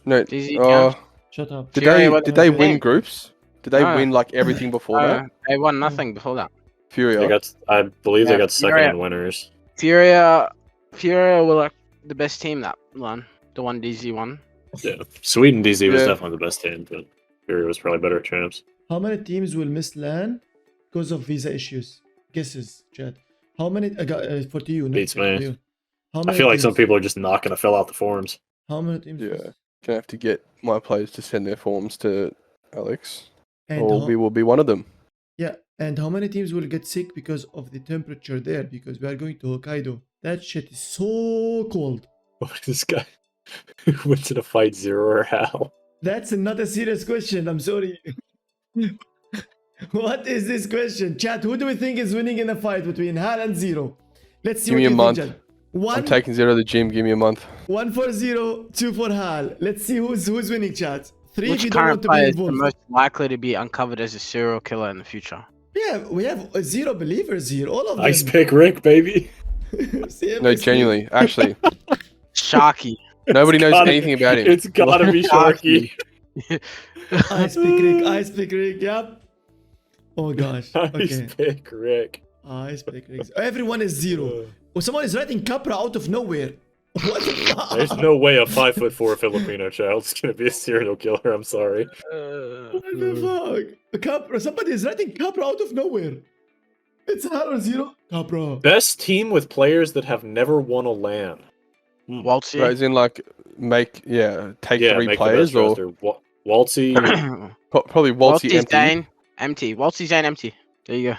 No, DZ uh, camps. Shut up. did Furia they wasn't did they the win team. groups? Did they No. win like everything before that? They won nothing before that. Furia. They got. I believe they Yeah, got second Furia. in winners. Furia were like the best team that won. The one DZ won. Yeah, Sweden DZ was Yeah. definitely the best team, but Furia was probably better at champs. How many teams will miss LAN because of visa issues? Guesses, Chad. How many? For you, Nick, Beats for me. you. How I many feel like some teams? people are just not gonna fill out the forms. How many teams? Yeah. Gonna have to get my players to send their forms to Alex, And or how, we will be one of them. yeah, and how many teams will get sick because of the temperature there? Because we are going to Hokkaido. That shit is so cold. What is this guy? Who wins in a fight, Zero or Hal? That's not a serious question. I'm sorry. What is this question? Chat, who do we think is winning in a fight between Hal and Zero? Let's see Give what me you a think, month. Chat. One, I'm taking Zero to the gym. Give me a month. 1 for Zero, 2 for Hal. Let's see who's winning, chat. 3 if Which you don't current want to be player is the involved. most likely to be uncovered as a serial killer in the future? Yeah, we have 0 believers here. All of Nice them. pick, Rick, baby. No, genuinely, actually, Sharky. nobody knows gotta- anything about him. It's gotta be Sharky. Ice pick Rick. Ice pick Rick. Yep. Oh gosh. Nice Okay. pick, Rick. Ice pick Rick. Everyone is 0. Oh, someone is writing Capra out of nowhere. What the fuck? There's no way a 5'4" Filipino child's gonna be a serial killer. I'm sorry. What the fuck? Capra. Somebody is writing Capra out of nowhere. It's Halo 0. Capra. Best team with players that have never won a LAN. Wxltzy. Right, as in like take Yeah, 3 make players the best or roster. Wxltzy. probably Wxltzy, Wxltzy, Emtee. Zane, Emtee. Wxltzy, Zane, Emtee. There you go.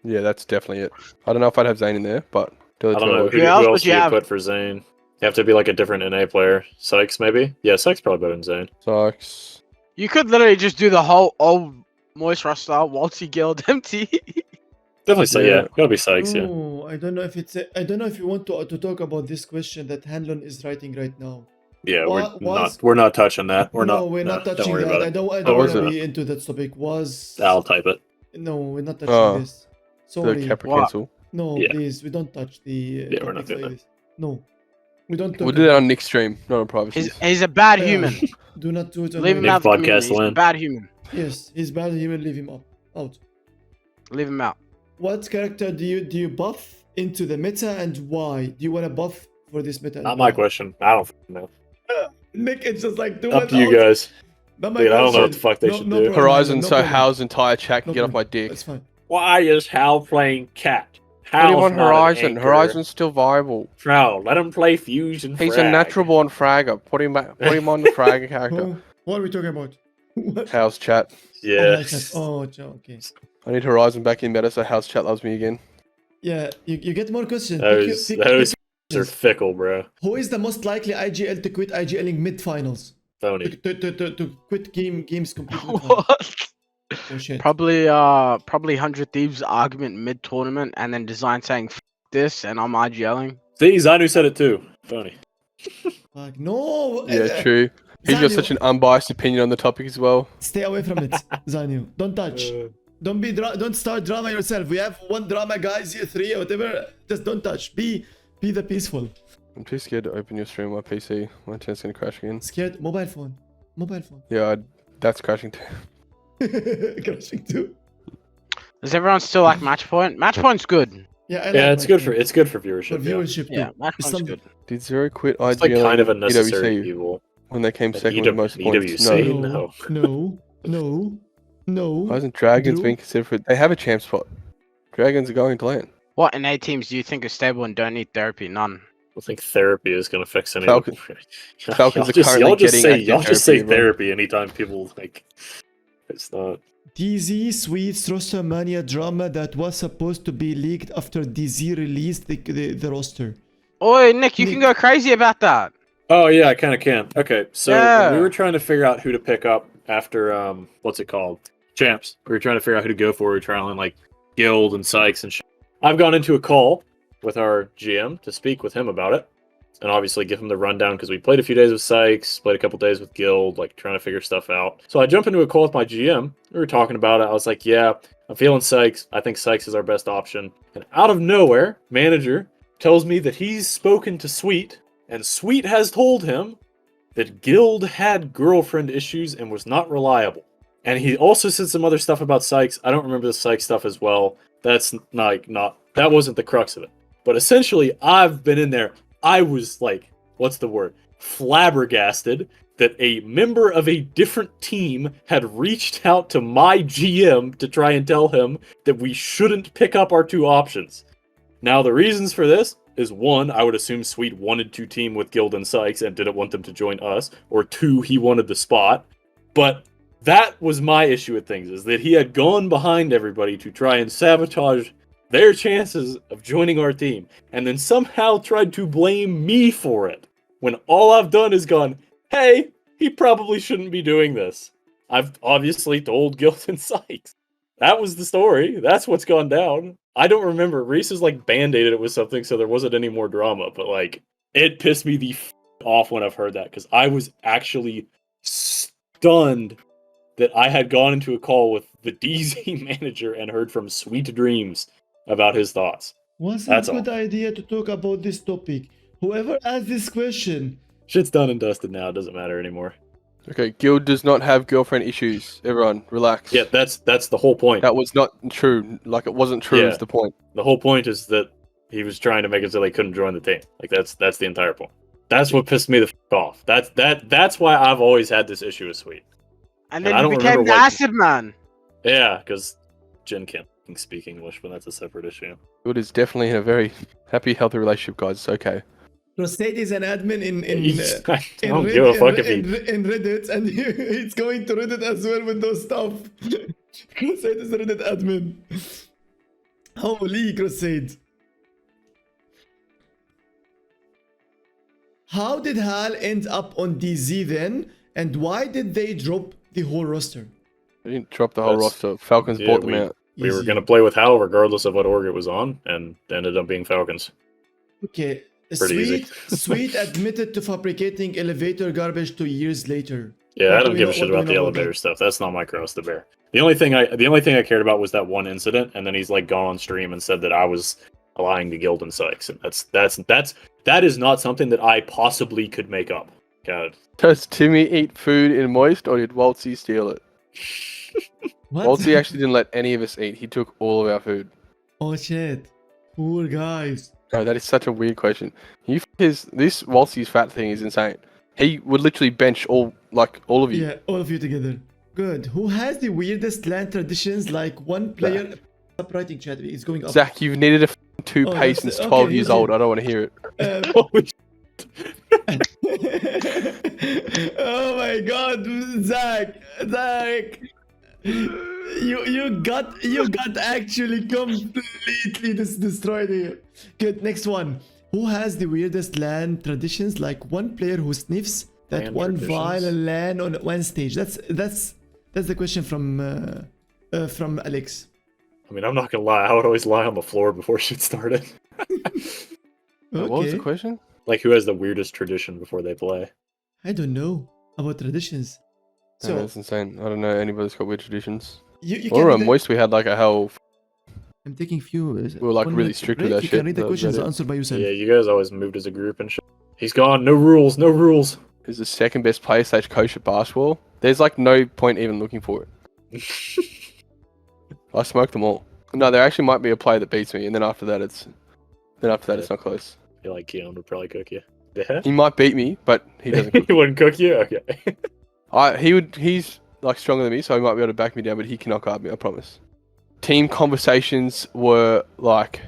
Yeah, that's definitely it. I don't know if I'd have Zane in there, but I don't know. Who Who else else would do you you have? put for Zane? You have to be like a different NA player. Sykes, maybe? Yeah, Sykes probably better than Zane. Sykes. You could literally just do the whole old Moist roster, Wxltzy, Guild, Emtee. Definitely say, Yeah. yeah. Gotta be Sykes, yeah. Oh, I don't know if it's. I don't know if you want to talk about this question that Hanlon is writing right now. Yeah, Was- we're not touching that. We're no, not. we're not don't touching worry that. about I it. don't. I What don't want was to it? be into that topic. Was I'll type it. no, we're not touching Oh. this. The Sorry. Capra What? cancel. No, Yeah. please, we don't touch the. Yeah, we're not topics doing like this. No, we don't. We'll talk do that about- on Nick's stream, not on privacy. He's a bad Yeah. human. Do not do it. On Leave him my- out of the Podcast community. He's a land. bad human. Yes, he's bad. Human. Leave him up. Out. Leave him out. What character do you buff into the meta and why? Do you want to buff for this meta? and Not my why? question. I don't know. Nick, it's just like do Up it to you out. guys. Not my Dude, I don't know question. what the fuck they should do. problem, Horizon, no so problem. Hal's entire chat can No get off problem. my dick. That's fine. Why is Hal playing Cat? What do you Hal's want not an Horizon? anchor. Horizon's still viable. Bro, let him play Fusion. He's a Frag. natural born fragger. Put him on the fragger character. What are we talking about? What? Hal's chat. Yes. Oh, okay. I need Horizon back in meta so Hal's chat loves me again. Yeah, you get more questions. Those Pick are fickle, bro. who is the most likely IGL to quit IGLing mid-finals? Phony. To quit games completely. mid-finals. What? Oh shit. Probably 100 Thieves argument mid tournament and then design saying F this and I'm IGLing. See, Zanu said it too. Phony. Fuck, no. Yeah, true. He's got Zanu, such an unbiased opinion on the topic as well. Stay away from it, Zanu. Don't touch. Don't start drama yourself. We have one drama, guys. Here, 3 or whatever. Just don't touch. Be the peaceful. I'm too scared to open your stream on my PC. My internet's gonna crash again. Scared. Mobile phone. Yeah, that's crashing too. Crashing too. Does everyone still like match point? Match point's good. Yeah, I Yeah, like it's my good phone. for viewership. for yeah. viewership too. Yeah, match It's point's some- good. Did Zero quit It's like IGL kind of a necessary EWC evil. when they came Like second with most points? No. No. Why isn't Dragons Drew? being considered for... They have a champ spot. Dragons are going to land. What NA teams do you think are stable and don't need therapy? None. I don't think therapy is going to fix anything. Falcons are currently y'all just getting say active y'all just say therapy, therapy anytime people like. It's not. DZ Sweets roster mania drama that was supposed to be leaked after DZ released the roster. Oi, Nick, you can Nick. go crazy about that. Oh yeah, I kind of can. Okay, so Yeah. when we were trying to figure out who to pick up after what's it called? Champs. We were trying to figure out who to go for. We were trying like Guild and Sykes and shit. I've gone into a call with our GM to speak with him about it. And obviously give him the rundown because we played a few days with Sykes, played a couple days with Guild, like trying to figure stuff out. So I jump into a call with my GM. We were talking about it. I was like, yeah, I'm feeling Sykes. I think Sykes is our best option. And out of nowhere, manager tells me that he's spoken to Sweet, and Sweet has told him that Guild had girlfriend issues and was not reliable. And he also said some other stuff about Sykes. I don't remember the Sykes stuff as well. That's not that wasn't the crux of it. But essentially, I've been in there. I was like, what's the word? Flabbergasted that a member of a different team had reached out to my GM to try and tell him that we shouldn't pick up our 2 options. Now, the reasons for this is 1, I would assume Sweet wanted to team with Guild and Sykes and didn't want them to join us, or 2, he wanted the spot. But that was my issue with things, is that he had gone behind everybody to try and sabotage their chances of joining our team, and then somehow tried to blame me for it, when all I've done is gone, hey, he probably shouldn't be doing this. I've obviously told Guild and Sykes. That was the story. That's what's gone down. I don't remember. Reese has like band-aided it with something, so there wasn't any more drama, but like, it pissed me the off when I've heard that, because I was actually stunned that I had gone into a call with the DZ manager and heard from Sweet Dreams about his thoughts. Was That's a good all. idea to talk about this topic? Whoever asked this question. Shit's done and dusted now. It doesn't matter anymore. Okay, Guild does not have girlfriend issues. Everyone, relax. Yeah, that's the whole point. That was not true. Like, it wasn't true is the point. The whole point is that he was trying to make it so they couldn't join the team. Like that's the entire point. That's what pissed me the off. That's why I've always had this issue with Sweet. And And then I you don't became remember the what- acid man. Yeah, because Jen can't speak English, but that's a separate issue. Guild is definitely in a very happy, healthy relationship, guys. It's okay. Rostate is an admin in I don't give a fuck if he. in Reddit, and he's going to Reddit as well with those stuff. Crusade is a Reddit admin. Holy Crusade. How did HAL end up on DZ then? And why did they drop the whole roster? They didn't drop the whole That's- roster. Falcons yeah, bought them out. We were Easy. gonna play with Hal regardless of what org it was on, and it ended up being Falcons. Okay. Pretty easy. Sweet admitted to fabricating elevator garbage 2 years later. Yeah, What I do don't we give a know- shit what do we about the know about elevator that? stuff. That's not my cross to bear. The only thing I cared about was that one incident, and then he's like gone on stream and said that I was lying to Guild and Sykes, and that is not something that I possibly could make up. God. Does Timmy eat food in Moist, or did Wxltzy steal it? What? Wxltzy actually didn't let any of us eat. He took all of our food. Oh shit. Poor guys. No, that is such a weird question. This Wxltzy's fat thing is insane. He would literally bench all of you. Yeah, all of you together. Good. Who has the weirdest LAN traditions? Like one player. Stop writing chat. It's going up. Zach, you've needed a 2 Oh, pace that's- since 12 okay, years easy. old. I don't want to hear it. Holy Oh my god, Zach. You got actually completely destroyed here. Good, next one. Who has the weirdest LAN traditions? Like one player who sniffs that LAN one traditions? vial and LAN on one stage. That's the question from Alex. I mean, I'm not gonna lie. I would always lie on the floor before shit started. What was the Okay. question? Like, who has the weirdest tradition before they play? I don't know about traditions. So So that's insane. I don't know anybody that's got weird traditions. you Or can on Moist, we had like a hell. I'm taking few. We were, like, really strict with that You shit. can read the That was questions about it. answered by yourself. Yeah, you guys always moved as a group and shit. He's gone. No rules. No rules. Who's the second best player / coach at basketball? There's like no point even looking for it. I smoked them all. No, there actually might be a player that beats me, and then after that, it's not close. I feel like Keon would probably cook you. Yeah. He might beat me, but he doesn't. He wouldn't cook you. Okay. He's like stronger than me, so he might be able to back me down, but he cannot guard me. I promise. Team conversations were like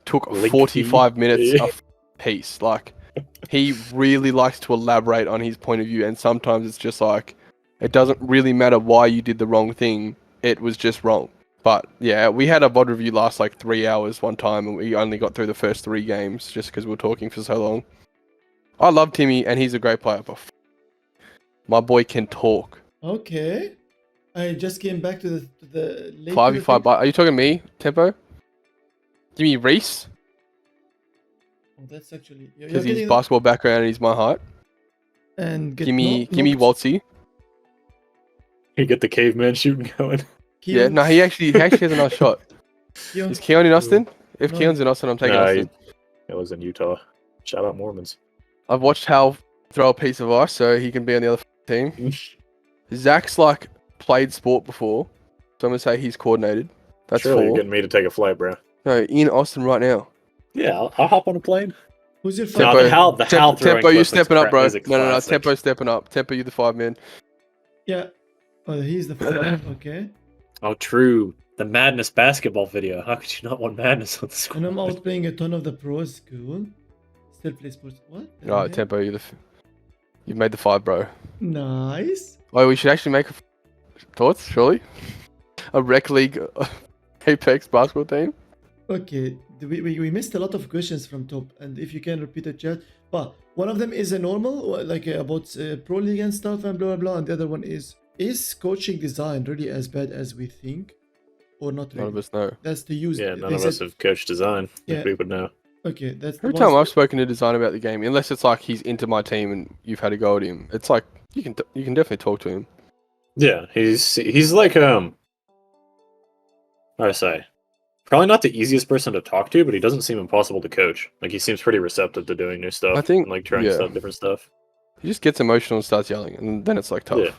took Lengthy. 45 minutes Yeah. a piece. Like he really likes to elaborate on his point of view, and sometimes it's just like it doesn't really matter why you did the wrong thing. It was just wrong. But yeah, we had a VOD review last like 3 hours one time, and we only got through the first 3 games just because we were talking for so long. I love Timmy, and he's a great player, but my boy can talk. Okay. I just came back to the late 5v5, are you talking to me, Tempo? Give me Reese, Oh, that's actually because he's basketball background and he's my height. and Give me Wxltzy. You get the caveman shooting going. Yeah, no, he actually has a nice shot. Is Keon in Austin? If No. Keon's in Austin, I'm taking Nah, Austin. It was in Utah. Shout out Mormons. I've watched Hal throw a piece of ice so he can be on the other team. Zach's like played sport before, so I'm gonna say he's coordinated. That's Surely you're 4. getting me to take a flight, bro. No, in Austin right now. Yeah, I'll hop on a plane. Who's your No, friend? Tempo, the Hal throwing Tempo, you clip is stepping up, bro. is a No, classic. Tempo stepping up. Tempo, you the 5 man. Yeah. Oh, he's the friend. Okay. Oh, true. The Madness basketball video. How could you not want Madness on the squad? And I'm out playing a ton of the pros. Cool. Still play sports. What? Alright, Tempo, you've made the 5, bro. Nice. Oh, we should actually make thoughts, surely? A rec league Apex basketball team? Okay. We missed a lot of questions from top, and if you can repeat the chat. But one of them is a normal, like about pro league and stuff and blah blah blah, and the other one is coaching design really as bad as we think, or not None of really? us know. That's the use. Yeah, none they of us said- have coached design. Yeah. If we would know. Okay, that's Every the time ones- I've spoken to design about the game, unless it's like he's into my team and you've had a go at him, it's like you can definitely talk to him. Yeah, he's like how do I say? Probably not the easiest person to talk to, but he doesn't seem impossible to coach. Like he seems pretty receptive to doing new stuff. I think- and, like trying yeah. different stuff. He just gets emotional and starts yelling, and then it's like tough. Yeah,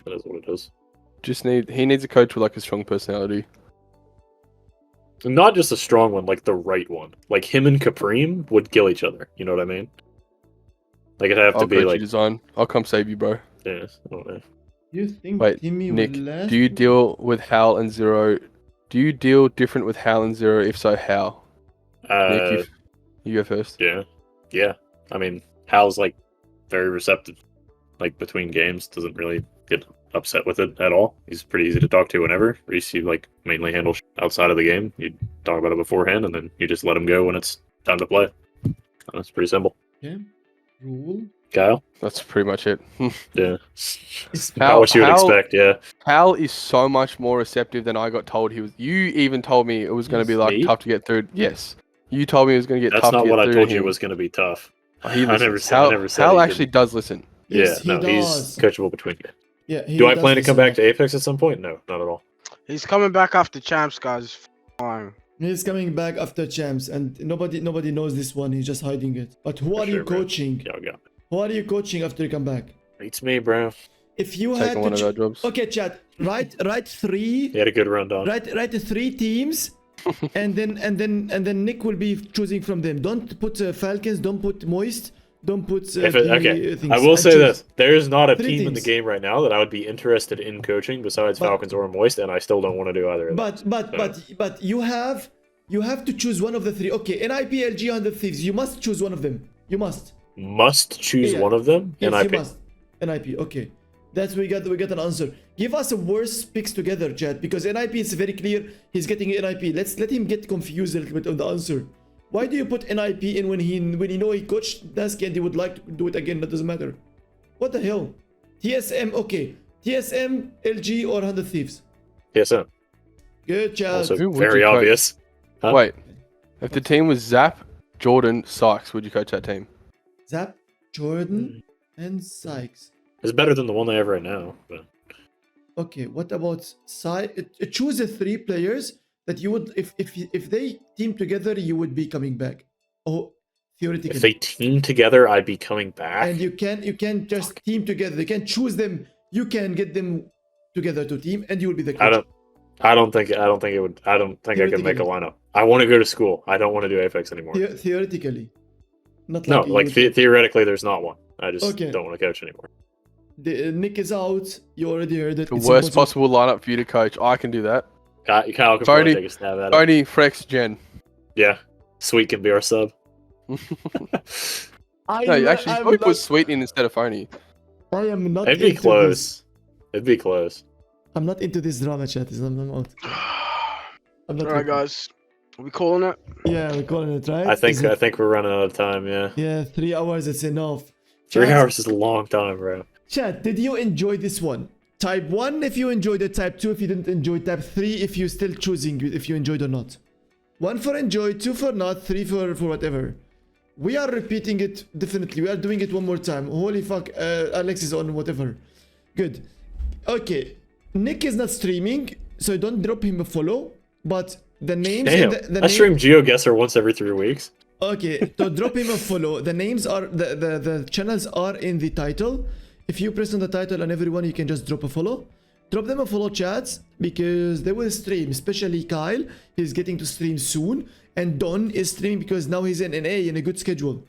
that is what it is. He needs a coach with like a strong personality. And not just a strong one, like the right one. Like him and Capreem would kill each other. You know what I mean? Like it'd have to I'll be coach like, you design. I'll come save you, bro. yeah, I don't know. You think Wait, Timmy Nick, will last? do you deal with Hal and Zero? Do you deal different with Hal and Zero? If so, how? Nick, you go first. Yeah. I mean, Hal's like very receptive. Like between games, doesn't really get upset with it at all. He's pretty easy to talk to whenever. Reese, you like mainly handle outside of the game. You talk about it beforehand, and then you just let him go when it's time to play. That's pretty simple. Rule. Kyle? That's pretty much it. Yeah. It's Not what you would expect, yeah. Hal is so much more receptive than I got told he was. You even told me it was going to be like Me? tough to get through. Yes, you told me it was going to get That's tough not to get what I through. told to you him. was going to be tough. He I never listens. said- I never said Hal he actually didn't. does listen. Yes, Yeah, he no, he's does. coachable between games. Yeah, he Do I does plan to come listen. back to Apex at some point? No, not at all. He's coming back after champs, guys. Fine. He's coming back after champs, and nobody knows this one. He's just hiding it. But who For are you sure, bro. coaching? Yeah. Who are you coaching after you come back? Beats me, bro. If you had Taking one of to our jobs. okay, chat. Write three. He had a good rundown. Write 3 teams, and then Nick will be choosing from them. Don't put Falcons. Don't put Moist. Don't put Okay, things. I will And say choose. this: there is not a 3 team in the teams. game right now that I would be interested in coaching besides But- Falcons or Moist, and I still don't want to do either of them. But you have to choose one of the 3. Okay, NIP, LG, 100 Thieves. You must choose one of them. You must. Must choose Yeah. one of them. Yes, NIP. you must. NIP. Okay. That's we got an answer. Give us a worst picks together, chat, because NIP is very clear. He's getting NIP. Let's let him get confused a little bit on the answer. Why do you put NIP in when he know he coached Dask and he would like to do it again? That doesn't matter. What the hell? TSM. Okay. TSM, LG, or 100 Thieves. TSM. Good chat. Also Who would very you coach? obvious. Huh? Wait, if the team was Zap, Jordan, Sykes, would you coach that team? Zap, Jordan, and Sykes. It's better than the one they have right now. But Okay, what about choose the 3 players that you would if they team together you would be coming back. Oh, theoretically. if they team together, I'd be coming back. And you can just team together. You can choose them. You can get them together to team, and you will be the coach. I don't think it would. I don't think I could make a lineup. I want to go to school. I don't want to do Apex anymore. Theoretically, not No, like, like theoretically, there's not one. I just Okay. don't want to coach anymore. Nick is out. You already heard it. The It's worst impossible. possible lineup for you to coach. I can do that. Kyle can Tony- probably take a stab at it. Tony, Frexs, Jen. Yeah, Sweet can be our sub. No, actually, Sweet was sweetening instead of phony. I am not. It'd be into close. this. It'd be close. I'm not into this drama chat. I'm out. I'm not. Alright, into it. guys. Are we calling it? Yeah, we're calling it right. I think Is it- we're running out of time. Yeah, Yeah, 3 hours. It's enough. 3 Chat, hours is a long time, bro. Chat, did you enjoy this one? Type 1 if you enjoyed it, type 2 if you didn't enjoy, type 3 if you're still choosing if you enjoyed or not. 1 for enjoy, 2 for not, 3 for whatever. We are repeating it, definitely. We are doing it one more time. Holy fuck, Alex is on whatever. Good. Okay, Nick is not streaming, so don't drop him a follow, but the names... Damn, the I stream GeoGuessr once every 3 weeks. Okay, so drop him a follow. The names are the channels are in the title. If you press on the title and everyone, you can just drop a follow. Drop them a follow, chats, because they will stream. Especially Kyle, he's getting to stream soon, and Don is streaming because now he's in NA in a good schedule.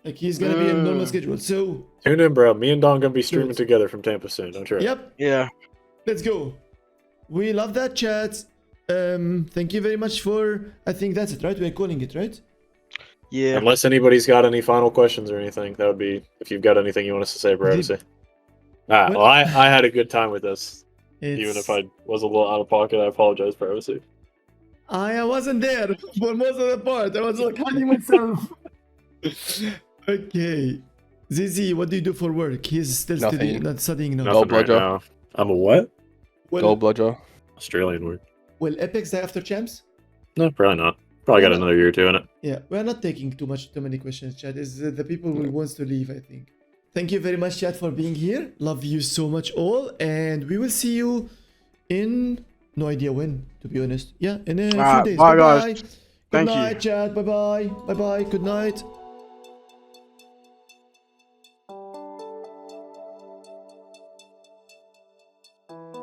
Like he's gonna be in a normal schedule. So Tune in, bro. Me and Don gonna be streaming Good. together from Tampa soon. Don't you? yep, Yeah. let's go. We love that, chat. Thank you very much for. I think that's it, right? We're calling it, right? Yeah. Unless anybody's got any final questions or anything, that would be if you've got anything you want us to say, bro. Did- Well, I had a good time with this. Even It's- if I was a little out of pocket, I apologize for obviously. I wasn't there for most of the part. I was like hiding myself. Okay. Zizi, what do you do for work? He's still Nothing. not studying now. Nothing. Nothing right bludger. now. I'm a what? Well, Gold bludger. Australian word. will Apex die after champs? No, probably not. Probably got another year or two in it. Yeah, we're not taking too many questions, chat. Is the people who wants to leave, I think. Thank you very much, chat, for being here. Love you so much, all, and we will see you in no idea when, to be honest. Yeah, in a few days. Bye, guys. Bye. Good Thank you. night, chat. Bye bye. Bye bye. Good night.